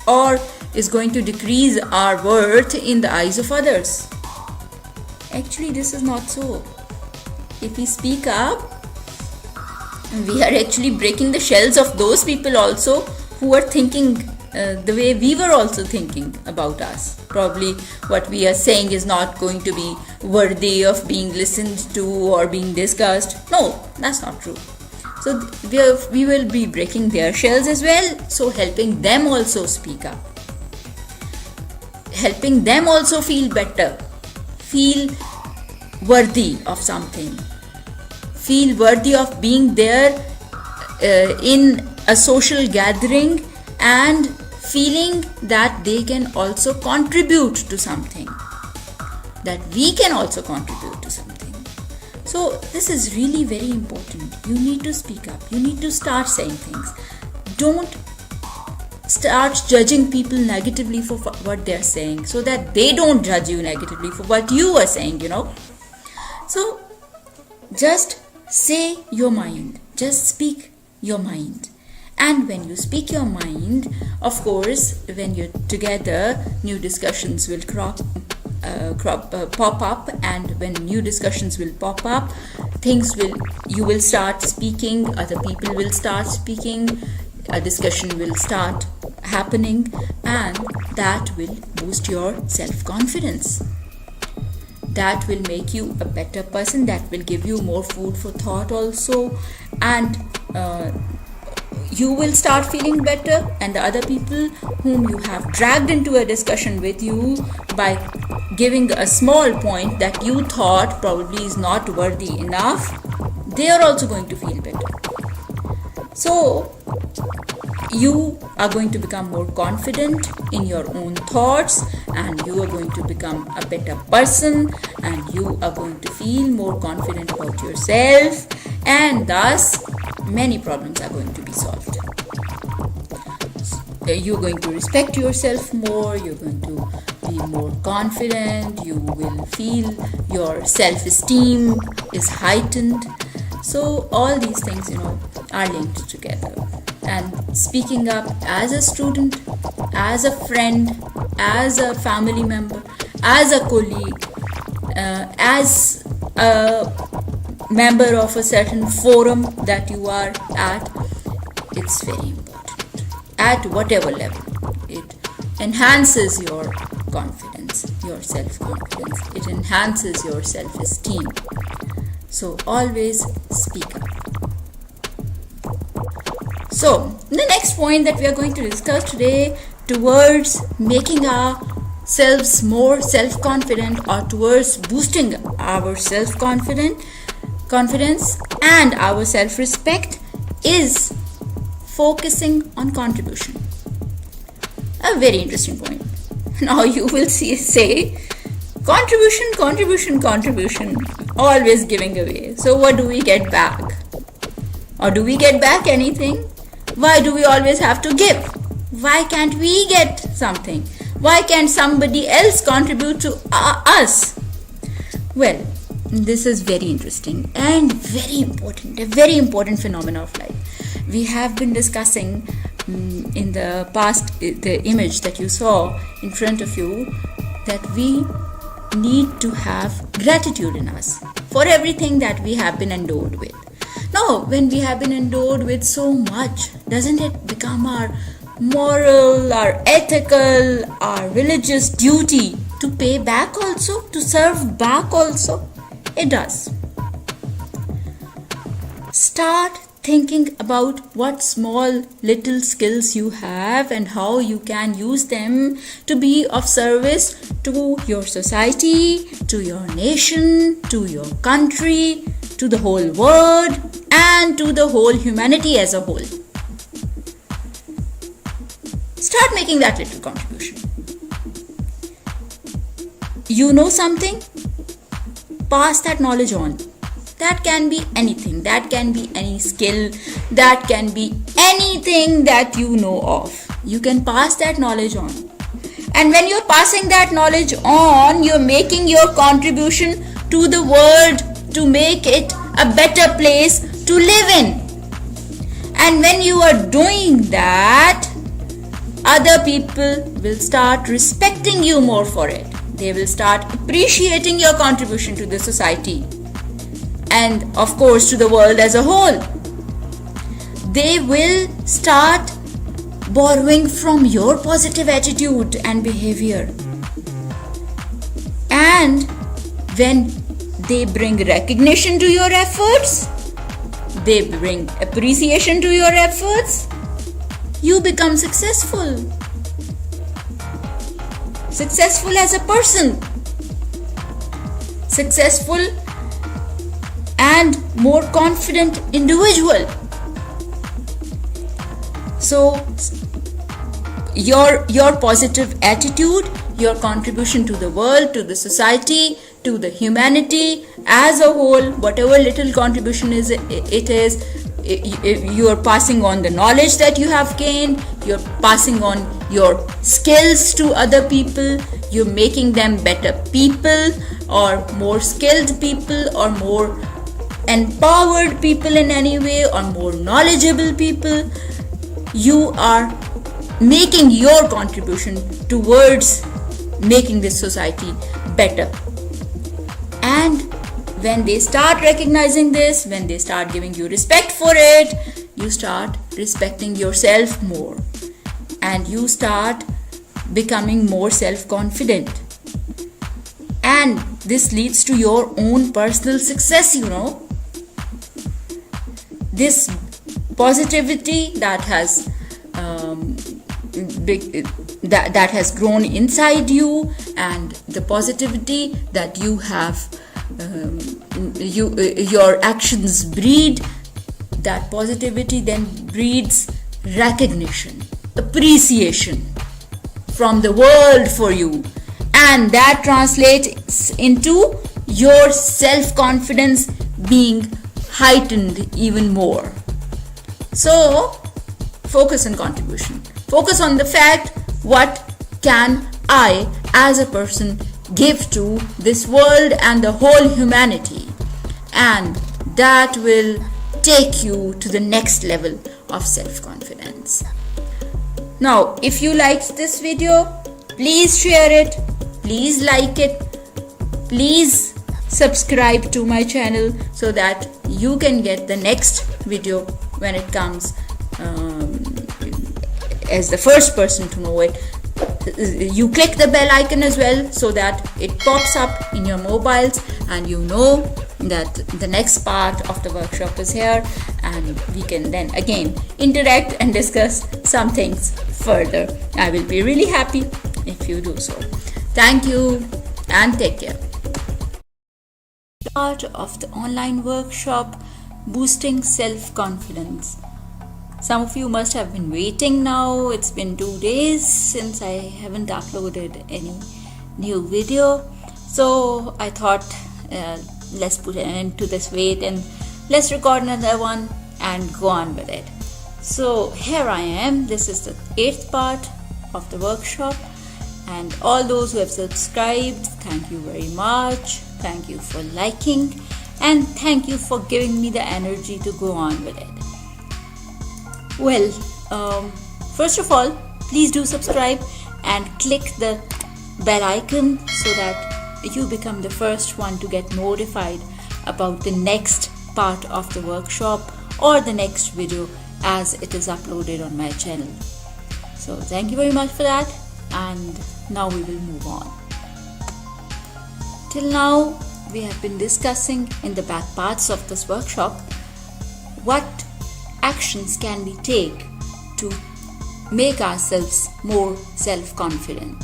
or is going to decrease our worth in the eyes of others. Actually, this is not so. If we speak up, we are actually breaking the shells of those people also who are thinking the way we were also thinking about us. Probably what we are saying is not going to be worthy of being listened to or being discussed. No, that's not true. So we will be breaking their shells as well, so helping them also speak up. helping them also feel better, feel worthy of something, feel worthy of being there in a social gathering and feeling that they can also contribute to something, that we can also contribute to something. So this is really very important. You need to speak up. You need to start saying things. Don't start judging people negatively for what they're saying, so that they don't judge you negatively for what you are saying, So just say your mind. Just speak your mind. And when you speak your mind, of course, when you're together, new discussions will pop up, and when new discussions will pop up, you will start speaking, other people will start speaking, a discussion will start happening, and that will boost your self-confidence. That will make you a better person, that will give you more food for thought also, and you will start feeling better, and the other people whom you have dragged into a discussion with you by giving a small point that you thought probably is not worthy enough, they are also going to feel better. So you are going to become more confident in your own thoughts, and you are going to become a better person, and you are going to feel more confident about yourself, and thus many problems are going to be solved. You're going to respect yourself more, you're going to be more confident, you will feel your self-esteem is heightened. So all these things, are linked together. And speaking up as a student, as a friend, as a family member, as a colleague, as a member of a certain forum that you are at, it's very important. At whatever level, it enhances your confidence, your self-confidence. It enhances your self-esteem. So always speak up. So the next point that we are going to discuss today, towards making ourselves more self-confident, or towards boosting our self-confidence and our self-respect, is focusing on contribution. A very interesting point. Now you will say contribution, always giving away. So what do we get back? Or do we get back anything? Why do we always have to give? Why can't we get something? Why can't somebody else contribute to us? Well, this is very interesting and very important, a very important phenomenon of life. We have been discussing in the past, the image that you saw in front of you, that we need to have gratitude in us for everything that we have been endowed with. Now, when we have been endowed with so much, doesn't it become our moral, our ethical, our religious duty to pay back also, to serve back also? It does. Start thinking about what small little skills you have and how you can use them to be of service to your society, to your nation, to your country, to the whole world, and to the whole humanity as a whole. Start making that little contribution. You know something? Pass that knowledge on. That can be anything. That can be any skill. That can be anything that you know of. You can pass that knowledge on. And when you're passing that knowledge on, you're making your contribution to the world to make it a better place to live in. And when you are doing that, other people will start respecting you more for it. They will start appreciating your contribution to the society, and of course to the world as a whole. They will start borrowing from your positive attitude and behavior. And when they bring recognition to your efforts, they bring appreciation to your efforts, you become successful. successful as a person, successful and more confident individual. So your positive attitude, your contribution to the world, to the society, to the humanity as a whole, whatever little contribution it is, you are passing on the knowledge that you have gained, you're passing on your skills to other people, you're making them better people, or more skilled people, or more empowered people in any way, or more knowledgeable people. You are making your contribution towards making this society better. And when they start recognizing this, when they start giving you respect for it, you start respecting yourself more, and you start becoming more self-confident. And this leads to your own personal success, This positivity that has that has grown inside you, and the positivity that you have, your actions breed. That positivity then breeds recognition, appreciation from the world for you, and that translates into your self-confidence being heightened even more. So focus on contribution, focus on the fact, what can I as a person give to this world and the whole humanity, and that will take you to the next level of self-confidence. Now, if you liked this video, please share it, please like it, please subscribe to my channel so that you can get the next video when it comes as the first person to know it. You click the bell icon as well so that it pops up in your mobiles, and you know that the next part of the workshop is here, and we can then again interact and discuss some things further. I will be really happy if you do so. Thank you and take care. Part of the online workshop, boosting self-confidence. Some of you must have been waiting now. It's been 2 days since I haven't uploaded any new video. So I thought let's put an end to this wait and let's record another one and go on with it. So here I am. This is the 8th part of the workshop, and all those who have subscribed, thank you very much. Thank you for liking, and thank you for giving me the energy to go on with it. Well, first of all, please do subscribe and click the bell icon so that you become the first one to get notified about the next part of the workshop or the next video as it is uploaded on my channel. So thank you very much for that, and now we will move on. Till now, we have been discussing in the back parts of this workshop what actions can we take to make ourselves more self-confident.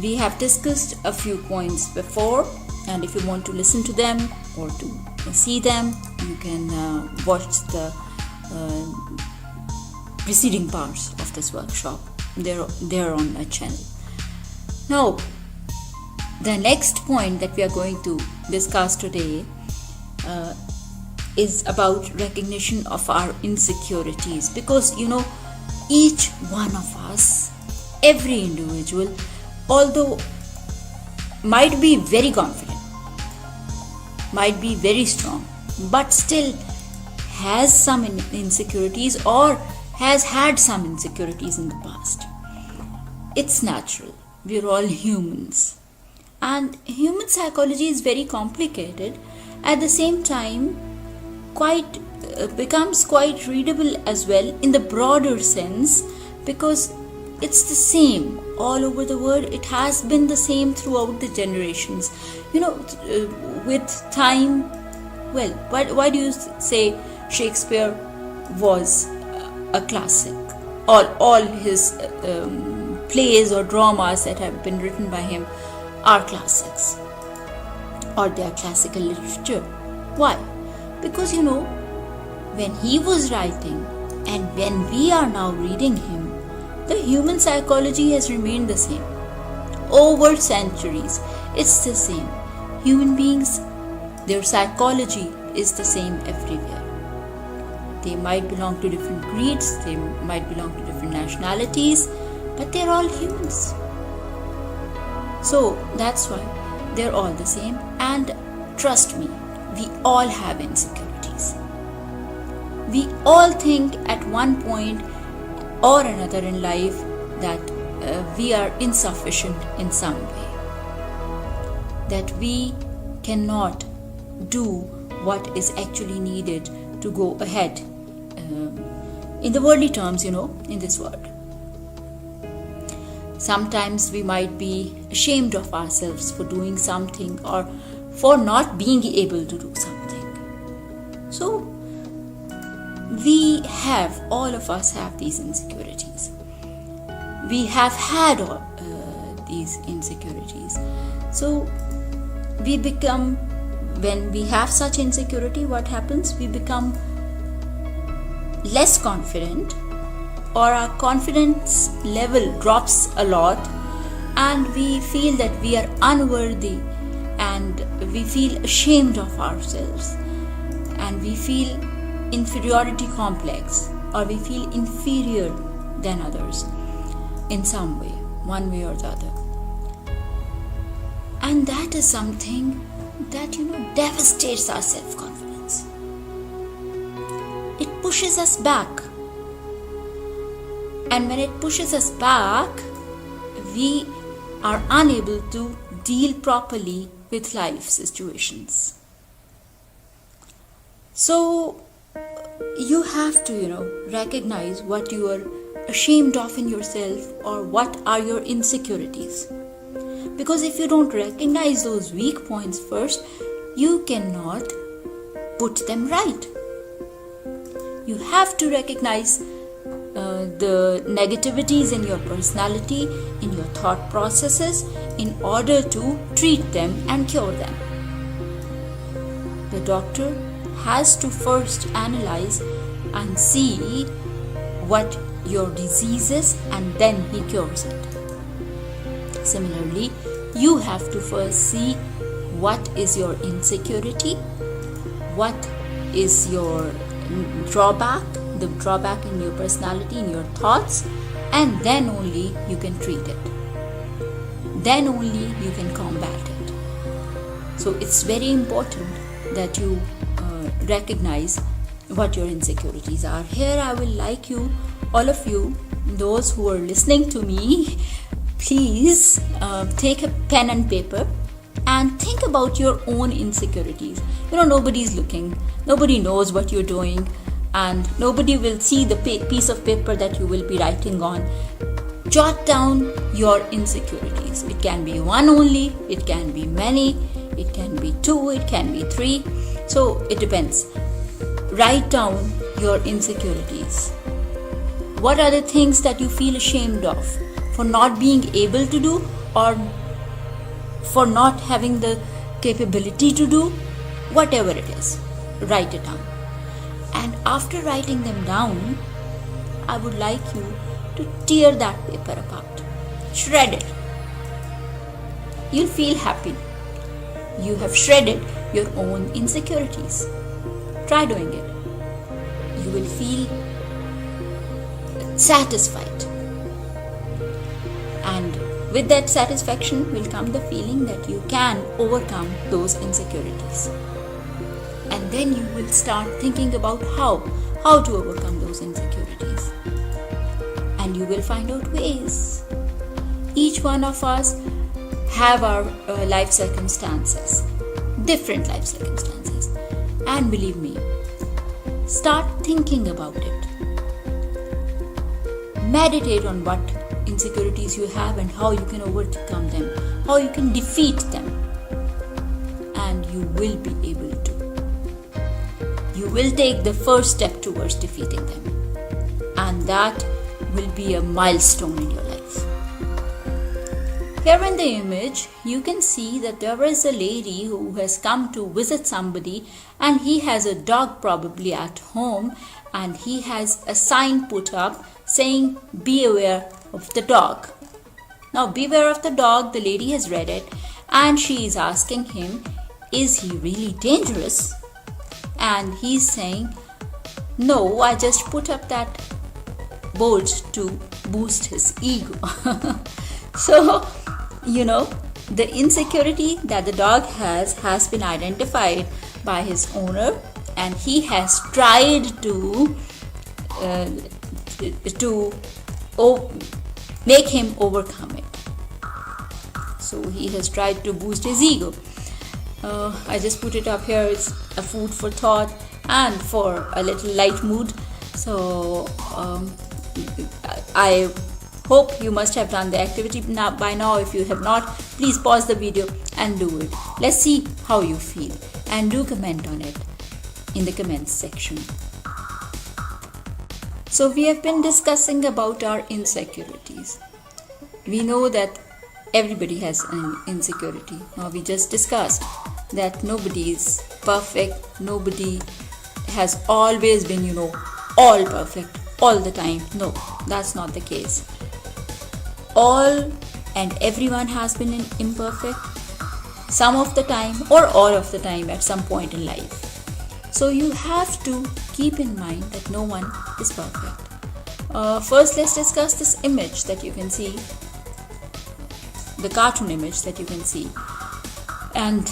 We have discussed a few points before, and if you want to listen to them or to see them, you can watch the preceding parts of this workshop. They're on my channel. Now, the next point that we are going to discuss today is about recognition of our insecurities, because each one of us, every individual, although might be very confident, might be very strong, but still has some insecurities or has had some insecurities in the past. It's natural. We're all humans, and human psychology is very complicated. At the same time, becomes quite readable as well in the broader sense, because it's the same all over the world. It has been the same throughout the generations. With time, well, why do you say Shakespeare was a classic? All his plays or dramas that have been written by him are classics, or they are classical literature. Why? Because when he was writing and when we are now reading him, the human psychology has remained the same. Over centuries, it's the same. Human beings, their psychology is the same everywhere. They might belong to different creeds, they might belong to different nationalities, but they're all humans. So that's why they're all the same. And trust me, we all have insecurities. We all think at one point or another in life that we are insufficient in some way, that we cannot do what is actually needed to go ahead in the worldly terms, in this world. Sometimes we might be ashamed of ourselves for doing something or for not being able to do something. So all of us have these insecurities. We have had these insecurities. So when we have such insecurity, what happens? We become less confident, or our confidence level drops a lot, and we feel that we are unworthy, and we feel ashamed of ourselves, and we feel inferiority complex, or we feel inferior than others in some way, one way or the other. And that is something that devastates our self-confidence. It pushes us back. And when it pushes us back, we are unable to deal properly with life situations. So you have to recognize what you are ashamed of in yourself, or what are your insecurities. Because if you don't recognize those weak points first, you cannot put them right. You have to recognize the negativities in your personality, in your thought processes, in order to treat them and cure them. The doctor has to first analyze and see what your disease is, and then he cures it. Similarly, you have to first see what is your insecurity, what is your drawback, the drawback in your personality, in your thoughts, and then only you can treat it. Then only you can combat it. So it's very important that you recognize what your insecurities are. Here I will like you, all of you, those who are listening to me, please take a pen and paper and think about your own insecurities. Nobody is looking, nobody knows what you're doing, and nobody will see the piece of paper that you will be writing on. Jot down your insecurities. It can be one only, it can be many, it can be two, it can be three. So it depends. Write down your insecurities. What are the things that you feel ashamed of for not being able to do, or for not having the capability to do? Whatever it is, write it down. And after writing them down, I would like you to tear that paper apart. Shred it. You'll feel happy. You have shredded your own insecurities. Try doing it. You will feel satisfied. And with that satisfaction will come the feeling that you can overcome those insecurities. And then you will start thinking about how to overcome those insecurities. And you will find out ways. Each one of us have our life circumstances, different life circumstances. And believe me, start thinking about it. Meditate on what insecurities you have and how you can overcome them, how you can defeat them. And you will be able to. You will take the first step towards defeating them. And that will be a milestone in your life. Here in the image, you can see that there is a lady who has come to visit somebody, and he has a dog probably at home, and he has a sign put up saying, "Be aware of the dog." Now, beware of the dog, the lady has read it, and she is asking him, is he really dangerous? And he's saying, no, I just put up that board to boost his ego. So, the insecurity that the dog has been identified by his owner, and he has tried to make him overcome it. So he has tried to boost his ego. I just put it up here. It's a food for thought and for a little light mood. So I hope you must have done the activity by now. If you have not, please pause the video and do it. Let's see how you feel, and do comment on it in the comments section. So we have been discussing about our insecurities. We know that everybody has an insecurity. Now we just discussed that nobody is perfect. Nobody has always been, all perfect all the time. No, that's not the case. All and everyone has been imperfect some of the time or all of the time at some point in life. So you have to keep in mind that no one is perfect. First, let's discuss this image that you can see, the cartoon image that you can see. And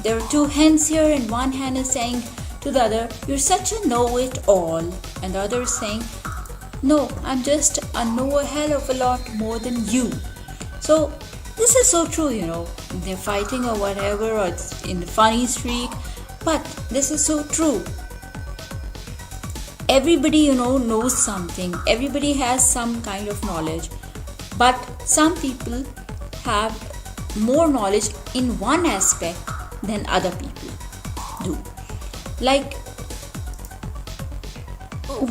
there are two hens here, and one hen is saying to the other, "You're such a know-it-all," and the other is saying, "No, I'm just a know a hell of a lot more than you." So this is so true, they're fighting or whatever, or it's in the funny streak, but this is so true. Everybody, knows something. Everybody has some kind of knowledge, but some people have more knowledge in one aspect than other people do. Like,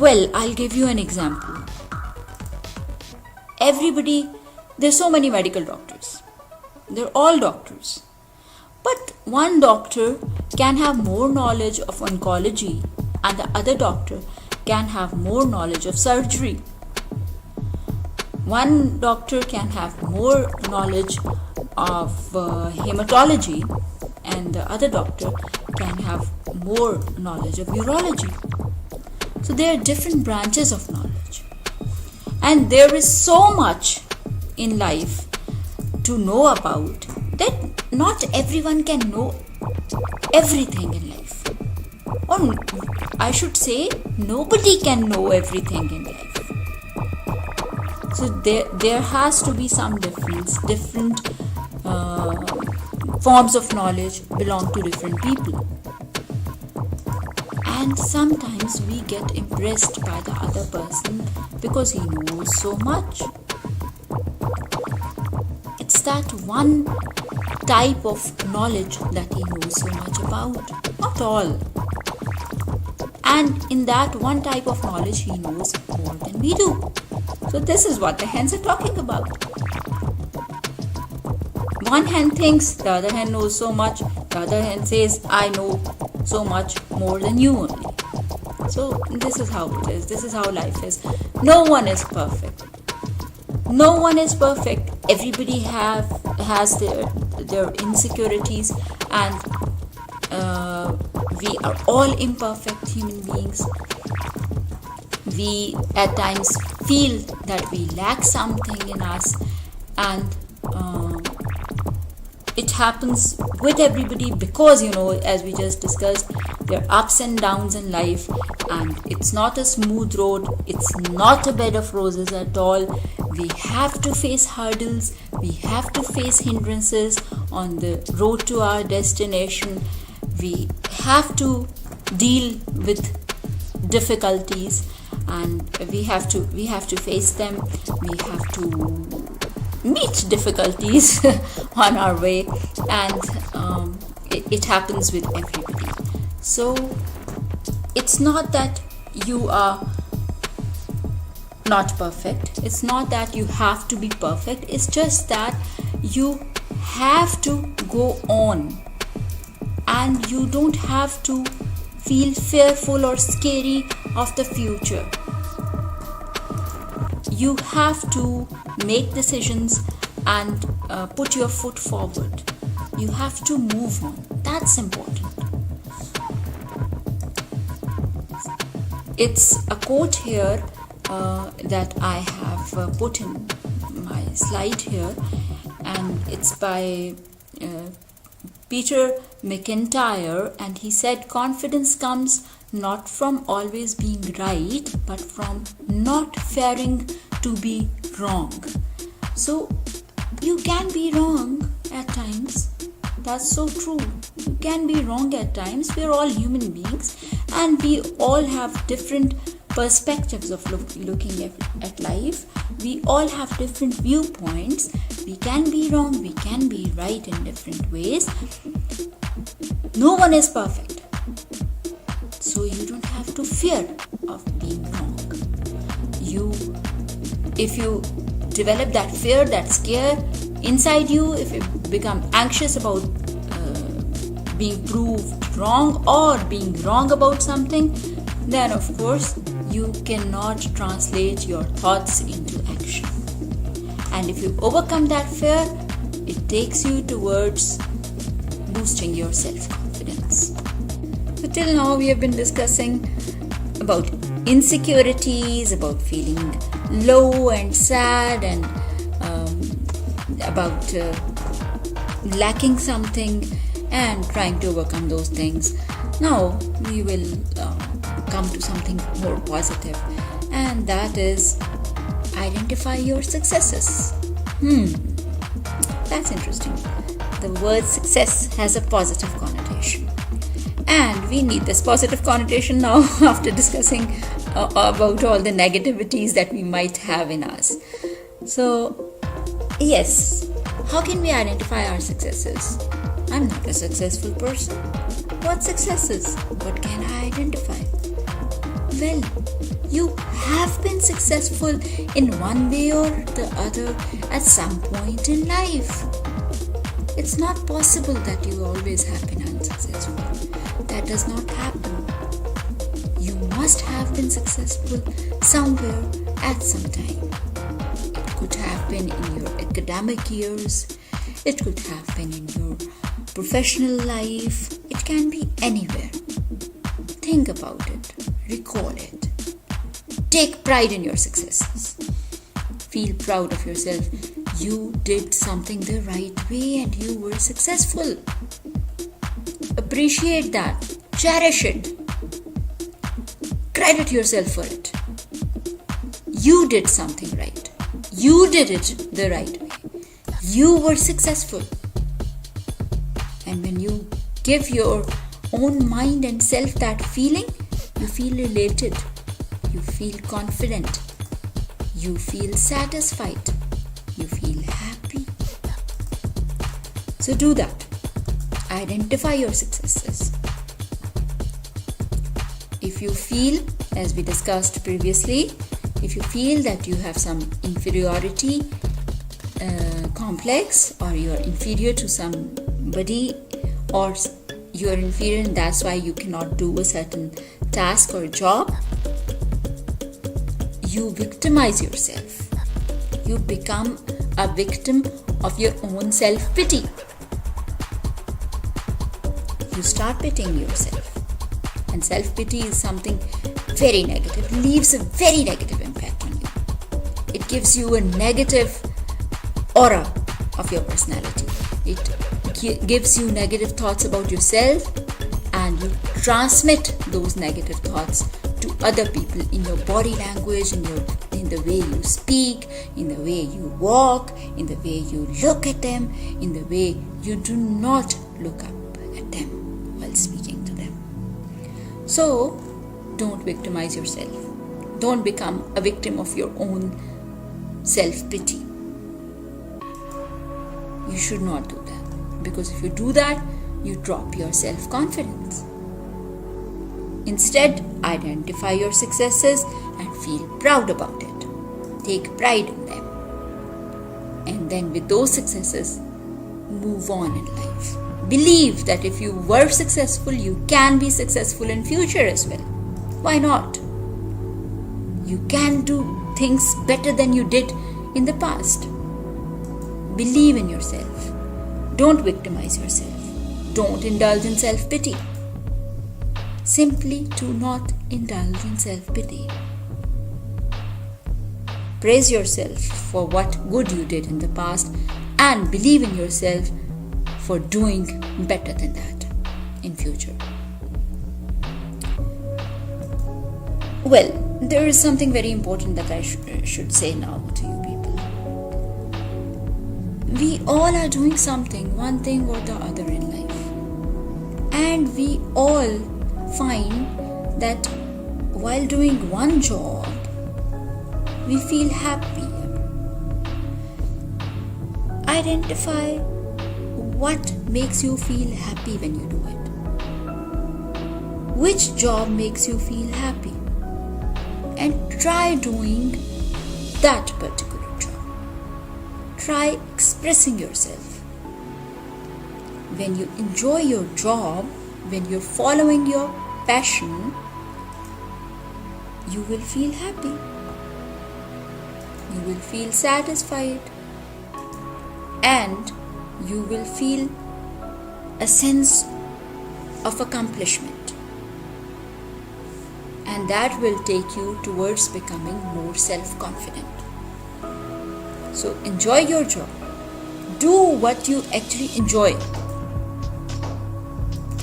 well, I'll give you an example. There's so many medical doctors. They're all doctors. But one doctor can have more knowledge of oncology, and the other doctor can have more knowledge of surgery. One doctor can have more knowledge of hematology, and the other doctor can have more knowledge of urology. So there are different branches of knowledge, and there is so much in life to know about that not everyone can know everything in life. Or I should say, nobody can know everything in life. So there has to be some difference. Different forms of knowledge belong to different people. And sometimes we get impressed by the other person because he knows so much. It's that one type of knowledge that he knows so much about. Not all. And in that one type of knowledge, he knows more than we do. So this is what the hens are talking about. One hen thinks the other hen knows so much. The other hen says, "I know so much more than you only." So this is how it is. This is how life is. No one is perfect. No one is perfect. Everybody has their insecurities, and we are all imperfect human beings. We at times feel that we lack something in us, and it happens with everybody because, as we just discussed, there are ups and downs in life, and it's not a smooth road. It's not a bed of roses at all. We have to face hurdles. We have to face hindrances on the road to our destination. We have to deal with difficulties, and we have to face them. We have to meet difficulties on our way, and it happens with everybody. So it's not that you are not perfect. It's not that you have to be perfect. It's just that You have to go on, and you don't have to feel fearful or scary of the future. You have to make decisions and put your foot forward. You have to move on. That's important. It's a quote here that I have put in my slide here, and it's by Peter McIntyre, and he said, confidence comes not from always being right, but from not fearing to be wrong. So you can be wrong at times. That's so true. You can be wrong at times. We're all human beings, and we all have different perspectives of looking at life. We all have different viewpoints. We can be wrong, we can be right in different ways. No one is perfect. So you don't have to fear of being wrong. If you develop that fear, that scare inside you, if you become anxious about being proved wrong or being wrong about something, then of course you cannot translate your thoughts into action. And if you overcome that fear, it takes you towards boosting your self-confidence. So till now we have been discussing about insecurities, about feeling low and sad, and about lacking something and trying to overcome those things. Now we will come to something more positive, and that is identify your successes. That's interesting. The word success has a positive connotation, and we need this positive connotation now after discussing about all the negativities that we might have in us. So yes, how can we identify our successes? I'm not a successful person. What successes? What can I identify? Well, you have been successful in one way or the other at some point in life. It's not possible that you always have been unsuccessful. That does not happen. You must have been successful somewhere at some time. It could have been in your academic years. It could have been in your professional life. It can be anywhere. Think about it. Recall it. Take pride in your successes. Feel proud of yourself. You did something the right way and you were successful. Appreciate that. Cherish it. Credit yourself for it. You did something right. You did it the right way. You were successful. And when you give your own mind and self that feeling, you feel elated. You feel confident. You feel satisfied. You feel happy. So do that. Identify your successes. If you feel, as we discussed previously, if you feel that you have some inferiority complex, or you are inferior to somebody, or you are inferior and that's why you cannot do a certain task or job, you victimize yourself. You become a victim of your own self-pity. You start pitying yourself. And self-pity is something very negative. It leaves a very negative impact on you. It gives you a negative aura of your personality. It gives you negative thoughts about yourself, and you transmit those negative thoughts to other people in your body language, in the way you speak, in the way you walk, in the way you look at them, in the way you do not look up at them while speaking to them. So, don't victimize yourself. Don't become a victim of your own self-pity. You should not do that, because if you do that, you drop your self-confidence. Instead, identify your successes and feel proud about it. Take pride in them. and then with those successes, move on in life. Believe that if you were successful, you can be successful in future as well. Why not? You can do things better than you did in the past. Believe in yourself. Don't victimize yourself. Don't indulge in self-pity. Simply do not indulge in self-pity. Praise yourself for what good you did in the past and believe in yourself for doing better than that in future. Well, there is something very important that I should say now to you people. We all are doing something, one thing or the other in life. And we all find that while doing one job, we feel happy. Identify what makes you feel happy when you do it. Which job makes you feel happy? And try doing that particular job. Try expressing yourself. When you enjoy your job, when you're following your passion, you will feel happy. You will feel satisfied. And you will feel a sense of accomplishment. And that will take you towards becoming more self-confident. So enjoy your job. Do what you actually enjoy.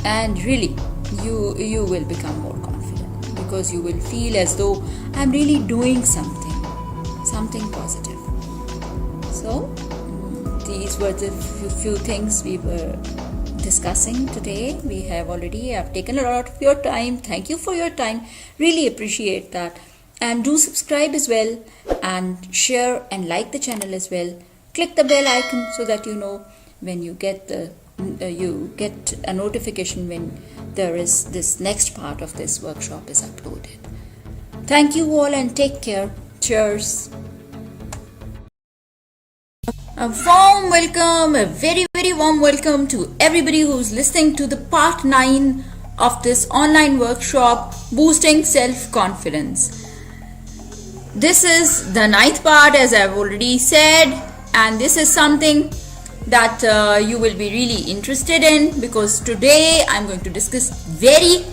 And really, you will become more confident because you will feel as though I'm really doing something positive. So these were the few things we were discussing today. I've taken a lot of your time. Thank you for your time. Really appreciate that. And do subscribe as well and share and like the channel as well. Click the bell icon so that you know when you get a notification when there is this next part of this workshop is uploaded. Thank you all and take care. Cheers. A warm welcome, a very, very warm welcome to everybody who's listening to the part 9 of this online workshop, Boosting Self-Confidence. This is the 9th part, as I've already said, and this is something that you will be really interested in because today I'm going to discuss very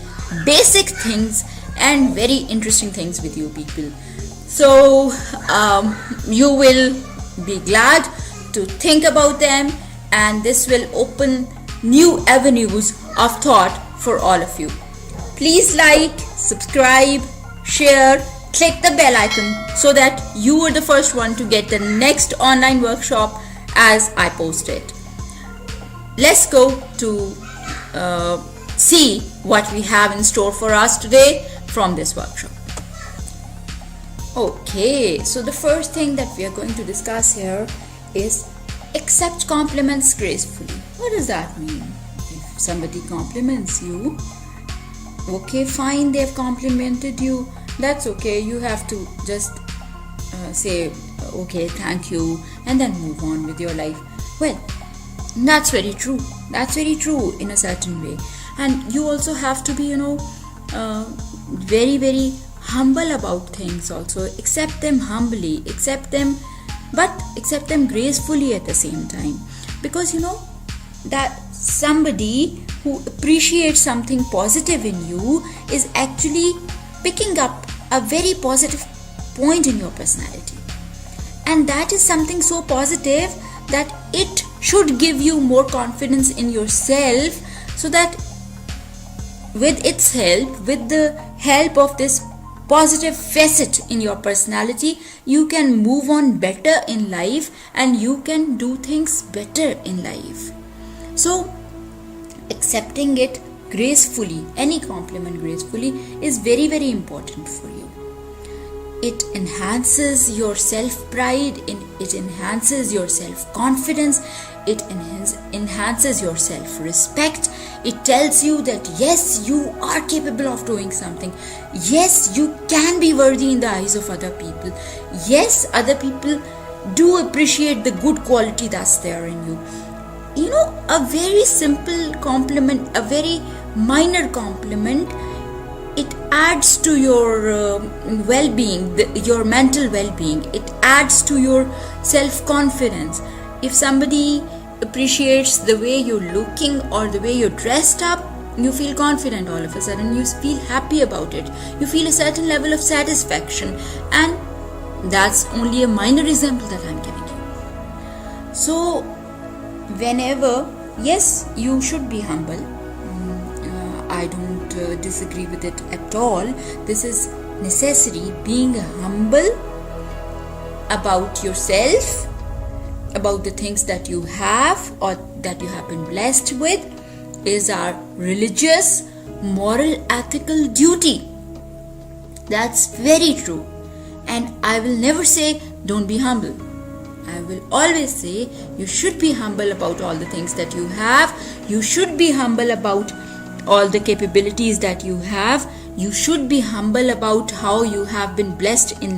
basic things and very interesting things with you people. So you will be glad to think about them, and this will open new avenues of thought for all of you. Please like, subscribe, share, click the bell icon so that you are the first one to get the next online workshop as I post it. Let's go to see what we have in store for us today from this workshop. Okay, so the first thing that we are going to discuss here is accept compliments gracefully. What does that mean? If somebody compliments you, okay, fine, they've complimented you, that's okay. You have to just say okay, thank you, and then move on with your life. Well, that's very true. That's very true in a certain way. And you also have to be, very, very humble about things also. Accept them humbly, but accept them gracefully at the same time. Because that somebody who appreciates something positive in you is actually picking up a very positive point in your personality. And that is something so positive that it should give you more confidence in yourself, so that with its help, with the help of this positive facet in your personality, you can move on better in life and you can do things better in life. So accepting it gracefully, any compliment gracefully, is very, very important for you. It enhances your self-pride, it enhances your self-confidence, it enhances your self-respect. It tells you that yes, you are capable of doing something. Yes, you can be worthy in the eyes of other people. Yes, other people Do appreciate the good quality that's there in you. You know, a very simple compliment, a very minor compliment, it adds to your well-being, your mental well-being. It adds to your self-confidence. If somebody appreciates the way you're looking or the way you're dressed up, you feel confident all of a sudden. You feel happy about it. You feel a certain level of satisfaction. And that's only a minor example that I'm giving you. So, whenever, yes, you should be humble. I don't disagree with it at all. This is necessary. Being humble about yourself, about the things that you have or that you have been blessed with, is our religious, moral, ethical duty. That's very true. And I will never say don't be humble. I will always say you should be humble about all the things that you have. You should be humble about all the capabilities that you have. You should be humble about how you have been blessed in